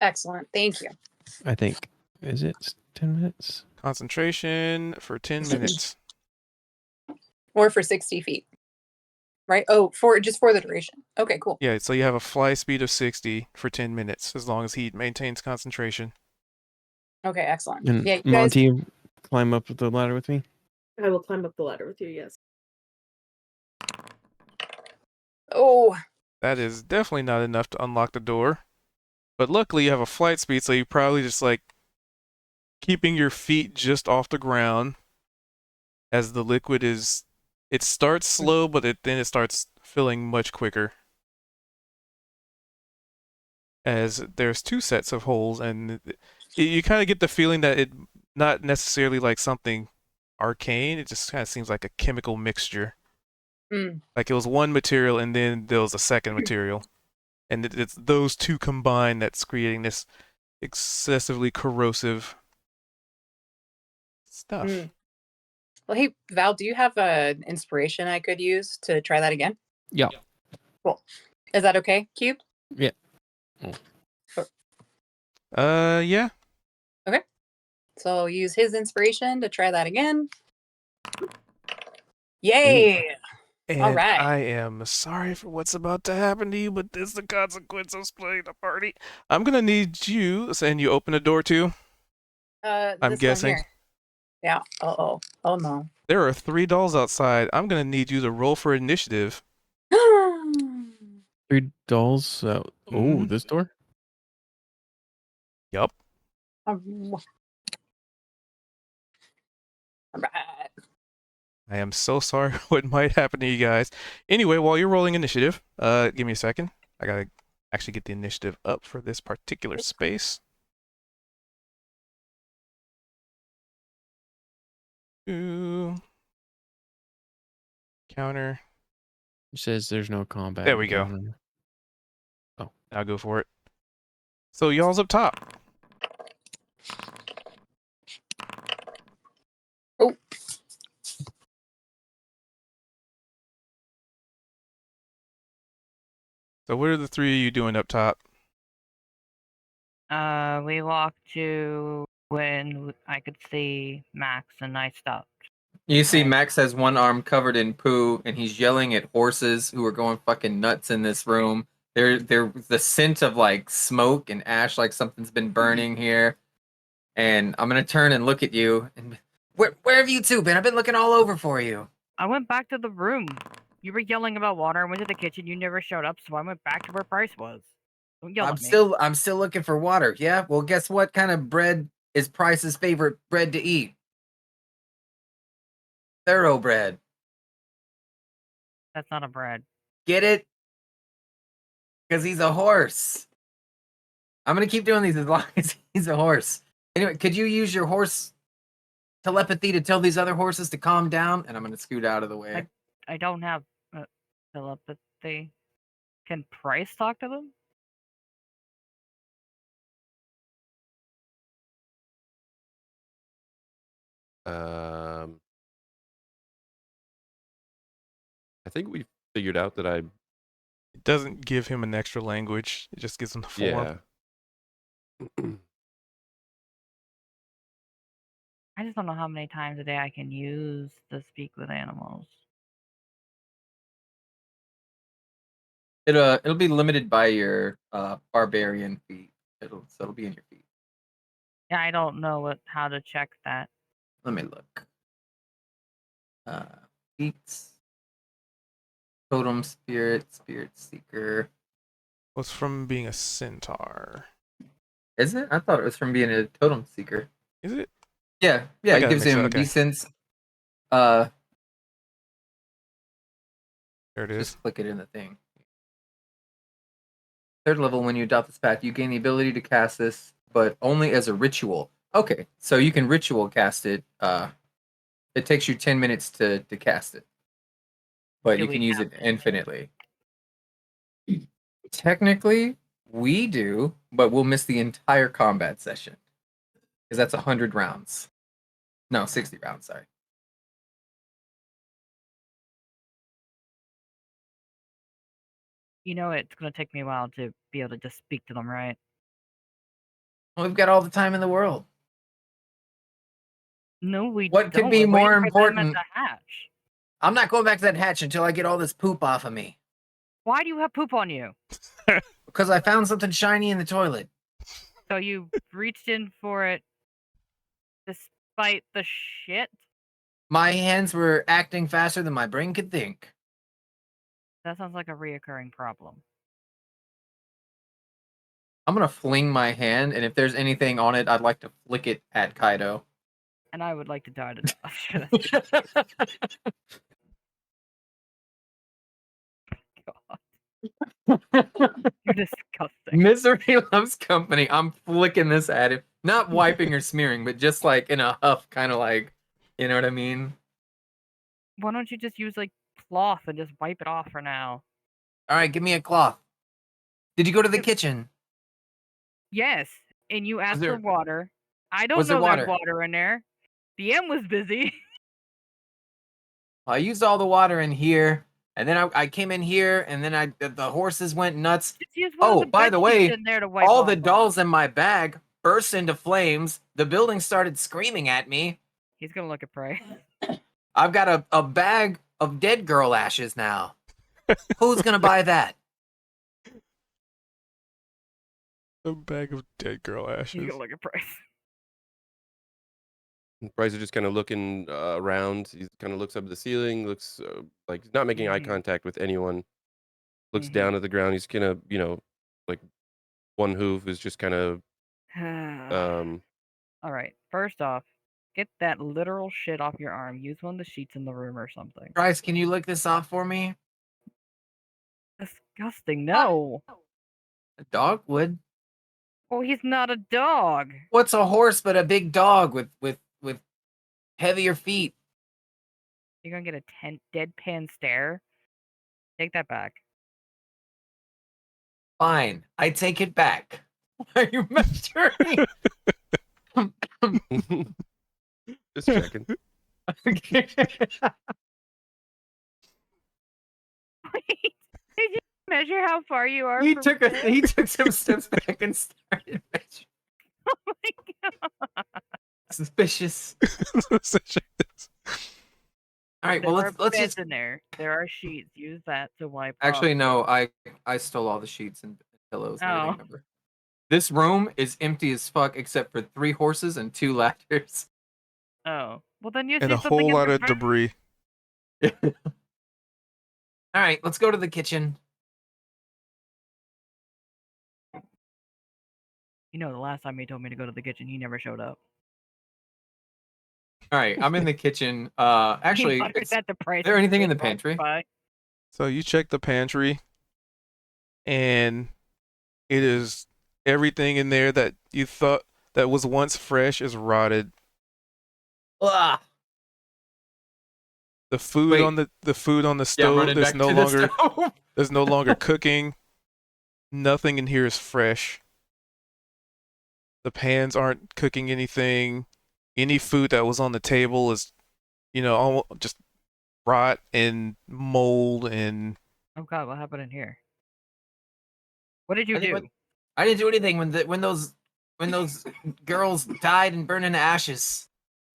Excellent. Thank you. I think. Is it 10 minutes? Concentration for 10 minutes. Or for 60 feet. Right? Oh, just for the duration. Okay, cool. Yeah, so you have a fly speed of 60 for 10 minutes, as long as he maintains concentration. Okay, excellent. And Yeah, you guys, Monty, climb up the ladder with me? I will climb up the ladder with you, yes. Oh, That is definitely not enough to unlock the door. But luckily you have a flight speed, so you probably just like keeping your feet just off the ground as the liquid is. It starts slow, but then it starts filling much quicker. As there's two sets of holes, and you kind of get the feeling that it not necessarily like something arcane. It just kind of seems like a chemical mixture. Mm. Like it was one material, and then there was a second material, and it's those two combined that's creating this excessively corrosive stuff. Mm. Well, hey, Val, do you have an inspiration I could use to try that again? Yeah. Cool. Is that okay, Cube? Yeah. Yeah. So I'll use his inspiration to try that again. Yay! And right. I am sorry for what's about to happen to you, but this is the consequence of splitting the party. I'm gonna need you, and you open the door too. I'm This one guessing. here. Yeah. Oh no. There are 3 dolls outside. I'm gonna need you to roll for initiative. 3 dolls. Mhm. This door? Yup. All right. I am so sorry what might happen to you guys. Anyway, while you're rolling initiative, give me a second. I gotta actually get the initiative up for this particular space. Ooh. Counter. It says there's no combat. There we go. Oh, I'll go for it. So y'all's up top. Oh. So what are the 3 of you doing up top? We walked to when I could see Max and I stopped. You see, Oh. Max has one arm covered in poo, and he's yelling at horses who are going fucking nuts in this room. They're the scent of like smoke and ash, like something's been burning here. And I'm gonna turn and look at you. And where have you two been? I've been looking all over for you. I went back to the room. You were yelling about water. I went to the kitchen. You never showed up, so I went back to where Price was. Don't yell at me. I'm still looking for water. Yeah. Well, guess what kind of bread is Price's favorite bread to eat? Thoroughbred. That's not a bread. Get it? Because he's a horse. I'm gonna keep doing these as long as he's a horse. Anyway, could you use your horse telepathy to tell these other horses to calm down? And I'm gonna scoot out of the way. I don't have telepathy. Can Price talk to them? I think we figured out that I. It doesn't give him an extra language. It just gives him the form. Yeah. I just don't know how many times a day I can use to speak with animals. It'll be limited by your barbarian feat. It'll be in your feet. Yeah, I don't know how to check that. Let me look. Feats. Totem spirit seeker. What's from being a centaur? Is it? I thought it was from being a totem seeker. Is it? Yeah, I it got it gives mixed him up, a okay. decent. There it is. Just click it in the thing. 3rd level, when you adopt this path, you gain the ability to cast this, but only as a ritual. Okay, so you can ritual cast it. It takes you 10 minutes to cast it, but Do you we can use it cast it? infinitely. Technically, we do, but we'll miss the entire combat session because that's 100 rounds. No, 60 rounds. Sorry. You know it's gonna take me a while to be able to just speak to them, right? Well, we've got all the time in the world. No, we What could don't. be We're more waiting for them at important? the hatch. I'm not going back to that hatch until I get all this poop off of me. Why do you have poop on you? Because I found something shiny in the toilet. So you reached in for it despite the shit? My hands were acting faster than my brain could think. That sounds like a reoccurring problem. I'm gonna fling my hand, and if there's anything on it, I'd like to flick it at Kaido. And I would like to die to dodge. You're disgusting. Misery loves company. I'm flicking this at him. Not wiping or smearing, but just like in a huff, kind of like, you know what I mean? Why don't you just use like cloth and just wipe it off for now? All right, give me a cloth. Did you go to the Yep. kitchen? Yes, and you asked there- for water. I don't was there know there's water? water in there. DM was busy. I used all the water in here, and then I came in here, and then the horses went nuts. Just use one Oh, of the by bed the way, sheets in there to wipe all off the on. dolls in my bag burst into flames. The building started screaming at me. He's gonna look at Prey. I've got a bag of dead girl ashes now. Who's gonna buy that? A bag of dead girl He's ashes. gonna look at Prey. Bryce is just kind of looking around. He kind of looks up at the ceiling, looks like he's not making eye Mhm. contact with anyone. Looks Mhm. down at the ground. He's kind of, like one hoof is just kind of, All right. First off, get that literal shit off your arm. Use one of the sheets in the room or something. Bryce, can you lick this off for me? Disgusting. No. A dog would. Oh, he's not a dog. What's a horse but a big dog with heavier feet? You're gonna get a deadpan stare. Take that back. Fine, I take it back. Why are you measuring? just checking. Wait, did you measure how far you are? he from took Ted? he took some steps back and started measuring. Oh my god. Suspicious. All right, well There are let's beds just. in there. There are sheets. Use that to wipe. Actually, off. no. I stole all the sheets and pillows and everything. Oh. Remember. This room is empty as fuck except for 3 horses and 2 ladders. Oh. Well, then you And see a something whole in lot the of back. debris. All right, let's go to the kitchen. You know, the last time he told me to go to the kitchen, he never showed up. All right, I'm in the kitchen. Actually, He muttered that the price there was anything in good the pantry? by. So you check the pantry, and it is everything in there that you thought that was once fresh is rotted. Ugh. The food Wait. on the food on the Yeah, I'm stove running there's back no to the longer stove. there's no longer cooking. Nothing in here is fresh. The pans aren't cooking anything. Any food that was on the table is, almost just rot and mold and Oh god, what happened in here? What did you I think do? I didn't do anything when those girls died and burned into ashes.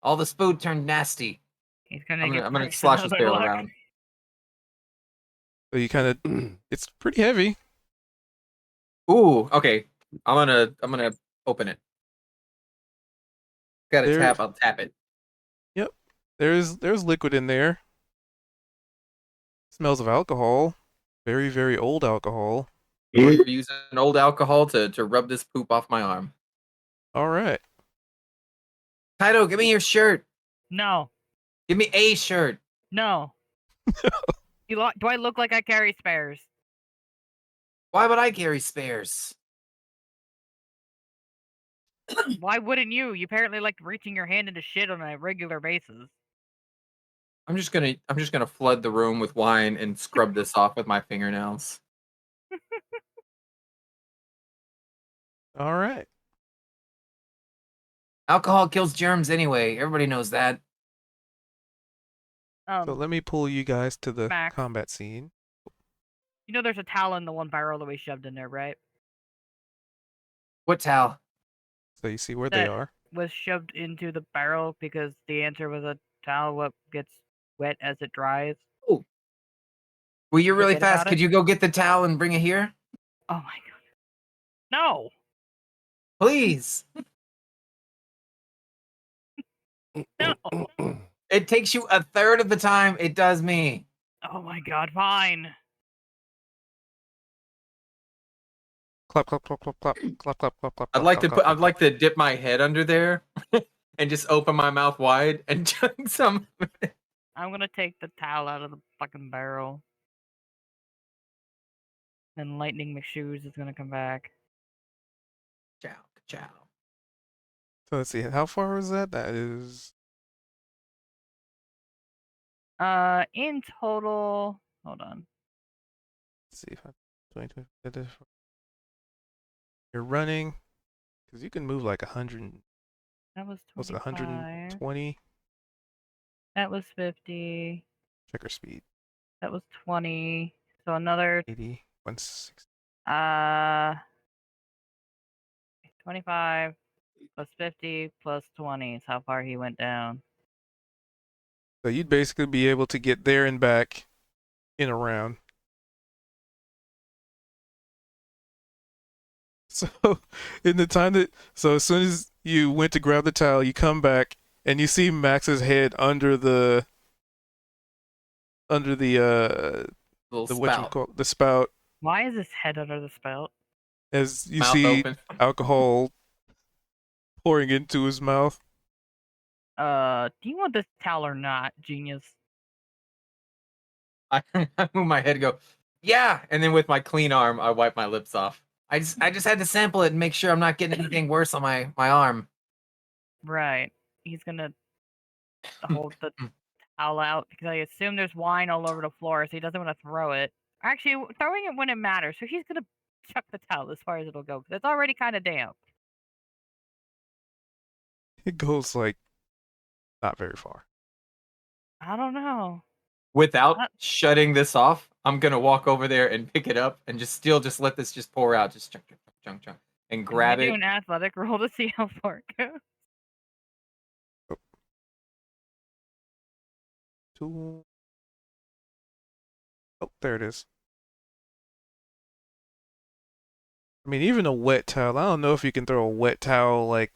All this food turned nasty. He's gonna I'm get gonna Bryce slosh this another barrel look. around. so you kind of it's pretty heavy. Ooh, okay. I'm gonna open it. Got a There- tap. I'll tap it. There's liquid in there. Smells of alcohol. Very, very old alcohol. We're using old alcohol to rub this poop off my arm. All right. Kaido, give me your shirt. No, Give me a shirt. no. Do I look like I carry spares? Why would I carry spares? Why wouldn't you? You apparently like reaching your hand into shit on a regular basis. I'm just gonna flood the room with wine and scrub this off with my fingernails. All right. Alcohol kills germs anyway. Everybody knows that. So let me pull you guys to the Max. combat scene. You know there's a towel in the one barrel that we shoved in there, right? What towel? So you see where they That- are. Was shoved into the barrel because the answer was a towel what gets wet as it dries. Well, you're really Forget fast. about Could it? you go get the towel and bring it here? Oh my god. No. Please. No. It takes you a third of the time it does me. Oh my god, fine. Clap, clap, clap, clap, clap, clap, clap, clap, clap. I'd like clap, to clap, I'd clap, like clap. to dip my head under there and just open my mouth wide and chug some. I'm gonna take the towel out of the fucking barrel. And Lightning McShoes is gonna come back. Chow, chow. So let's see. How far was that? That is. In total, hold on. Let's see if I 20. You're running because you can move like 100. That was Was it 25. 120? That was 50. Checker speed. That was 20. So another 80. 160. 25 plus 50 plus 20 is how far he went down. So you'd basically be able to get there and back in a round. So in the time that as soon as you went to grab the towel, you come back and you see Max's head under the Little spout. the spout Why is his head under the spout? as you Mouth see open. alcohol pouring into his mouth. Do you want this towel or not, genius? I move my head and go, yeah, and then with my clean arm, I wipe my lips off. I just had to sample it and make sure I'm not getting anything worse on my arm. Right. He's gonna hold the towel out because I assume there's wine all over the floor, so he doesn't want to throw it. Actually, throwing it wouldn't matter, so he's gonna chuck the towel as far as it'll go because it's already kind of damp. It goes like not very far. I don't know. Without What? shutting this off, I'm gonna walk over there and pick it up and just let this just pour out, just chunk, and grab Do it. an athletic roll to see how far it goes. Oh, there it is. I mean, even a wet towel. I don't know if you can throw a wet towel like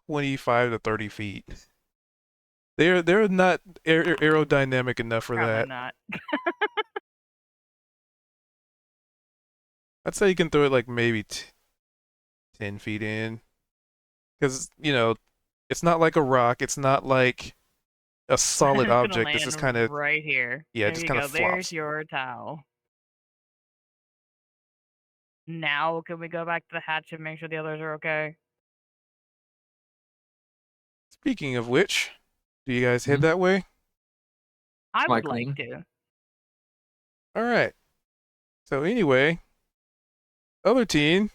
25 to 30 feet. They're not aerodynamic enough for Probably that. not. I'd say you can throw it like maybe 10 feet in. Because, it's not like a rock. It's not like a solid It's gonna object. This is land kind of, right here. yeah, There just you kinda go. There's flops. your towel. Now, can we go back to the hatch and make sure the others are okay? Speaking of which, do you guys head Mhm. that way? I my would like queen. to. All right. So anyway, other team.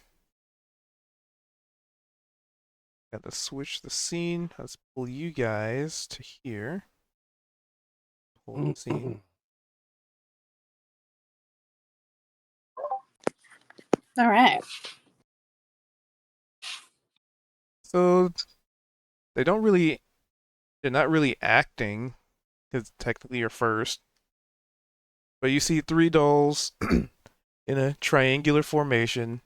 Got to switch the scene. Let's pull you guys to here. Pull the scene. All right. So they're not really acting because technically you're first. But you see 3 dolls in a triangular formation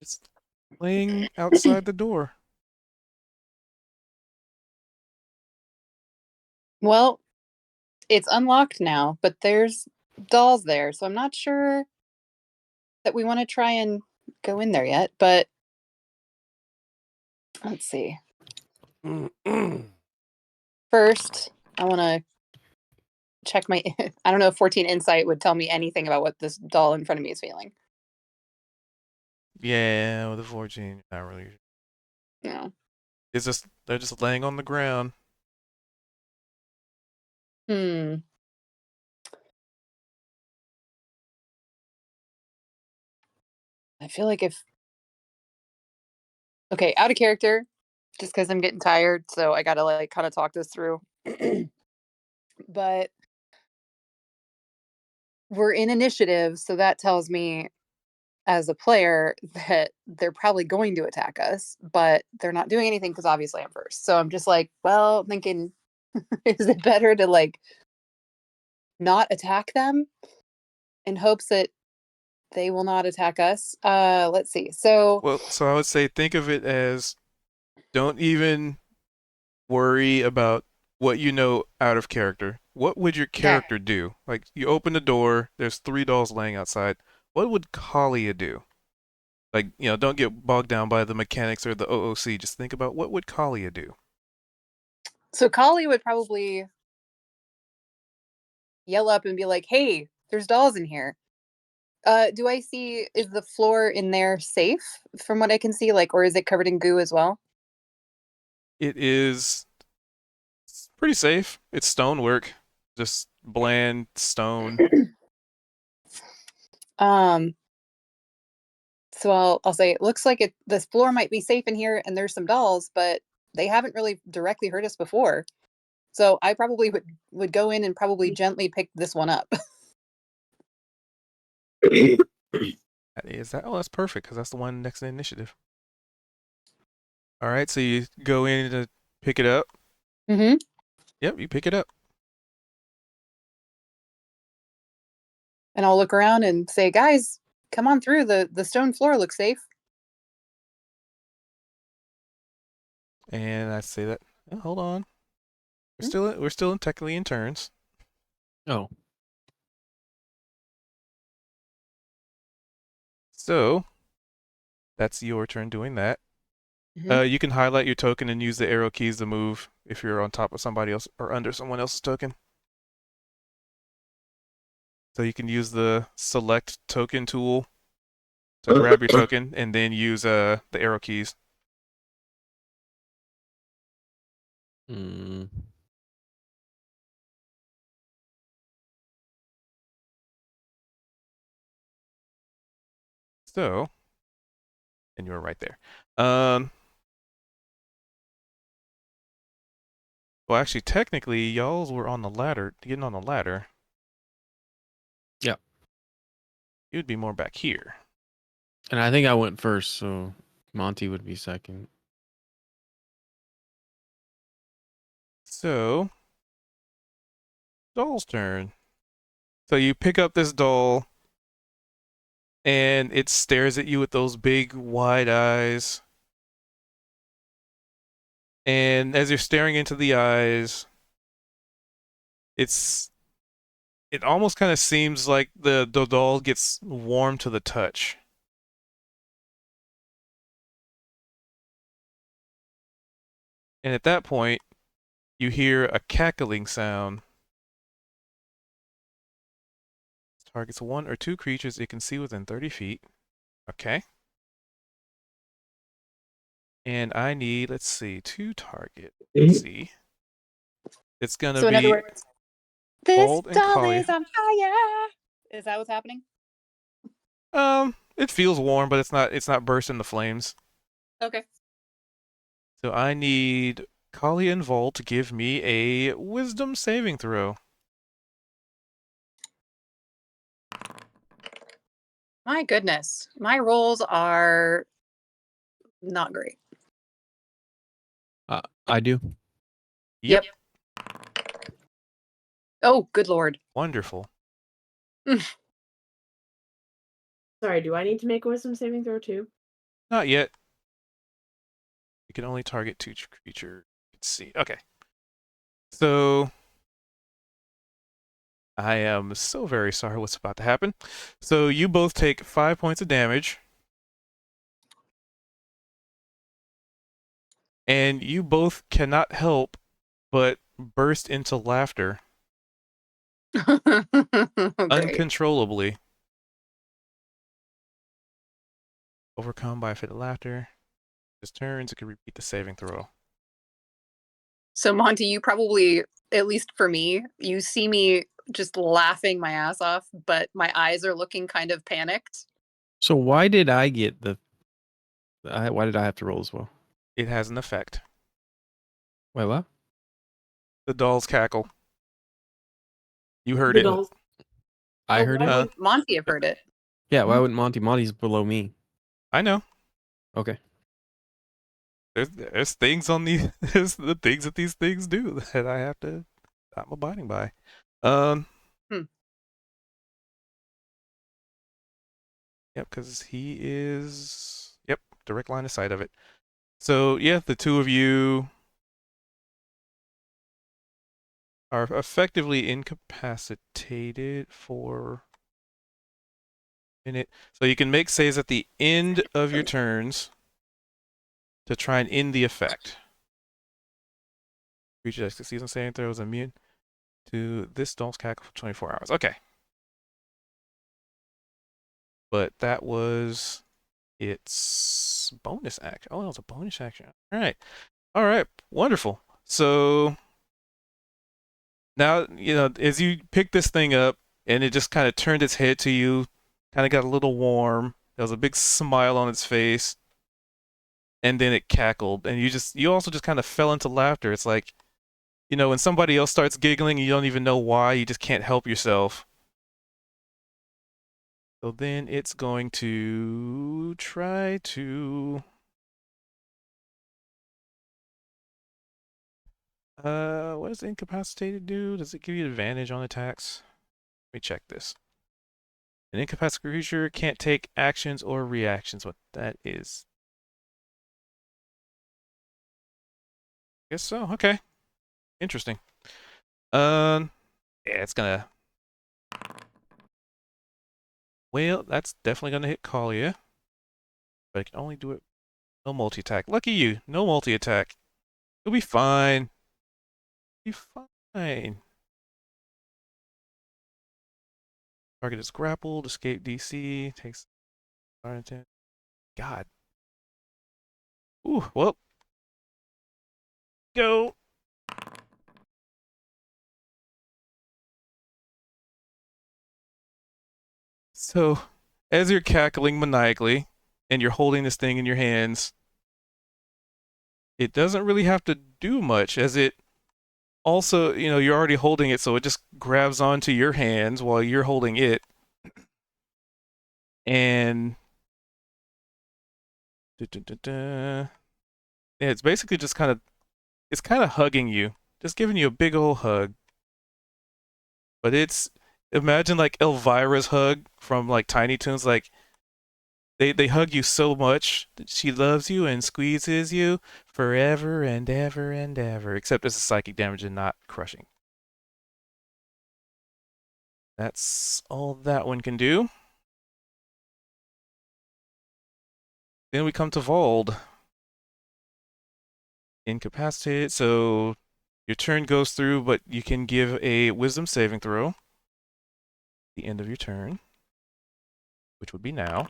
just laying outside the door. Well, it's unlocked now, but there's dolls there, so I'm not sure that we want to try and go in there yet, but let's see. First, I want to check my I don't know if 14 insight would tell me anything about what this doll in front of me is feeling. Yeah, with a 14, not really. No. They're just laying on the ground. I feel like okay, out of character, just because I'm getting tired, so I gotta like kind of talk this through. But we're in initiative, so that tells me as a player that they're probably going to attack us, but they're not doing anything because obviously I'm first. So I'm just like, well, thinking, is it better to like not attack them in hopes that they will not attack us? Let's see. So Well, so I would say think of it as don't even worry about what you know out of character. What would your character do? Like you open the door, there's 3 dolls laying outside. What would Kalia do? Like, don't get bogged down by the mechanics or the OOC. Just think about what would Kalia do. So Kali would probably yell up and be like, "Hey, there's dolls in here." Do I see, is the floor in there safe from what I can see? Like, or is it covered in goo as well? It is pretty safe. It's stonework, just bland stone. So I'll say it looks like this floor might be safe in here and there's some dolls, but they haven't really directly hurt us before. So I probably would go in and probably gently pick this one up. That is that. Oh, that's perfect because that's the one next in the initiative. All right, so you go in to pick it up. Mm-hmm. Yep, you pick it up. And I'll look around and say, "Guys, come on through. The stone floor looks safe." And I say that. Oh, hold on. We're still technically in turns. Oh, So that's your turn doing that. Mhm. You can highlight your token and use the arrow keys to move if you're on top of somebody else or under someone else's token. So you can use the select token tool to grab your token and then use the arrow keys. Hmm. So, and you're right there. Well, actually, technically, y'all were on the ladder, getting on the ladder. Yeah. You'd be more back here. And I think I went first, so Monty would be second. So, doll's turn. So you pick up this doll, and it stares at you with those big, wide eyes. And as you're staring into the eyes, it almost kind of seems like the doll gets warm to the touch. And at that point, you hear a cackling sound. Targets one or two creatures it can see within 30 feet. Okay. And I need, let's see, 2 target. Let's see. It's gonna So in other be words, this Bald and doll Kalia. is on fire. Is that what's happening? It feels warm, but it's not bursting the flames. Okay. So I need Kalia and Volt to give me a wisdom saving throw. My goodness, my rolls are not great. I do. Yep. Oh, good lord. Wonderful. Sorry, do I need to make a wisdom saving throw too? Not yet. You can only target 2 creatures. Let's see. Okay. So I am so very sorry what's about to happen. So you both take 5 points of damage. And you both cannot help but burst into laughter Great. uncontrollably. Overcome by a fit of laughter. His turns, it can repeat the saving throw. So Monty, you probably, at least for me, you see me just laughing my ass off, but my eyes are looking kind of panicked. So why did I get why did I have to roll as well? It has an effect. Wait, what? The doll's cackle. You heard The it. dolls. I Oh, heard why it. Uh, Wouldn't Monty have heard it? Yeah, why wouldn't Monty? Monty's below me. I know. Okay. There's things on the there's the things that these things do that I'm abiding by. Yep, because he is direct line of sight of it. So yeah, the two of you are effectively incapacitated for minute. So you can make saves at the end of your turns to try and end the effect. Creature that succeeds on saving throws immune to this doll's cackle for 24 hours. Okay. But that was its bonus action. Oh, that was a bonus action. All right. All right. Wonderful. So now, as you pick this thing up and it just kind of turned its head to you, kind of got a little warm. There was a big smile on its face. And then it cackled. And you also just kind of fell into laughter. It's like, when somebody else starts giggling, you don't even know why. You just can't help yourself. So then it's going to try to... what does the incapacitated do? Does it give you advantage on attacks? Let me check this. An incapacitated creature can't take actions or reactions. What that is. Guess so. Okay. Interesting. Yeah, it's gonna... Well, that's definitely gonna hit Kalia. But I can only do it... No multi-attack. Lucky you. No multi-attack. You'll be fine. Be fine. Target is grappled. Escape DC. Takes... God. Ooh, well. Go. So, as you're cackling maniacally, and you're holding this thing in your hands, it doesn't really have to do much, as it also, you're already holding it, so it just grabs onto your hands while you're holding it. And... Yeah, it's basically just it's kind of hugging you. Just giving you a big old hug. But imagine like Elvira's hug from like Tiny Toons, like they hug you so much that she loves you and squeezes you forever and ever and ever, except it's a psychic damage and not crushing. That's all that one can do. Then we come to Vald. Incapacitated, so your turn goes through, but you can give a wisdom saving throw at the end of your turn, which would be now.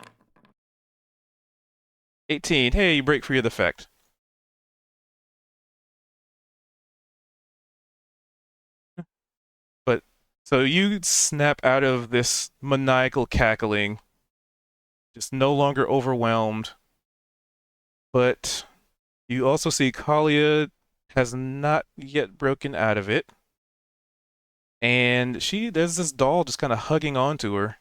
18. Hey, you break free of the effect. But so you snap out of this maniacal cackling, just no longer overwhelmed. But you also see Kalia has not yet broken out of it. And there's this doll just kind of hugging onto her.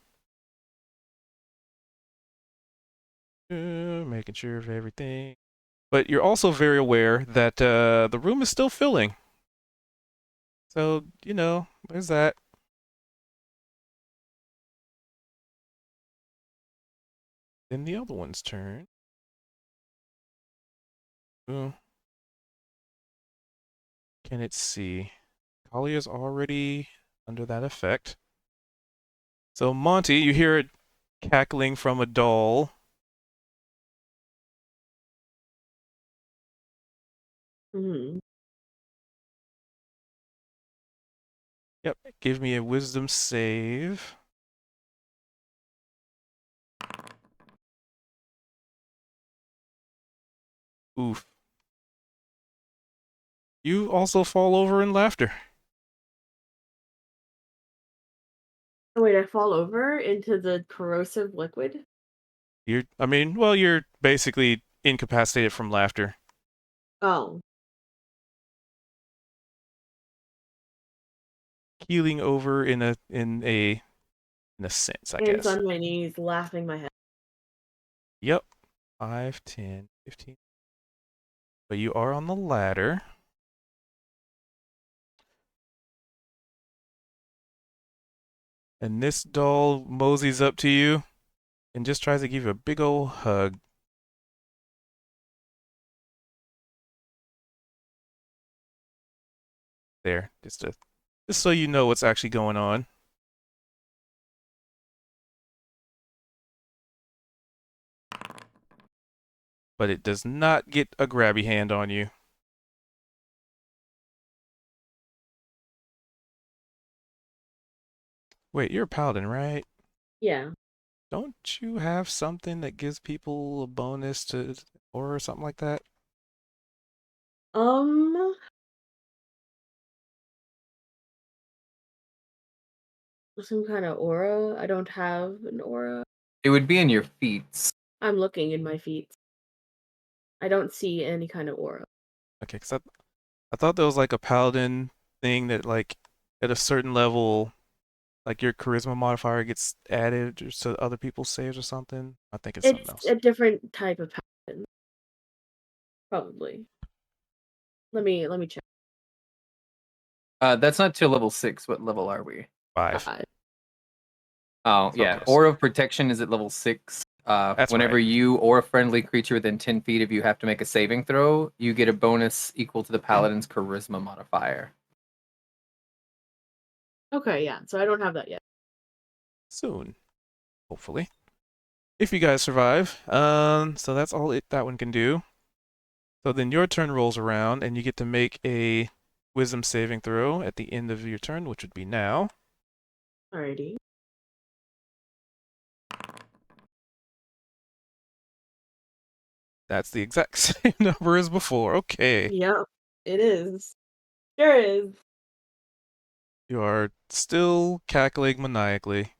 Making sure of everything. But you're also very aware that the room is still filling. So, there's that. Then the other one's turn. Ooh. Can it see? Kalia's already under that effect. So, Monty, you hear it cackling from a doll. Hmm. Yep, give me a wisdom save. Oof. You also fall over in laughter. Oh, wait, I fall over into the corrosive liquid? You're basically incapacitated from laughter. Oh. Keeling over in a sense, I Hands guess. on my knees, laughing my head. Yep. 5, 10, 15. But you are on the ladder. And this doll moseys up to you and just tries to give you a big old hug. There, just so you know what's actually going on. but it does not get a grabby hand on you. Wait, you're a paladin, right? Yeah. Don't you have something that gives people a bonus to aura or something like that? Some kind of aura. I don't have an aura. It would be in your feats. I'm looking in my feet. I don't see any kind of aura. Okay, because I thought there was like a paladin thing that like at a certain level, like your charisma modifier gets added to other people's saves or something. I think it's something It's else. a different type of paladin. Probably. Let me check. That's not till level 6. What level are we? 5. 5. Oh, So yeah. close. Aura of Protection is at level 6. That's Whenever right. you or a friendly creature within 10 feet of you have to make a saving throw, you get a bonus equal to the paladin's charisma modifier. Okay, yeah. So I don't have that yet. Soon, hopefully, if you guys survive. So that's all that one can do. So then your turn rolls around, and you get to make a wisdom saving throw at the end of your turn, which would be now. Alrighty. That's the exact same number as before. Okay. Yep, it is. Sure is. You are still cackling maniacally.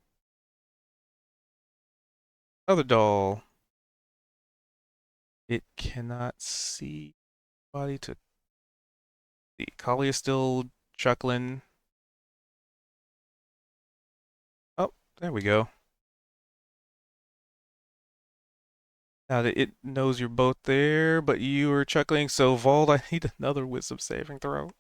Other doll. It cannot see body to see. Kali is still chuckling. Oh, there we go. Now that it knows you're both there, but you are chuckling, so Vald, I need another wisdom saving throw.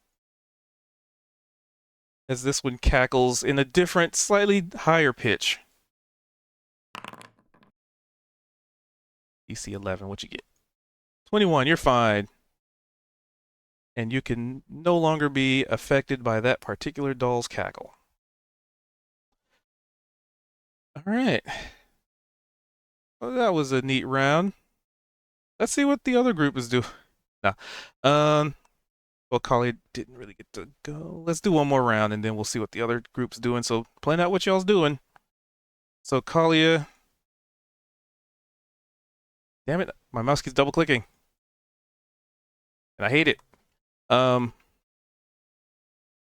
As this one cackles in a different, slightly higher pitch. DC 11, what you get? 21, you're fine. And you can no longer be affected by that particular doll's cackle. Alright. Well, that was a neat round. Let's see what the other group is doing. Nah. Well, Kali didn't really get to go. Let's do one more round, and then we'll see what the other group's doing. So, plan out what y'all's doing. So, Kalia. Damn it, my mouse keeps double clicking. And I hate it.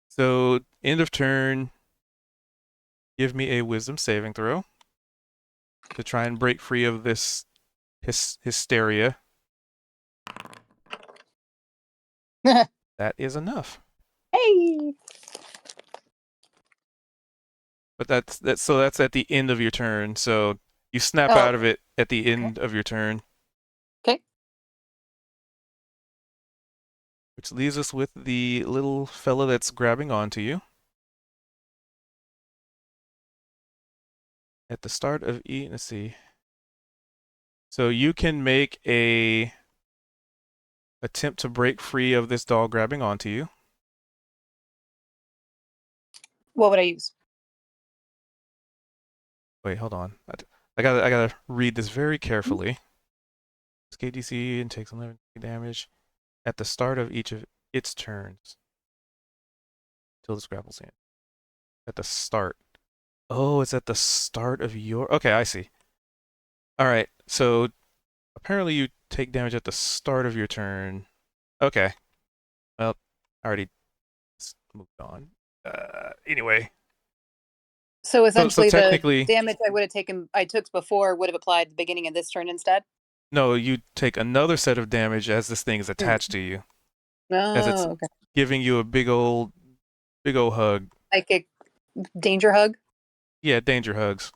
So, end of turn. Give me a wisdom saving throw to try and break free of this hysteria. That is enough. Hey. But that's at the end of your turn. So you snap Oh. out of it at the end of your turn. Okay. Which leaves us with the little fella that's grabbing onto you. At the start of let's see. So you can make a attempt to break free of this doll grabbing onto you. What would I use? Wait, hold on. I gotta read this very carefully. Escape DC and takes 11 damage at the start of each of its turns. Till this grapples in. At the start. Oh, it's at the start of your... Okay, I see. Alright, so apparently you take damage at the start of your turn. Okay. Well, I already moved on. Anyway. So essentially, technically, the damage I took before would have applied at the beginning of this turn instead? No, you take another set of damage as this thing is attached to you. As it's Okay. giving you a big old hug. Like a danger hug? Yeah, danger hugs.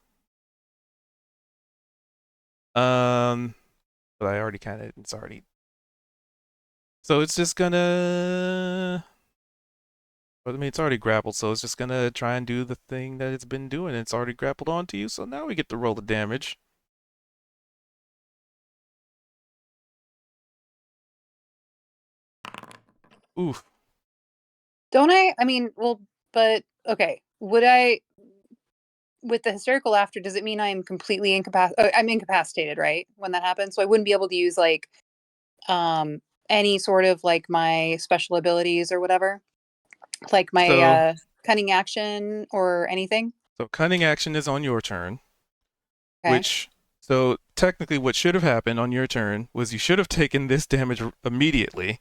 But I already it's already. So it's just gonna. But I mean, it's already grappled, so it's just gonna try and do the thing that it's been doing. It's already grappled onto you, so now we get to roll the damage. Oof. Don't I? I mean, well, but okay. Would I, with the hysterical laughter, does it mean I'm completely incapacitated? I'm incapacitated, right? When that happens, so I wouldn't be able to use like any sort of like my special abilities or whatever, like my So- cunning action or anything? So cunning action is on your turn, Okay. so technically what should have happened on your turn was you should have taken this damage immediately,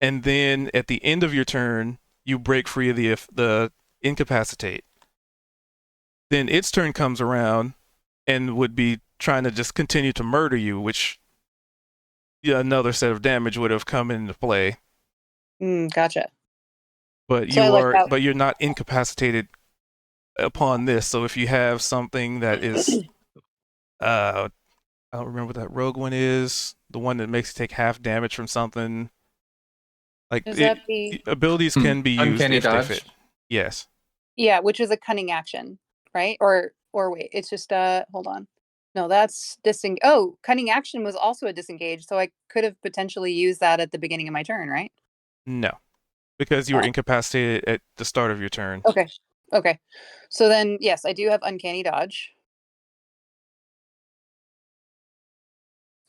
and then at the end of your turn you break free of the incapacitate. Then its turn comes around and would be trying to just continue to murder you, which another set of damage would have come into play. Gotcha. But So I like that. but you're not incapacitated upon this. So if you have something that is I don't remember what that rogue one is, the one that makes you take half damage from something. Like Does that be? abilities can be used Uncanny if they dodge? fit. Yes. Yeah, which is a cunning action, right? Or wait, it's just hold on. No, that's cunning action was also a disengage, so I could have potentially used that at the beginning of my turn, right? No. Because you were Oh. incapacitated at the start of your turn. Okay. Okay. So then yes, I do have uncanny dodge.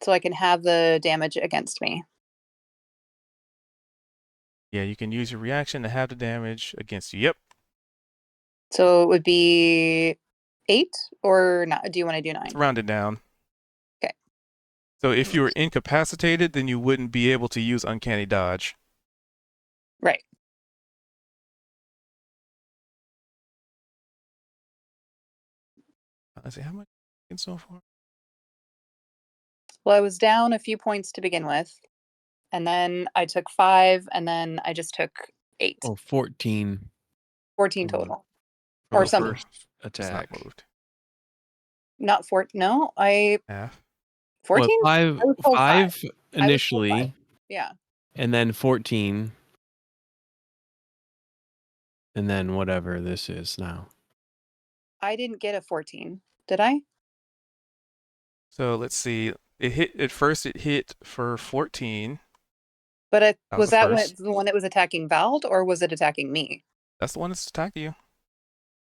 So I can have the damage against me. Yeah, you can use your reaction to have the damage against you. Yep. So it would be 8 or not? Do you want to do 9? Let's round it down. Okay. So if you were incapacitated, then you wouldn't be able to use uncanny dodge. Right. Let's see how much so far. Well, I was down a few points to begin with, and then I took 5, and then I just took 8. Oh, 14. 14 for total. the Or something. first It's not attack. moved. Not 4. No, I Half. 14? Well, I was told 5. five initially, 5. Yeah. and then 14, and then whatever this is now. I didn't get a 14. Did I? So let's see. It hit at first. It hit for 14. But That was was the that first. the one that was attacking Vald, or was it attacking me? That's the one that's attacking you.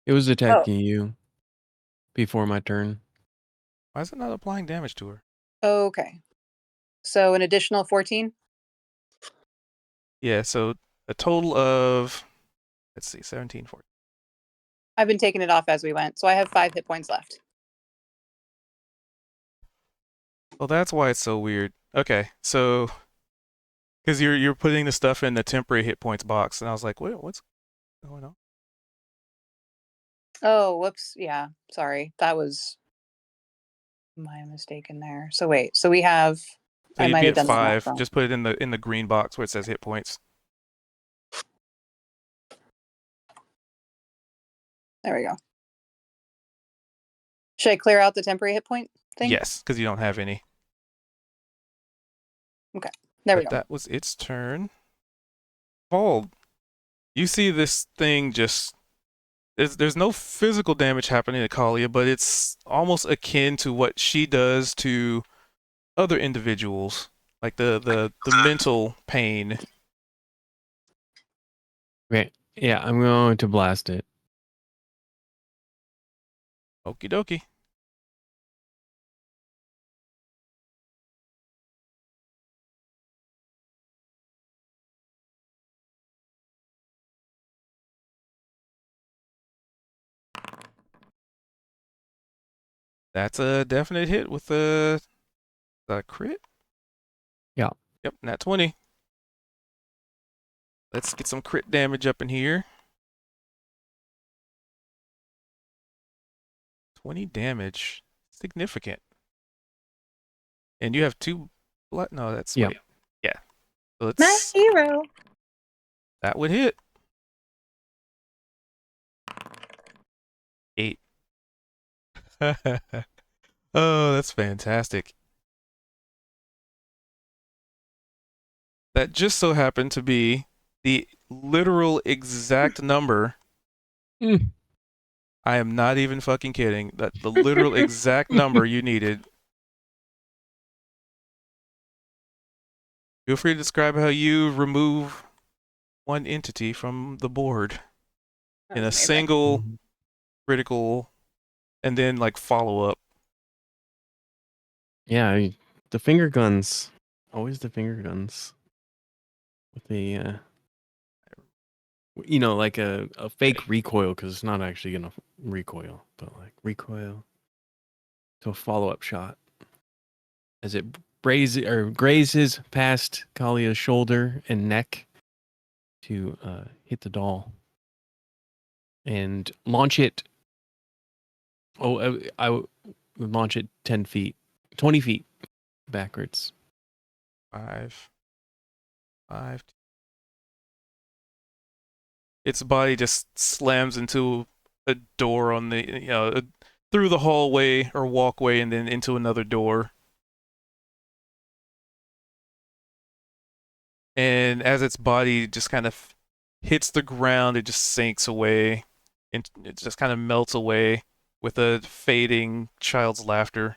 It was attacking you before my turn. Why is it not applying damage to her? Okay. So an additional 14? Yeah. So a total of, let's see, 17, 14. I've been taking it off as we went, so I have 5 hit points left. Well, that's why it's so weird. Okay, so because you're putting the stuff in the temporary hit points box, and I was like, what's going on? Oh, whoops. Yeah. Sorry. That was my mistake in there. So wait. So we have. So I you'd might be have at done the math 5. wrong. Just put it in the green box where it says hit points. There we go. Should I clear out the temporary hit point thing? Yes, because you don't have any. There we But go. that was its turn. Paul, you see this thing just. There's no physical damage happening to Kalia, but it's almost akin to what she does to other individuals, like the mental pain. Okay. Yeah, I'm going to blast it. Okie dokie. That's a definite hit with the crit. Yeah. Yep, nat 20. Let's get some crit damage up in here. 20 damage. Significant. And you have 2 blood. No, that's Yep. wait. Yeah. So My let's, hero. that would hit. 8. Oh, that's fantastic. That just so happened to be the literal exact number. Mm. I am not even fucking kidding. That the literal exact number you needed. Feel free to describe how you remove one entity from the board in a Amazing. single critical, and then like follow up. Yeah, the finger guns Always the finger guns. With a, like a fake recoil, because it's not actually going to recoil, but like recoil to a follow-up shot. As it grazes past Kalia's shoulder and neck to hit the doll. And launch it. I would launch it 10 feet, 20 feet backwards. 5. Its body just slams into a door on the, through the hallway or walkway and then into another door. And as its body just kind of hits the ground, it just sinks away. And it just kind of melts away with a fading child's laughter.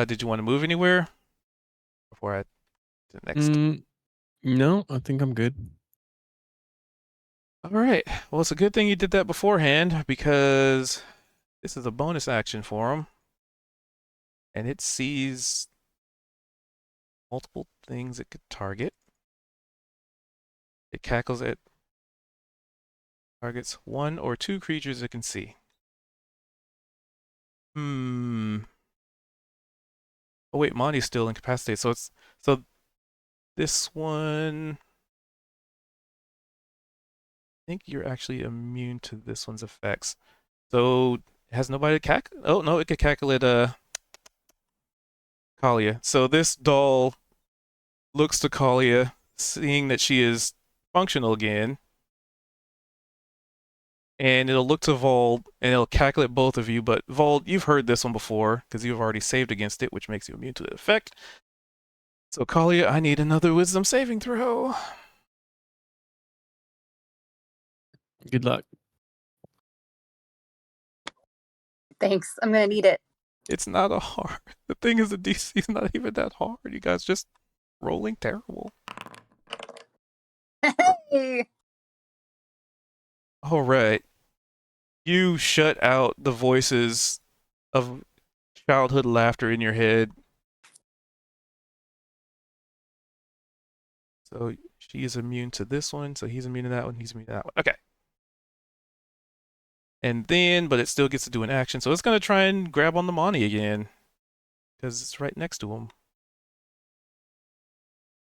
Did you want to move anywhere before I do the next? No, I think I'm good. All right. Well, it's a good thing you did that beforehand because this is a bonus action for him. And it sees multiple things it could target. It cackles at targets 1 or 2 creatures it can see. Oh wait, Monty's still incapacitated, so this one. I think you're actually immune to this one's effects. So it has nobody to cackle. Oh no, it could cackle at Kalia. So this doll looks to Kalia, seeing that she is functional again. And it'll look to Vold, and it'll cackle at both of you. But Vold, you've heard this one before, because you've already saved against it, which makes you immune to the effect. So Kalia, I need another wisdom saving throw. Good luck. Thanks. I'm gonna need it. It's not a hard. The thing is, the DC is not even that hard. You guys just rolling terrible. Hey. All right. You shut out the voices of childhood laughter in your head. So she is immune to this one, so he's immune to that one, he's immune to that one. Okay. And then, but it still gets to do an action, so it's going to try and grab on the Monty again. Because it's right next to him.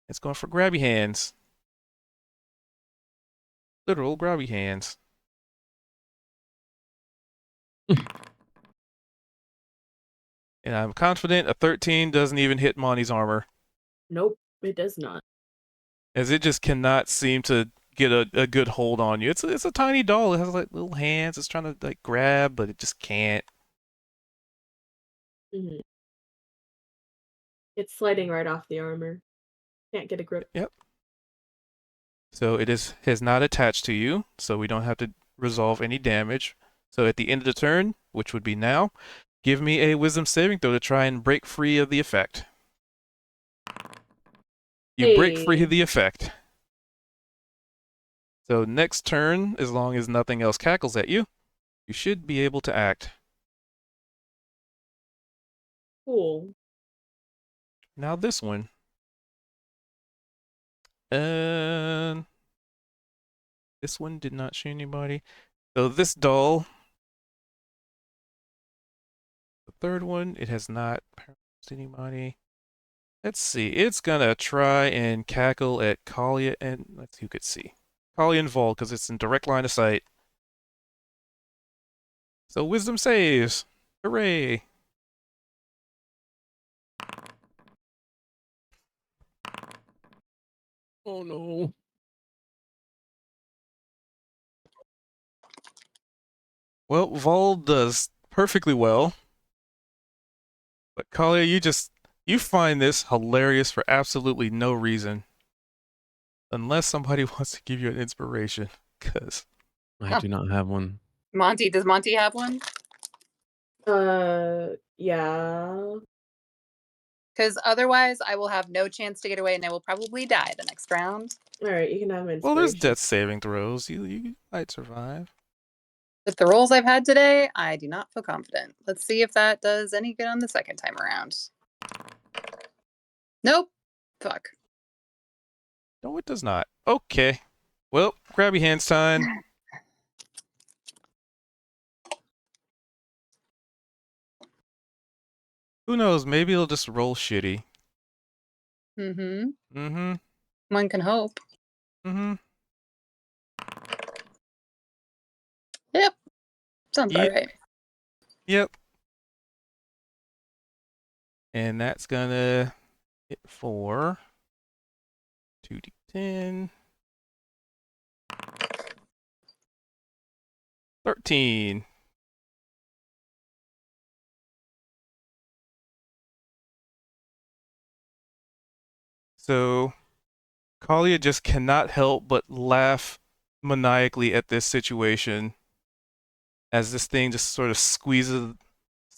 It's going for grabby hands. Literal grabby hands. And I'm confident a 13 doesn't even hit Monty's armor. Nope, it does not. As it just cannot seem to get a good hold on you. It's a tiny doll. It has like little hands. It's trying to like grab, but it just can't. Mm-hmm. It's sliding right off the armor. Can't get a grip. Yep. So it has not attached to you, so we don't have to resolve any damage. So at the end of the turn, which would be now, give me a wisdom saving throw to try and break free of the effect. You break free of the effect. So next turn, as long as nothing else cackles at you, you should be able to act. Cool. Now this one. And this one did not shoot anybody. So this doll, the third one, it has not paralyzed anybody. Let's see. It's gonna try and cackle at Kalia and let's see who could see. Kalia and Vol, because it's in direct line of sight. So wisdom saves. Hooray. Oh no. Well, Vol does perfectly well. But Kalia, you find this hilarious for absolutely no reason. Unless somebody wants to give you an inspiration. Because I do not have one. Monty, does Monty have one? Yeah. Because otherwise, I will have no chance to get away, and I will probably die the next round. All right, you can have an inspiration. well, there's death saving throws. You might survive. With the rolls I've had today, I do not feel confident. Let's see if that does any good on the second time around. Nope. Fuck. No, it does not. Okay. Well, grabby hands time. Who knows? Maybe it'll just roll shitty. Mm-hmm. Mm-hmm. One can hope. Mm-hmm. Yep. Sounds Ye- all right. Yep. And that's gonna hit for 2d10. 13. So Kalia just cannot help but laugh maniacally at this situation as this thing just sort of squeezes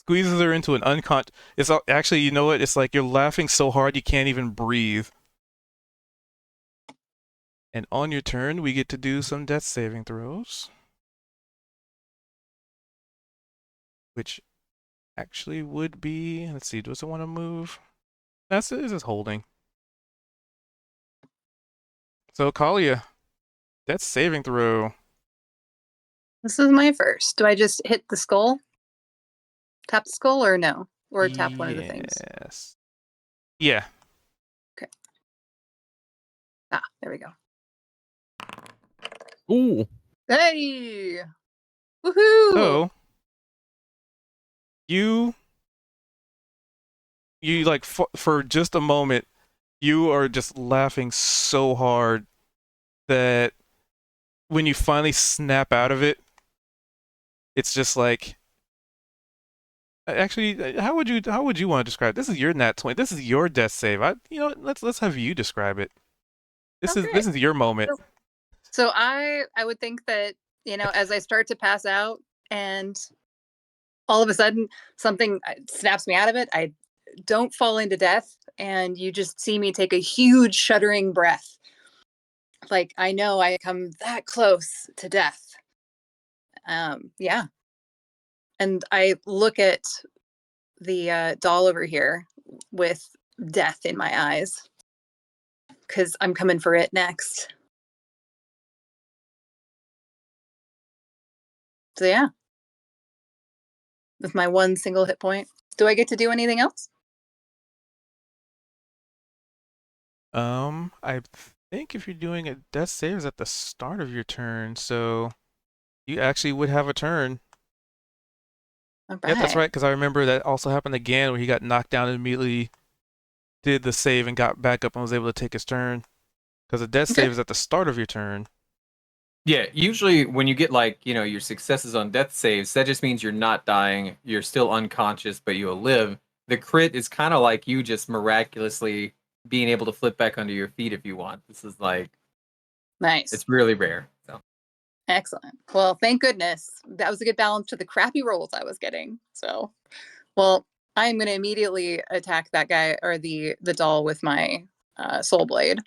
her into an unconscious. Actually, you know what? It's like you're laughing so hard you can't even breathe. And on your turn, we get to do some death saving throws. Which actually would be, let's see, does it want to move? This is holding. So Kalia, death saving throw. This is my first. Do I just hit the skull? Tap the skull or no? Or tap one of the things? Yes. Yeah. Ah, there we go. Ooh. Hey! Woohoo! So you like for just a moment, you are just laughing so hard that when you finally snap out of it, it's just like. Actually, how would you want to describe it? This is your nat 20. This is your death save. Let's have you describe it. This is your moment. So I would think that, as I start to pass out and all of a sudden something snaps me out of it, I don't fall into death, and you just see me take a huge shuddering breath. Like I know I come that close to death. Yeah. And I look at the doll over here with death in my eyes because I'm coming for it next. So yeah, with my one single hit point. Do I get to do anything else? I think if you're doing a death save is at the start of your turn, so you actually would have a turn. All Yeah, that's right. right, because I remember that also happened again where he got knocked down and immediately did the save and got back up and was able to take his turn. Because a death Okay. save is at the start of your turn. Yeah, usually when you get your successes on death saves, that just means you're not dying, you're still unconscious, but you'll live. The crit is kind of like you just miraculously being able to flip back under your feet if you want. This is Nice. it's really rare. So Excellent. Well, thank goodness. That was a good balance to the crappy rolls I was getting. So, well, I'm going to immediately attack that guy or the doll with my soul blade.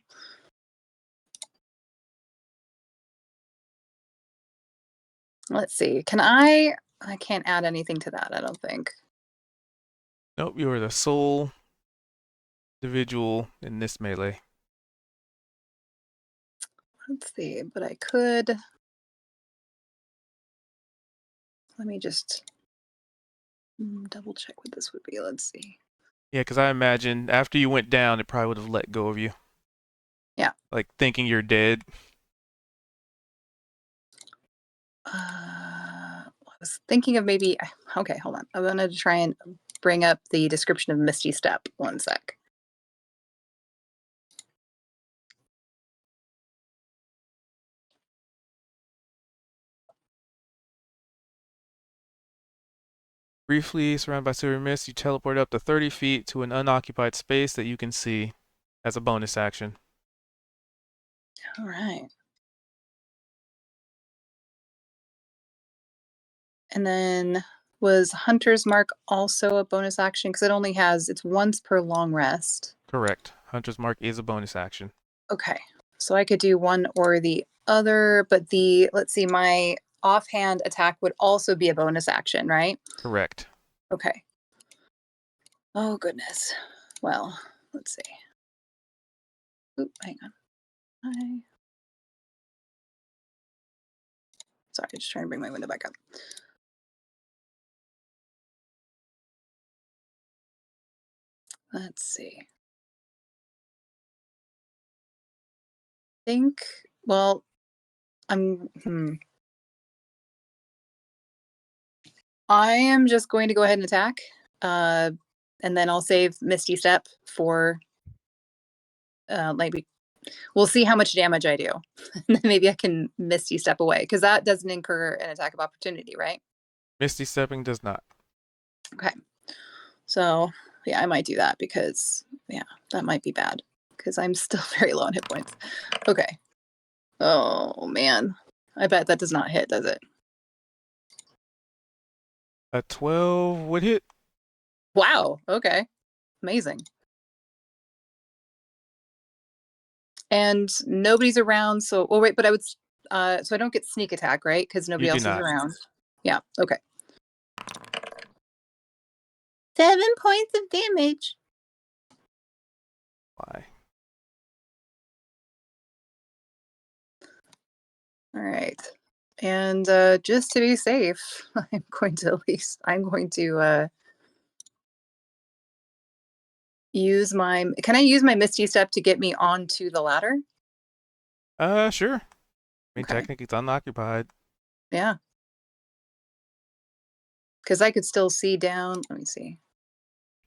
Let's see. I can't add anything to that, I don't think. Nope, you are the sole individual in this melee. Let's see, but I could. Let me just double check what this would be. Let's see. Yeah, because I imagine after you went down, it probably would have let go of you. Yeah. Like thinking you're dead. I was thinking of maybe. Okay, hold on. I'm going to try and bring up the description of Misty Step. One sec. Briefly surrounded by silver mist, you teleport up to 30 feet to an unoccupied space that you can see as a bonus action. All right. And then was Hunter's Mark also a bonus action? Because it's once per long rest. Correct. Hunter's Mark is a bonus action. Okay. So I could do one or the other, but let's see, my offhand attack would also be a bonus action, right? Correct. Okay. Oh, goodness. Well, let's see. Oop, hang on. Sorry, just trying to bring my window back up. Let's see. Think, well, I am just going to go ahead and attack. And then I'll save Misty Step for maybe we'll see how much damage I do. And then maybe I can Misty Step away because that doesn't incur an attack of opportunity, right? Misty stepping does not. Okay. So yeah, I might do that because yeah, that might be bad because I'm still very low on hit points. Okay. Oh man. I bet that does not hit, does it? A 12 would hit. Wow. Okay. Amazing. And nobody's around, so oh wait, but I would so I don't get sneak attack, right? Because nobody You do else is not. around. Yeah, okay. 7 points of damage. Why? All right. And just to be safe, I'm going to use my can I use my Misty Step to get me onto the ladder? Sure. I mean, Okay. technically it's unoccupied. Yeah. Because I could still see down. Let me see.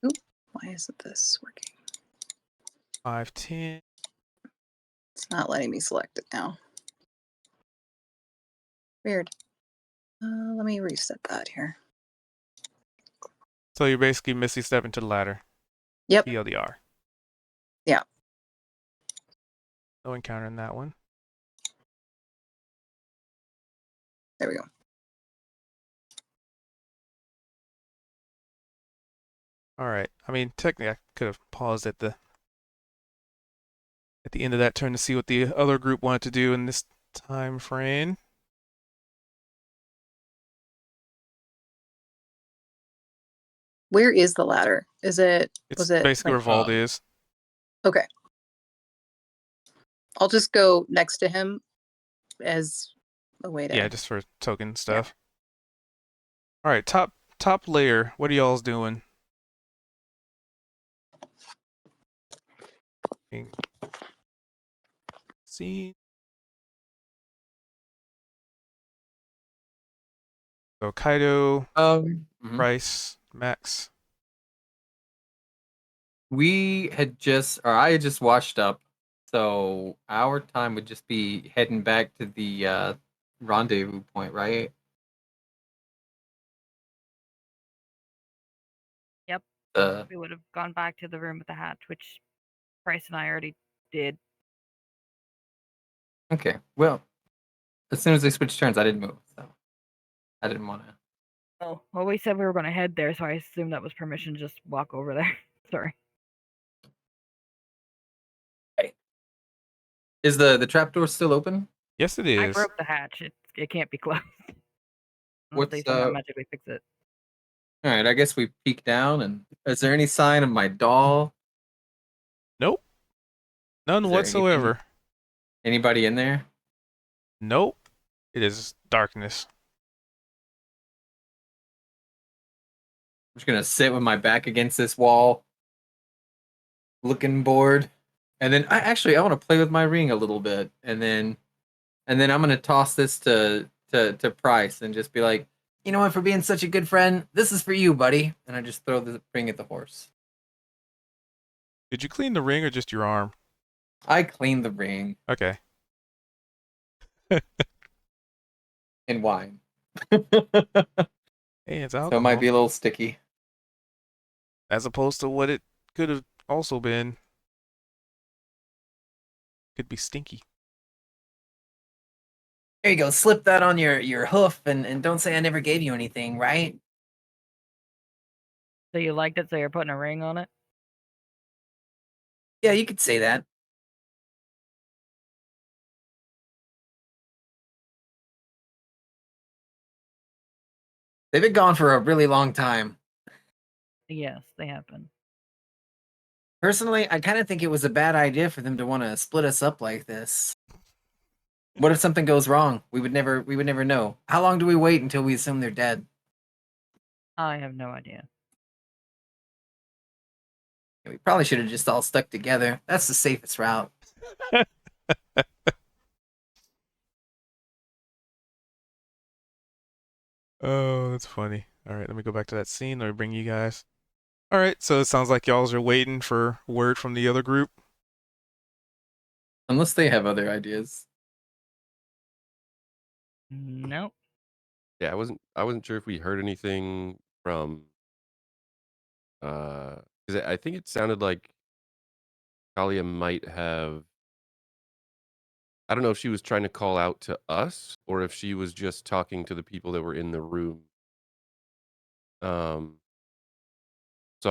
Oop, why isn't this working? 5, 10. It's not letting me select it now. Weird. Let me reset that here. So you're basically Misty stepping to the ladder. Yep. TLDR. Yeah. No encounter in that one. There we go. All right. I mean, technically, I could have paused at the end of that turn to see what the other group wanted to do in this time frame. Where is the ladder? Is it? It's Was it basically where like, Vault is. okay? I'll just go next to him as a way to. Yeah, just for token stuff. All right, top layer. What are y'all's doing? See. So Kaido, Mhm. Price, Max. We had just, or I had just washed up, so our time would just be heading back to the rendezvous point, right? Yep. The We would have gone back to the room with the hatch, which Bryce and I already did. okay. Well, as soon as they switched turns, I didn't move, so I didn't want to. Oh, well, we said we were going to head there, so I assumed that was permission to just walk over there. Sorry. Is the trapdoor still open? Yes, it I is. broke the hatch. It can't be closed. Unless What's they somehow magically fix it. All right, I guess we peek down, and is there any sign of my doll? Nope. None Is there whatsoever. Anybody in there? Nope. It is darkness. I'm just gonna sit with my back against this wall, looking bored, and then I want to play with my ring a little bit, and then I'm gonna toss this to Price and just be like, you know what, for being such a good friend, this is for you, buddy, and I just throw the ring at the horse. Did you clean the ring or just your arm? I cleaned the ring Okay. in wine, Hey, it's so alcohol. it might be a little sticky. As opposed to what it could have also been. Could be stinky. There you go. Slip that on your hoof, and don't say I never gave you anything, right? So you liked it, so you're putting a ring on it? Yeah, you could say that. They've been gone for a really long time. Yes, they have been. Personally, I kind of think it was a bad idea for them to want to split us up like this. What if something goes wrong? We would never know. How long do we wait until we assume they're dead? I have no idea. We probably should have just all stuck together. That's the safest route. Oh, that's funny. All right, let me go back to that scene. Let me bring you guys. All right, so it sounds like y'all are waiting for word from the other group. Unless they have other ideas. Nope. Yeah, I wasn't sure if we heard anything from because I think it sounded like Kalia might have, I don't know if she was trying to call out to us or if she was just talking to the people that were in the room. So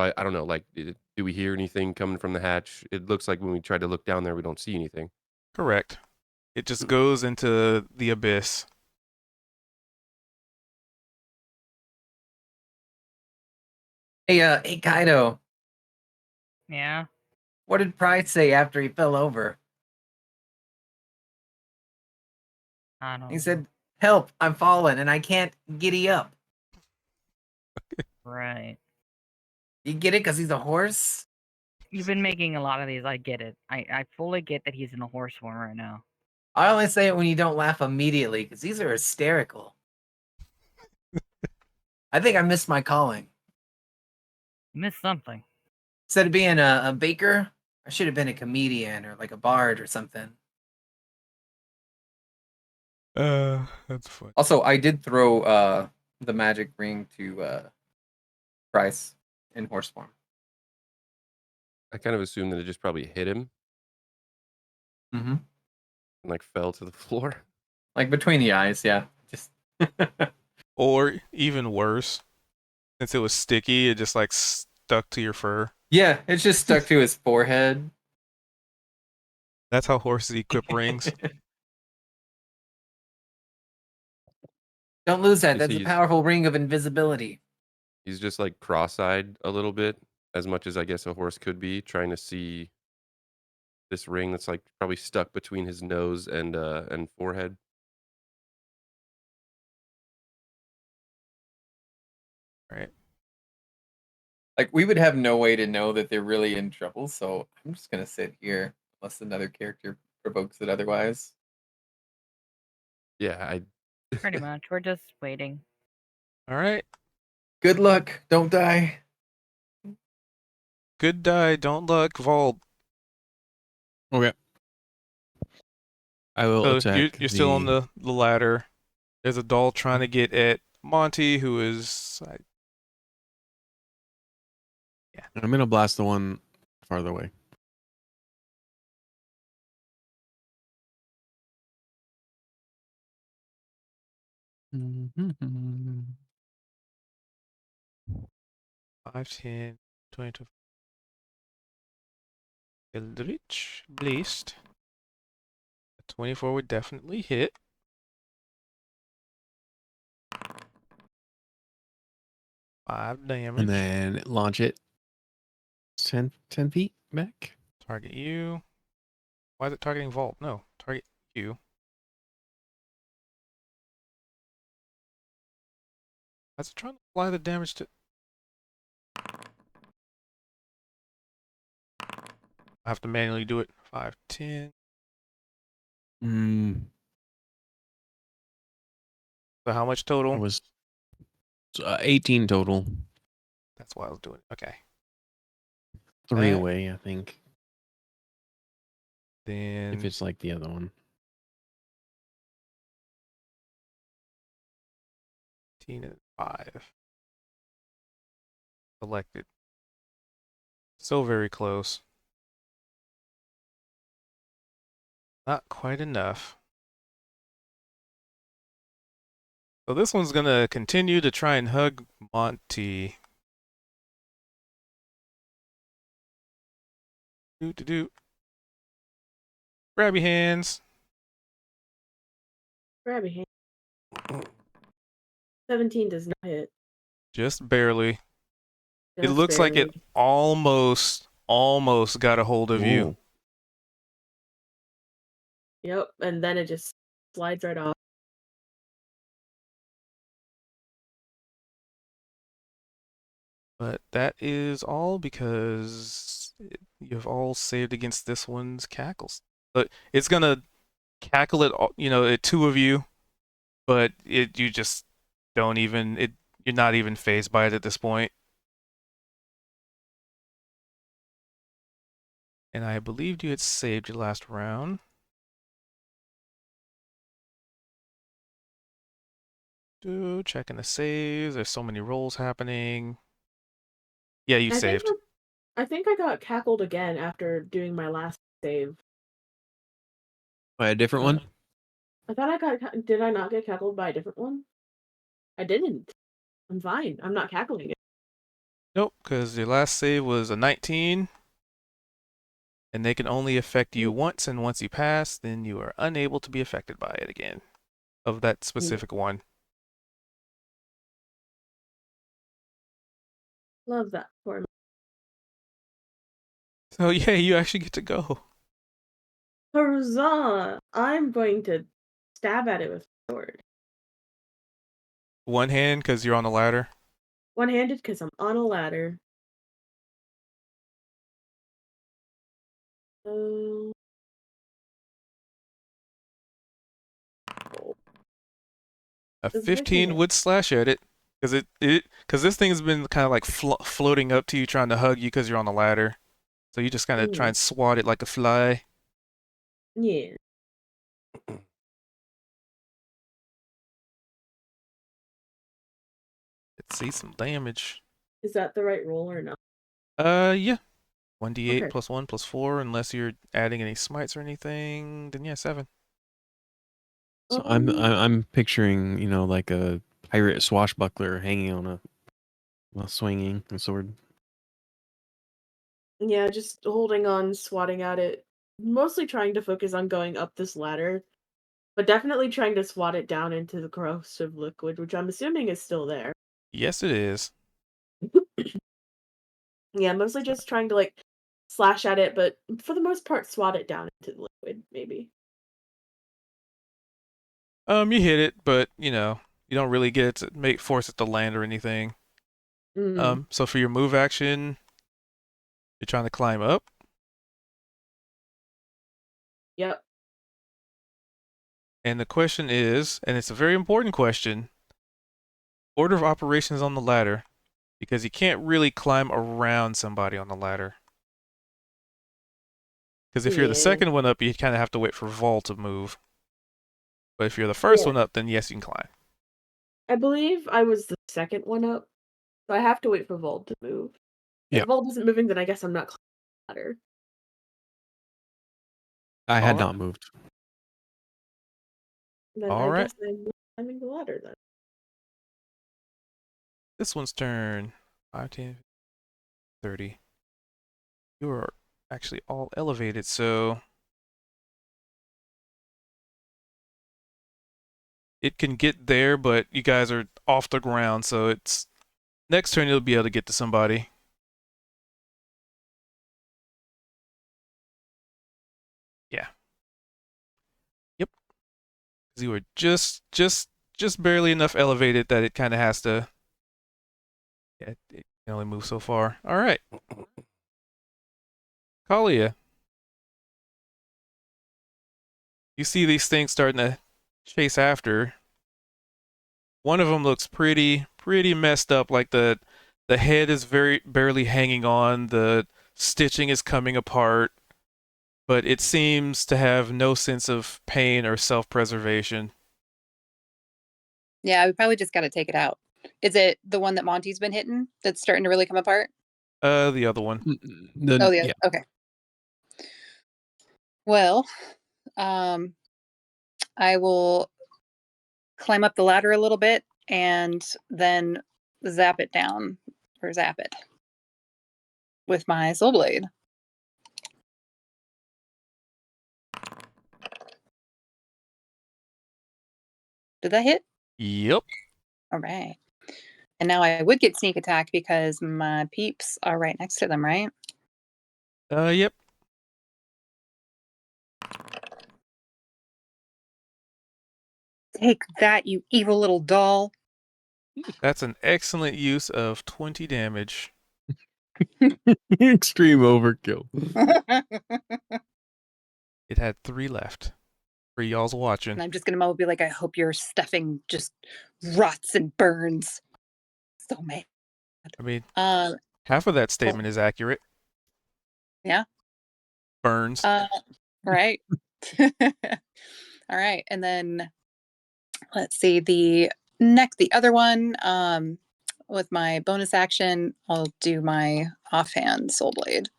I don't know, like, do we hear anything coming from the hatch? It looks like when we try to look down there, we don't see anything. Correct. It just goes into the abyss. Hey, Kaido, Yeah. what did Pride say after he fell over? I don't He know. said, "Help, I'm falling and I can't giddy up." Right. You get it? Because he's a horse? You've been making a lot of these. I get it. I fully get that he's in a horse form right now. I only say it when you don't laugh immediately, because these are hysterical. I think I missed my calling. You missed something. Instead of being a baker, I should have been a comedian or like a bard or something. That's funny. Also, I did throw the magic ring to Bryce in horse form. I kind of assumed that it just probably hit him Mm-hmm. and like fell to the floor. Like between the eyes, yeah. Just Or even worse, since it was sticky, it just like stuck to your fur. yeah, it's just stuck to his forehead. That's how horses equip rings. Don't lose that. You That's see a powerful ring of invisibility. He's just like cross-eyed a little bit, as much as I guess a horse could be, trying to see this ring that's like probably stuck between his nose and forehead. Right. Like we would have no way to know that they're really in trouble, so I'm just gonna sit here unless another character provokes it otherwise. Yeah, I Pretty much. We're just waiting. All right. Good luck. Don't die. Good die, don't luck, Vault. Okay. I will So attack you're still on the the ladder. There's a doll trying to get at Monty, who is I'm gonna blast the one farther away. Mm-hmm. 5, 10, 20. Eldritch Blast. 24 would definitely hit. 5 damage. And then launch it 10 feet back. Target you. Why is it targeting Vault? No, target you. Why's it trying to apply the damage to... I have to manually do it. 5, 10. Mm, So how much it total? was 18 total. That's why I was doing it. Okay. 3 That- away, I think. Then If it's like the other one. 15 and 5. Selected. So very close. Not quite enough. So this one's gonna continue to try and hug Monty. Do. Grab your hands. Grab your hand. 17 does not hit. Just barely. It Just looks like it barely. almost got a hold of you. Whoa. Yep, and then it just slides right off. But that is all because you've all saved against this one's cackles. But it's gonna cackle at at two of you, but you just don't even you're not even phased by it at this point. And I believed you had saved your last round. Checking the saves. There's so many rolls happening. Yeah, you saved. I think I got cackled again after doing my last save. By a different one? I thought I got. Did I not get cackled by a different one? I didn't. I'm fine. I'm not cackling it. Nope, because your last save was a 19. And they can only affect you once, and once you pass, then you are unable to be affected by it again. Of that specific one. Love that for me. So yeah, you actually get to go. Huzzah! I'm going to stab at it with my sword. One hand, because you're on the ladder. One-handed, because I'm on a ladder. A Does 15 would slash at it. Because this thing has been kind of like floating up to you, trying to hug you because you're on the ladder. So you just kind of try and swat it like a fly. Yeah. Let's see some damage. Is that the right roll or not? Yeah. 1d8 Okay. plus 1 plus 4, unless you're adding any smites or anything. Then yeah, 7. So I'm picturing, like a pirate swashbuckler hanging on while swinging a sword. Yeah, just holding on, swatting at it. Mostly trying to focus on going up this ladder, but definitely trying to swat it down into the corrosive liquid, which I'm assuming is still there. Yes, it is. Yeah, mostly just trying to like slash at it, but for the most part, swat it down into the liquid, maybe. You hit it, but you don't really get it to force it to land or anything. So for your move action, you're trying to climb up. Yep. And the question is, and it's a very important question, order of operations on the ladder, because you can't really climb around somebody on the ladder. Because if you're the second one up, you kind of have to wait for Vol to move. But if you're the first one up, then yes, you can climb. I believe I was the second one up, so I have to wait for Vol to move. Yeah. If Vol isn't moving, then I guess I'm not climbing the ladder. I had not moved. Then All right. guess I'm climbing the ladder then. This one's turn. 5, 10, 30. You are actually all elevated, so it can get there, but you guys are off the ground, so it's next turn you'll be able to get to somebody. Yeah. Yep. Because you were just barely enough elevated that it kind of has to. Yeah, it can only move so far. All right. Kalia. You see these things starting to chase after. One of them looks pretty messed up. Like the head is very barely hanging on. The stitching is coming apart, but it seems to have no sense of pain or self-preservation. Yeah, we probably just got to take it out. Is it the one that Monty's been hitting that's starting to really come apart? The other one. The other. Yeah. Okay. Well, I will climb up the ladder a little bit and then zap it down, or zap it with my soul blade. Did that hit? Yep. All right. And now I would get sneak attack because my peeps are right next to them, right? Yep. Take that, you evil little doll. That's an excellent use of 20 damage. Extreme overkill. It had 3 left. For y'all's watching. And I'm just gonna be like, I hope your stuffing just rots and burns. So mad. I mean, Uh, half of that statement is accurate. Yeah. Burns. Right. All right, and then let's see the other one. With my bonus action, I'll do my offhand soul blade.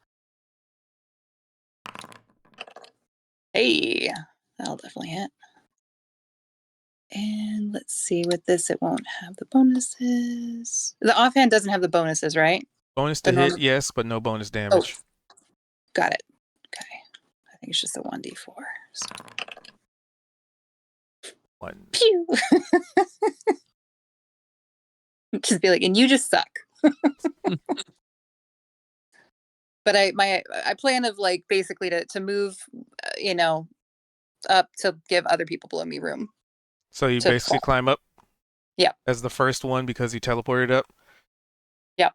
Hey, that'll definitely hit. And let's see, with this, it won't have the bonuses. The offhand doesn't have the bonuses, right? Bonus the to hit, normal- yes, but no bonus damage. Got it. Okay. I think it's just a 1d4. So. 1. Pew! Just be like, and you just suck. But I plan of like basically to move, up to give other people below me room. So you to basically fall. climb up? Yep. As the first one because you teleported up? Yep.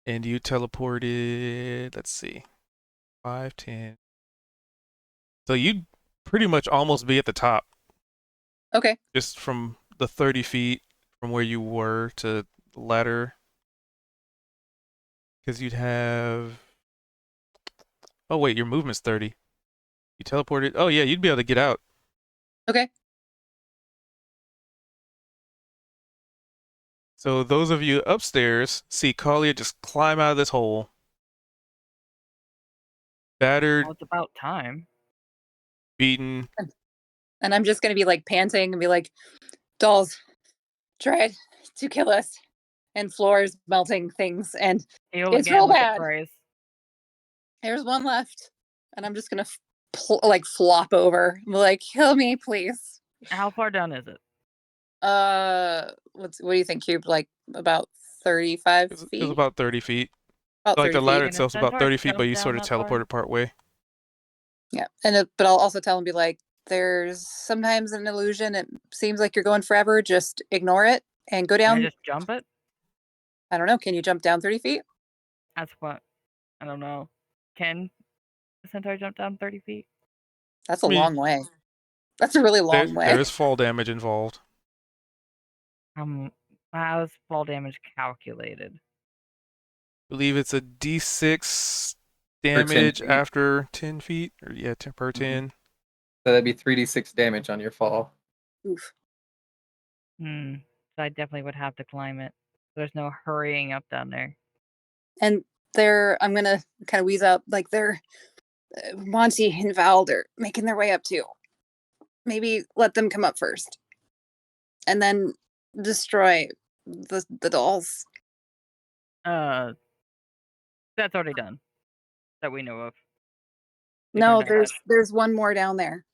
And you teleported, let's see, 5, 10. So you'd pretty much almost be at the top. Okay. Just from the 30 feet from where you were to the ladder. Because you'd have... Oh, wait, your movement's 30. You teleported... Oh, yeah, you'd be able to get out. Okay. So those of you upstairs see Kalia just climb out of this hole. Battered, Well, it's about time. beaten. And I'm just gonna be like panting and be like, dolls tried to kill us, and floors melting things, and Heal it's again real with the bad. praise. There's one left, and I'm just gonna flop over. I'm like, kill me, please. How far down is it? What do you think, Cube? Like about 35 It feet? was about 30 feet. About Like 30 the ladder feet. itself's about 30 feet, but you sort of teleported part way. Yeah, and but I'll also tell him, be like, there's sometimes an illusion. It seems like you're going forever. Just ignore it and go Can down. I just jump it? I don't know. Can you jump down 30 feet? That's what. I don't know. Can the centaur jump down 30 feet? That's a I mean, long way. That's a really long way. There is fall damage involved. How's fall damage calculated? I believe it's a d6 10 damage feet. after 10 feet. Or yeah, 10 per 10. So that'd be 3d6 damage on your fall. Oof. So I definitely would have to climb it. There's no hurrying up down there. And I'm gonna kind of wheeze out, like they're Monty and Vald are making their way up too. Maybe let them come up first, and then destroy the dolls. That's already done. That we know of. We No, burned down there's one more down there.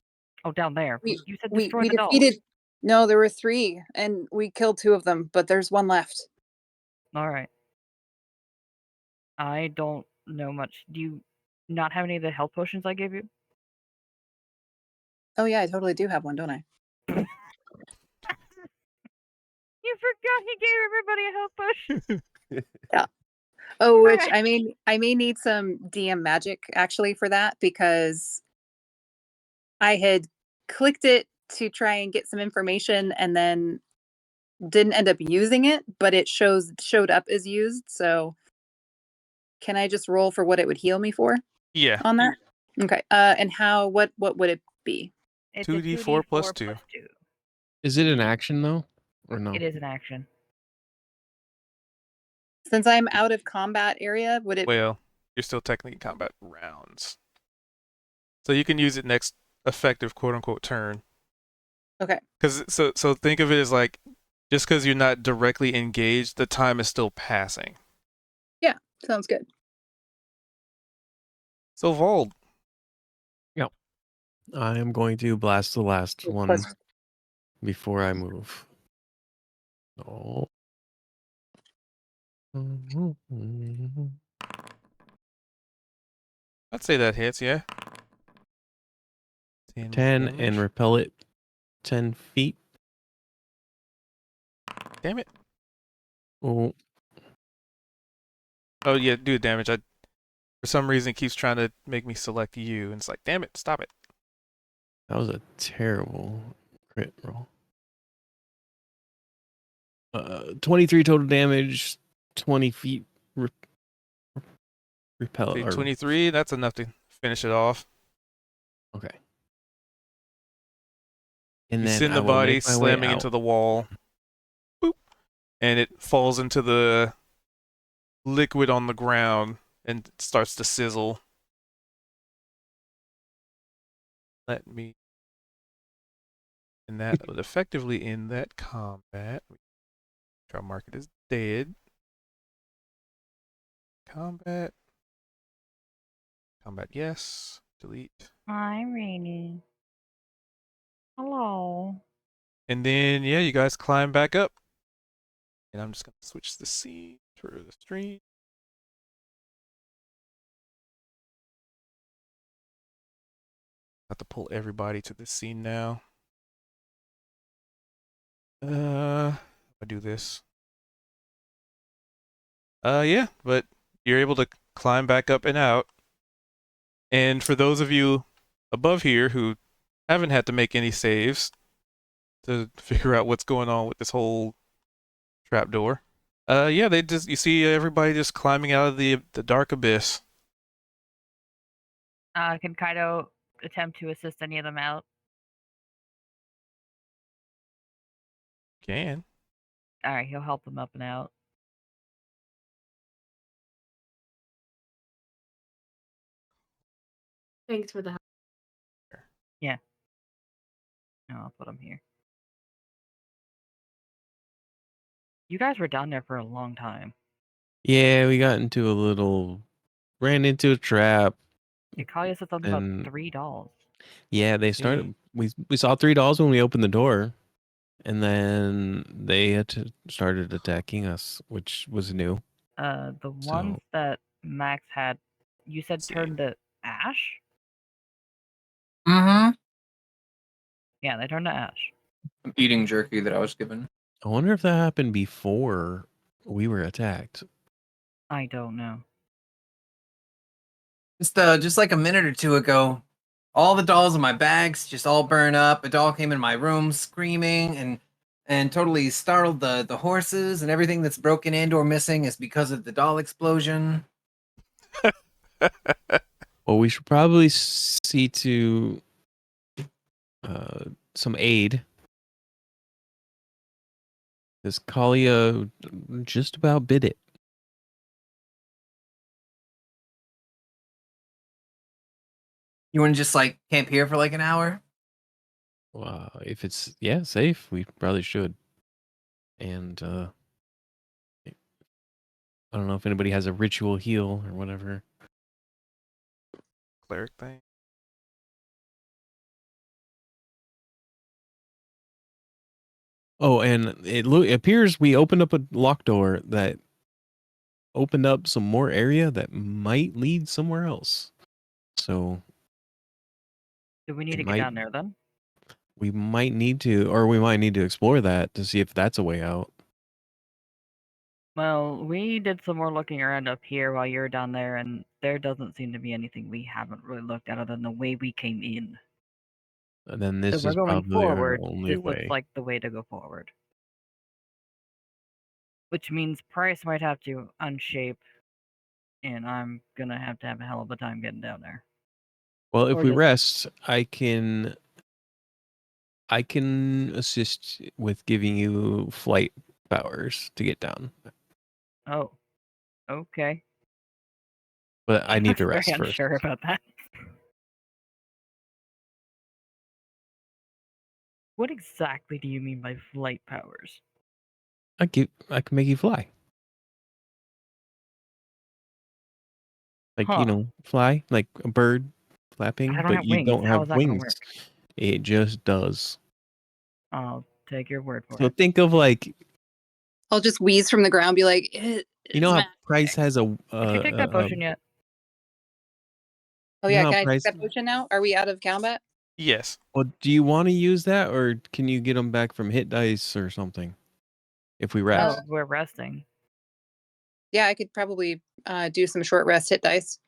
Oh, down there. We You said we, destroy we the dolls. defeated. No, there were 3, and we killed 2 of them, but there's one left. All right. I don't know much. Do you not have any of the health potions I gave you? Oh yeah, I totally do have one, don't I? You forgot he gave everybody a health potion. Yeah. Oh, which Alright. I may need some DM magic actually for that, because I had clicked it to try and get some information and then didn't end up using it, but it showed up as used. So can I just roll for what it would heal me for Yeah. on that? Okay. And what would it be? It's 2d4 a plus 2d4 2. Is it an action though, or no? It is an action. Since I'm out of combat area, would it? Well, you're still technically in combat rounds. So you can use it next effective quote unquote turn. Okay. Because so think of it as like, just because you're not directly engaged, the time is still passing. Yeah, sounds good. So Vold. I am going to blast the last one Plus- before I move. Oh. I'd say that hits, yeah. 10 10 damage. and repel it 10 feet. Damn it. Oh, Oh, yeah, do damage. For some reason, it keeps trying to make me select you, and it's like, damn it, stop it. that was a terrible crit roll. 23 total damage, 20 feet repel. Okay, Or, 23, that's enough to finish it off. okay. And You then send I the will body make my way slamming out. into the wall. Boop. And it falls into the liquid on the ground and it starts to sizzle. Let me. And that would effectively end that combat. Try to mark it as dead. Combat. Combat, yes. Delete. Hi, Rainy. Hello. And then, yeah, you guys climb back up. And I'm just going to switch the scene for the stream. Have to pull everybody to this scene now. I do this. Yeah, but you're able to climb back up and out. And for those of you above here who haven't had to make any saves to figure out what's going on with this whole trapdoor, yeah, you see everybody just climbing out of the dark abyss. Can Kaido attempt to assist any of them out? Can. All right, he'll help them up and out. Thanks for the help. Yeah. No, I'll put him here. You guys were down there for a long time. Yeah, we ran into a trap. Kalia said something about And 3 dolls. yeah, they Yeah. started. We saw 3 dolls when we opened the door, and then they started attacking us, which was new. The ones that Max had, you said See. turned to ash? Mm-hmm. Yeah, they turned to ash. I'm eating jerky that I was given. I wonder if that happened before we were attacked. I don't know. Just like a minute or two ago, all the dolls in my bags just all burn up. A doll came in my room screaming and totally startled the horses, and everything that's broken and or missing is because of the doll explosion. Well, we should probably see to some aid. Because Kalia just about bit it. You want to just like camp here for like an hour? If it's safe, we probably should. And I don't know if anybody has a ritual heal or whatever. Cleric thing. Oh, and it appears we opened up a locked door that opened up some more area that might lead somewhere else. So Do we need to It get down might- there then? we might need to explore that to see if that's a way out. Well, we did some more looking around up here while you were down there, and there doesn't seem to be anything we haven't really looked at other than the way we came in. And then So this we're is going probably our forward. only This way. looks like the way to go forward. Which means Price might have to unshape, and I'm gonna have a hell of a time getting down there. Well, if or we just- rest, I can assist with giving you flight powers to get down. Oh, okay. But I need to Very rest first. unsure about that. What exactly do you mean by flight powers? I can make you fly. Like, Huh. fly like a bird flapping, I don't but have you wings. don't How have is that gonna wings. work? It just does. I'll take your word for So it. think of like I'll just wheeze from the ground, be like, You know how "Smack." Price has a Did you take that potion yet? Oh you know yeah, how can I take Price- that potion now? Are we out of combat? Yes. Well, do you want to use that, or can you get them back from hit dice or something? If we rest. No, we're resting. Yeah, I could probably do some short rest hit dice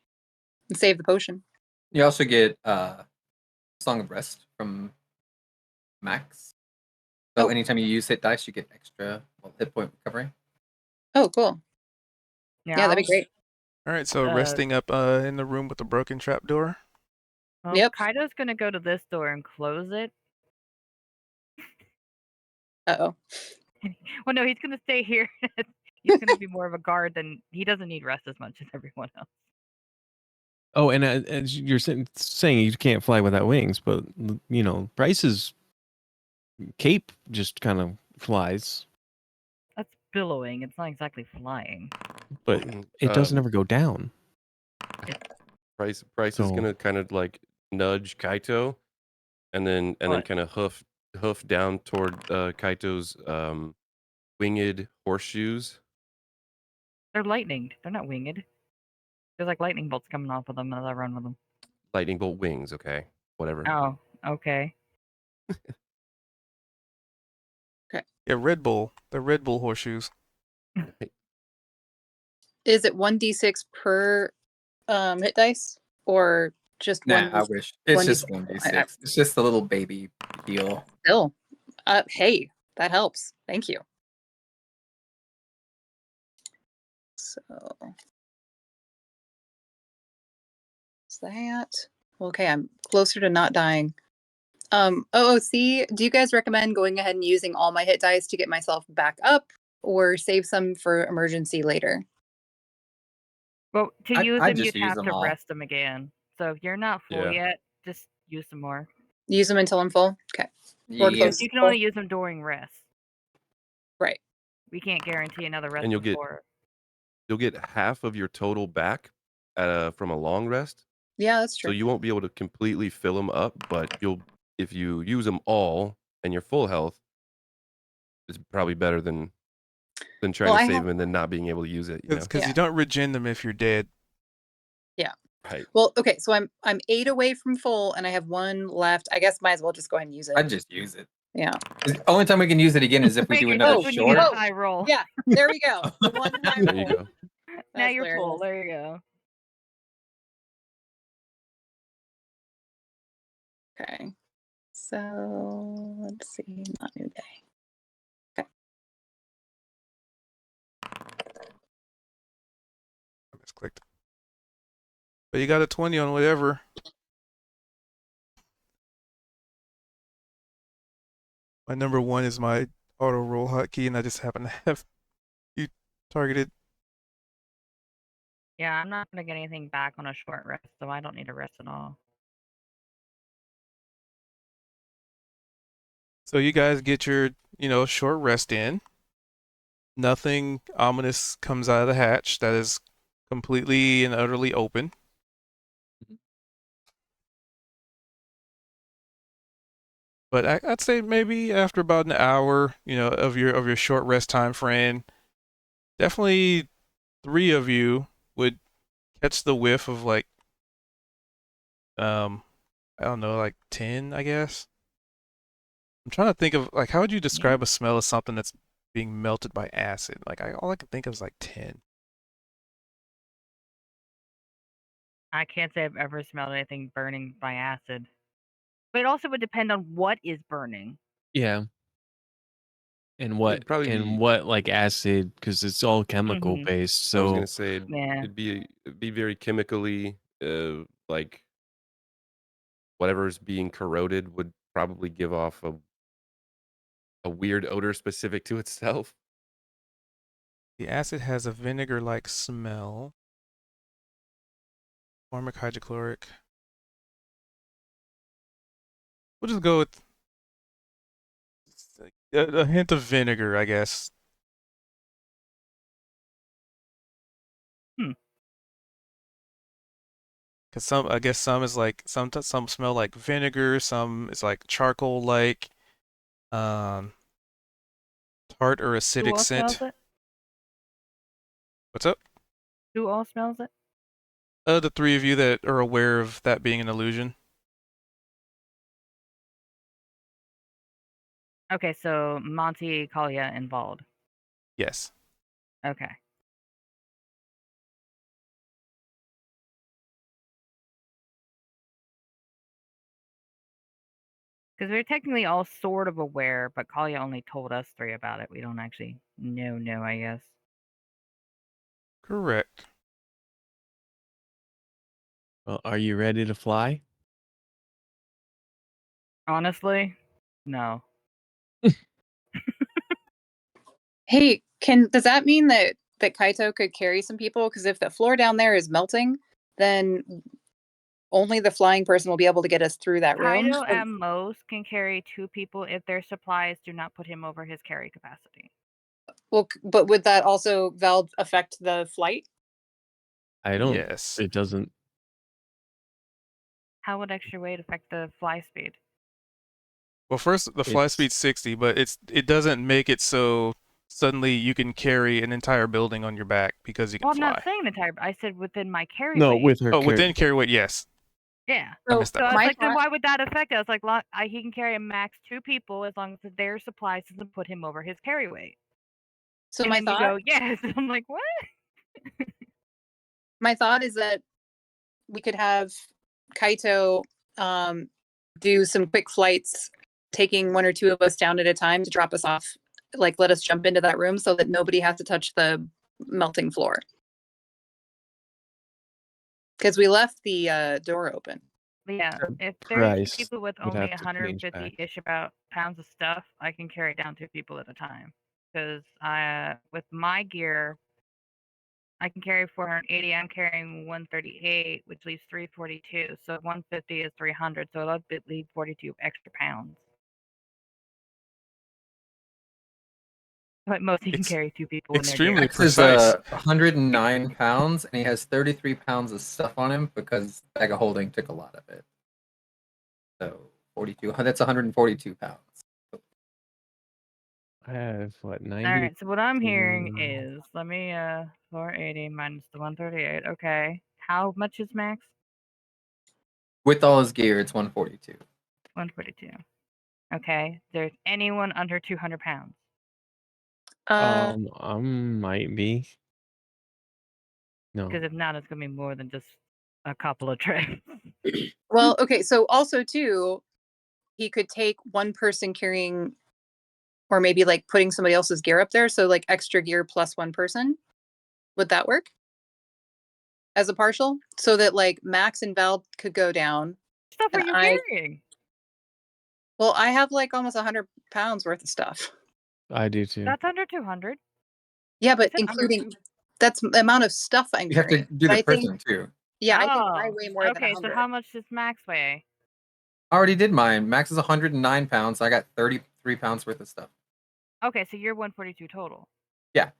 and save the potion. You also get Song of Rest from Max. So Oh. anytime you use hit dice, you get extra hit point recovery. Oh, cool. Yeah, that'd be great. All right, so Uh, resting up in the room with the broken trapdoor. Well, Yep. Kaido's gonna go to this door and close it. Uh-oh. Well, no, he's gonna stay here. He's gonna be more of a guard than he doesn't need rest as much as everyone else. Oh, and as you're saying, you can't fly without wings, but you know, Bryce's cape just kind of flies, That's billowing. It's not exactly flying. but it doesn't Um, ever go down. Price is So- gonna kind of like nudge Kaito, and then What? kind of hoof down toward Kaito's winged horseshoes. They're lightninged. They're not winged. There's like lightning bolts coming off of them as I run with them. Lightning bolt wings. Okay, whatever. Oh, okay. Yeah, Red Bull. They're Red Bull horseshoes. Is it 1d6 per hit dice? Or just Nah, I one? wish. It's one just d6. 1d6. It's just a little baby heal. Still. Hey, that helps. Thank you. So is that okay? I'm closer to not dying. OOC, do you guys recommend going ahead and using all my hit dice to get myself back up, or save some for emergency later? Well, to I'd- use I'd them, just you'd use have them to all. rest them again. So if you're not full Yeah. yet, just use some more. Use them until I'm full. Okay. Or Yeah. close. You can only use them during rest. Right. We can't guarantee another rest And you'll get- before. You'll get half of your total back from a long rest. Yeah, that's So true. you won't be able to completely fill them up, but if you use them all and you're full health, it's probably better than trying Well, to I save have- them and then not being able to use it. You know? Because Yeah. you don't regen them if you're dead. Right. Well, okay, so I'm 8 away from full, and I have 1 left. I guess might as well just go ahead and use it. I'd just use it. Yeah. The only time we can use it again is if we do Wait, another that's when you get short. a high roll. Yeah, there we go. The one high There you roll. go. Now That's you're full. hilarious. There you go. Okay. So let's see. Not new day. I misclicked. But you got a 20 on whatever. My number 1 is my auto roll hotkey, and I just happen to have you targeted. Yeah, I'm not gonna get anything back on a short rest, so I don't need a rest at all. So you guys get your, short rest in. Nothing ominous comes out of the hatch. That is completely and utterly open. But I'd say maybe after about an hour, of your short rest time frame, definitely 3 of you would catch the whiff of like, I don't know, like 10, I guess. I'm trying to think of like how would you describe a smell of something that's being melted by acid? Like all I can think of is like 10. I can't say I've ever smelled anything burning by acid. But it also would depend on what is burning. Yeah. And what probably be- what like acid, because it's all chemical Mhm. based. I was So gonna say Yeah. it'd be very chemically like whatever's being corroded would probably give off a weird odor specific to itself. The acid has a vinegar-like smell. Formic hydrochloric. We'll just go with a hint of vinegar, I guess. Cause I guess some is like some smell like vinegar, some is like charcoal like. Tart or Who acidic all scent. smells it? What's up? Who all smells it? The three of you that are aware of that being an illusion. Okay, so Monty, Kalia, and Bald. Yes. Okay. Because we're technically all sort of aware, but Kalia only told us three about it. We don't actually know, I guess. Correct. Well, are you ready to fly? Honestly, no. Hey, does that mean that Kaito could carry some people? Because if the floor down there is melting, then only the flying person will be able to get us through that room. Kaido at most can carry 2 people if their supplies do not put him over his carry capacity. Well, but would that also affect the flight? I don't. Yes. It doesn't. How would extra weight affect the fly speed? Well, first the fly It's- speed's 60, but it doesn't make it so suddenly you can carry an entire building on your back because you can Well, I'm fly. not saying entire. I said within my carry No, weight. with her. Oh, within carry weight, yes. Yeah. I missed that So I part. was My like, then thought- why would that affect it? I was like, he can carry a max 2 people as long as their supplies doesn't put him over his carry weight. So And my then you thought, go, yes. I'm like, what? my thought is that we could have Kaito do some quick flights, taking 1 or 2 of us down at a time to drop us off. Like, let us jump into that room so that nobody has to touch the melting floor. Because we left the door open. But yeah, Sure. if there's Price people with would only have to change back. 150-ish about pounds of stuff, I can carry down 2 people at a time. Because with my gear, I can carry 480. I'm carrying 138, which leaves 342. So 150 is 300. So that'll leave 42 extra pounds. But most he can It's carry 2 people in their extremely gear. Max is precise. 109 pounds, and he has 33 pounds of stuff on him because bag of holding took a lot of it. So 42. That's 142 pounds. I have what 90. All right. So what I'm hearing Mm. is, let me 480 minus the 138. Okay. How much is max? With all his gear, it's 142. 142. Okay. There's anyone under 200 pounds? I might be. No. Because if not, it's gonna be more than just a couple of trips. Well, okay, so also too, he could take one person carrying, or maybe like putting somebody else's gear up there, so like extra gear plus 1 person. Would that work? As a partial? So that like Max and Val could go down. Stuff are And you I- carrying? Well, I have like almost 100 pounds worth of stuff. I do too. That's under 200. Yeah, but said under including that's the amount of stuff I'm You have to carrying. do But the I think, person too. yeah, I think I Oh, weigh more than okay. 100. So how much does Max weigh? I already did mine. Max is 109 pounds. So I got 33 pounds worth of stuff. Okay, so you're 142 total. And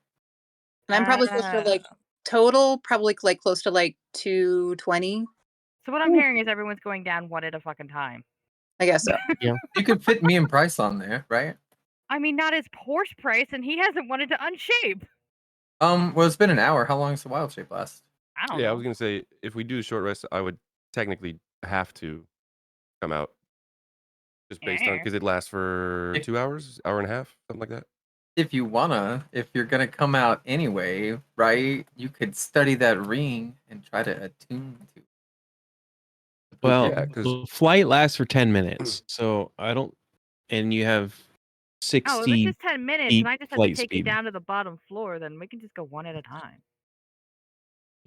I'm probably close to like total, probably like close to like 220. So what I'm hearing is everyone's going down one at a fucking time. I guess so. You could fit me and Price on there, right? I mean, not his Porsche price, and he hasn't wanted to unshape. Well, it's been an hour. How long does the wild shape last? I don't Yeah, I know. was gonna say if we do a short rest, I would technically have to come out, just based on Yeah. because it lasts for If- 2 hours, hour and a half, something like that. If you wanna, if you're gonna come out anyway, right? You could study that ring and try to attune to it. Well, yeah, 'cause- the flight lasts for 10 minutes, so I don't. And you have Oh, if 60. it's just 10 minutes, feet and I just have to flight take speed. you down to the bottom floor, then we can just go one at a time.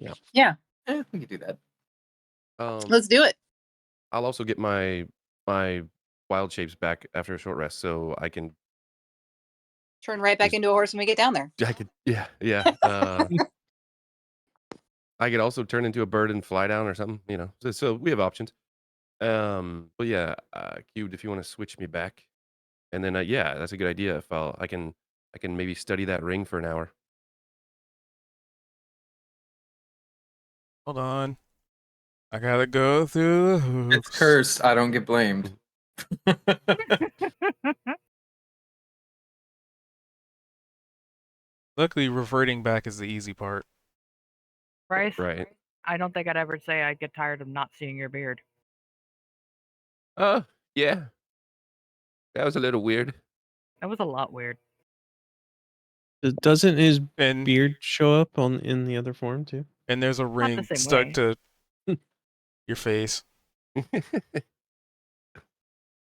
We could do that. Let's do it. I'll also get my wild shapes back after a short rest, so I can Turn right back Just- into a horse when we get down there. yeah. I could also turn into a bird and fly down or something, you know. So we have options. But yeah, Cubed, if you want to switch me back, and then yeah, that's a good idea. If I can maybe study that ring for an hour. Hold on. I gotta go through the hoops. It's cursed. I don't get blamed. Luckily, reverting back is the easy part. Bryce, Right. I don't think I'd ever say I'd get tired of not seeing your beard. Yeah. That was a little weird. That was a lot weird. Doesn't his And beard show up in the other form too? and there's a the ring same stuck way. to your face.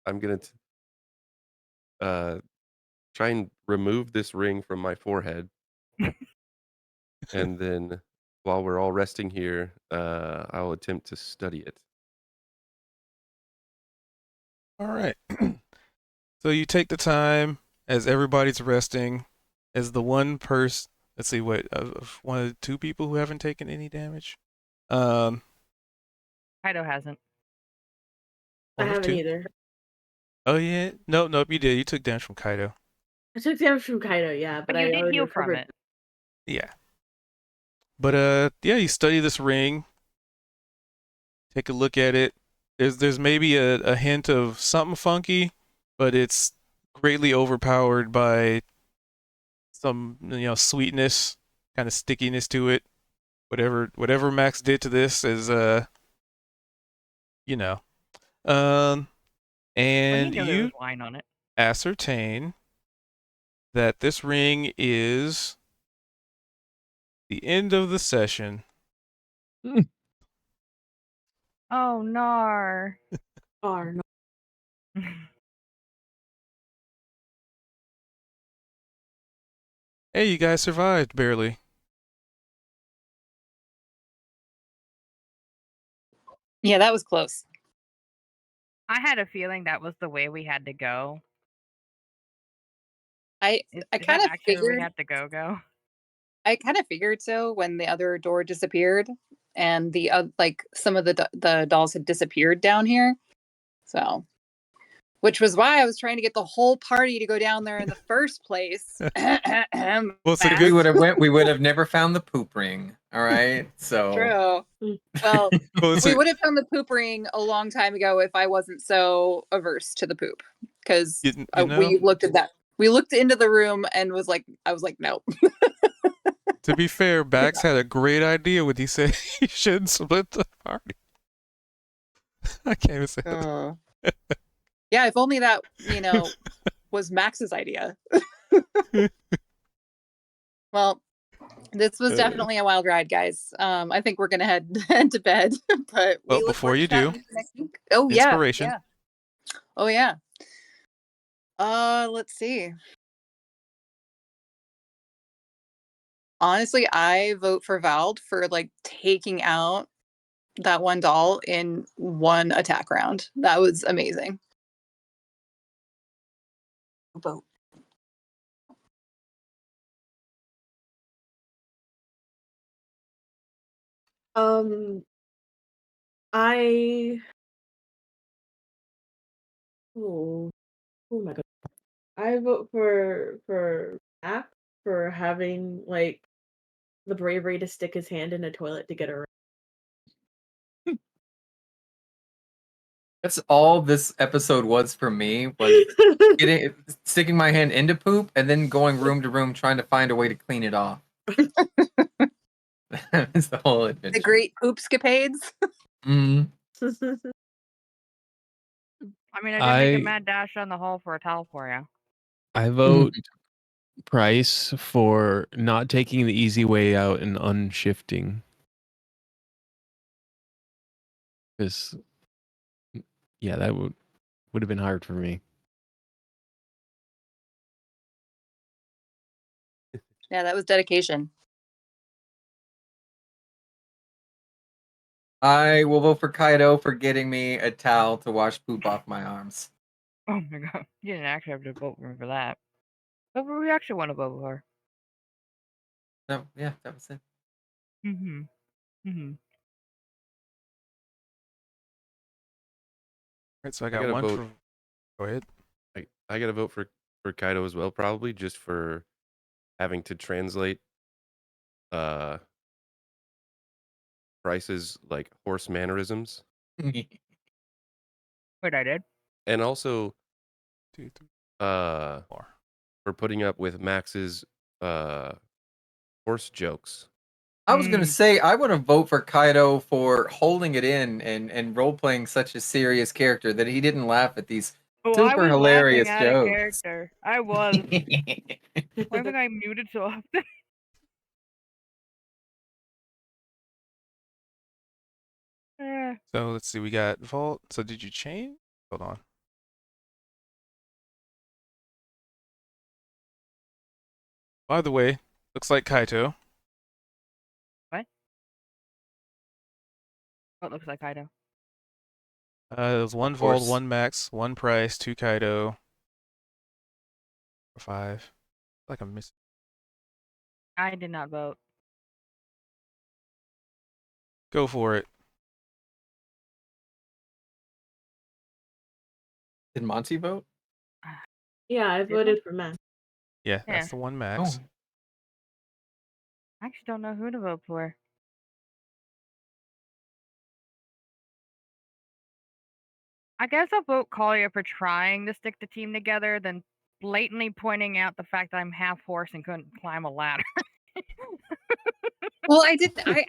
I'm gonna try and remove this ring from my forehead, and then while we're all resting here, I'll attempt to study it. All right. So you take the time as everybody's resting, as the one person. Let's see, what of one of the two people who haven't taken any damage. Kaido hasn't. I One of haven't two. either. Oh yeah, nope, you did. You took damage from Kaido. I took damage from Kaido, yeah, but But I you did already heal from recovered. it. Yeah. But yeah, you study this ring. Take a look at it. There's maybe a hint of something funky, but it's greatly overpowered by some sweetness, kind of stickiness to it. Whatever Max did to this is you know. Well, he And knew there you was wine on it. ascertain that this ring is the end of the session. Oh, nar. Oh, no. Hey, you guys survived barely. Yeah, that was close. I had a feeling that was the way we had to go. I Is I that kind of actually where we figured had to go? I kind of figured so when the other door disappeared and the like some of the dolls had disappeared down here. So, which was why I was trying to get the whole party to go down there in the first place. Well, it's a Max. We good. would have went. We would have never found the poop ring. All right. So True. Well, Well, it's we a, would have found the poop ring a long time ago if I wasn't so averse to the poop. Because you know. we looked at that. We looked into the room and I was like, no. To be fair, Bax had a great idea when he said he shouldn't split the party. I can't even say that. Yeah, if only that, was Max's idea. Well, this was definitely a wild ride, guys. I think we're gonna head to bed, but we Well, look before forward you to chatting do, with you next week. Oh inspiration. yeah. Oh yeah. Let's see. Honestly, I vote for Vald for like taking out that one doll in one attack round. That was amazing. Vote. I oh my god. I vote for Mac for having like the bravery to stick his hand in a toilet to get a that's all this episode was for me. Was sticking my hand into poop and then going room to room trying to find a way to clean it off. That's the whole adventure. The great poopscapades. Mhm. I mean, I did make a I mad dash down the hall for a towel for you. I vote Price for not taking the easy way out and unshifting. Because yeah, that would have been hard for me. Yeah, that was dedication. I will vote for Kaido for getting me a towel to wash poop off my arms. Oh my god. You didn't actually have to vote for me for that. But we actually want to vote for. No, yeah, that was it. Mm-hmm. Mm-hmm. Right, so I I got gotta one vote. from. Go ahead. I gotta vote for Kaido as well, probably just for having to translate Bryce's like horse mannerisms, Wait, I did? and also 2, 3, uh 4. for putting up with Max's Horse jokes. I was gonna say I want to vote for Kaido for holding it in and role playing such a serious character that he didn't laugh at these Oh, I super was hilarious laughing at a jokes. character. I was. Why think I muted so often? Eh, So let's see. We got Vault. So did you change? Hold on. By the way, looks like Kaito. what looks like Kaido? It was one Of Vault, course. one Max, one Price, two Kaito. Or five. Like I'm missing. I did not vote. Go for it. Did Monty vote? Yeah, I Did voted for Max. Yeah, Yeah. that's the one Max. Oh, I actually don't know who to vote for. I guess I'll vote Collier for trying to stick the team together, than blatantly pointing out the fact that I'm half horse and couldn't climb a ladder. Well, I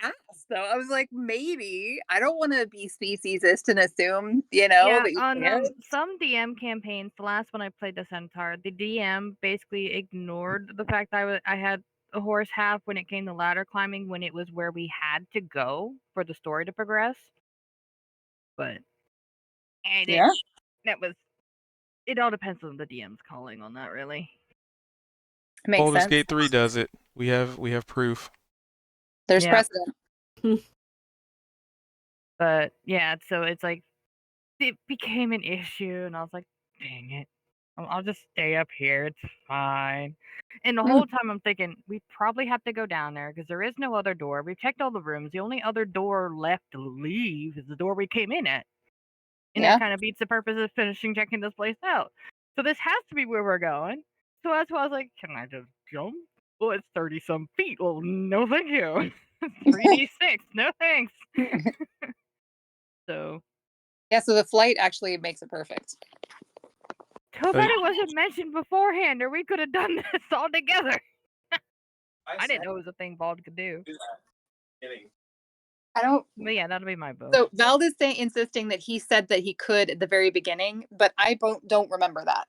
asked though. I was like, maybe. I don't want to be speciesist and assume, Yeah, that you on can't. some DM campaigns, the last one I played the Centaur, the DM basically ignored the fact that I had a horse half when it came to ladder climbing, when it was where we had to go for the story to progress. But Yeah. that was. It all depends on the DM's calling on that, really. Makes Baldur's sense. Gate 3 does it. We have proof. There's Yeah. precedent. But yeah, so it's like it became an issue, and I was like, dang it. I'll just stay up here. It's fine. And the whole time I'm thinking, we probably have to go down there because there is no other door. We've checked all the rooms. The only other door left to leave is the door we came in at. And Yeah. that kind of beats the purpose of finishing checking this place out. So this has to be where we're going. So that's why I was like, can I just jump? Well, it's 30 some feet. Well, no, thank you. 3d6. No thanks. So Yeah, so the flight actually makes it perfect. too bad it wasn't mentioned beforehand, or we could have done this all together. I didn't know it was a thing Bald could do. I don't. But yeah, that'll be my vote. So Vald is insisting that he said that he could at the very beginning, but I don't remember that.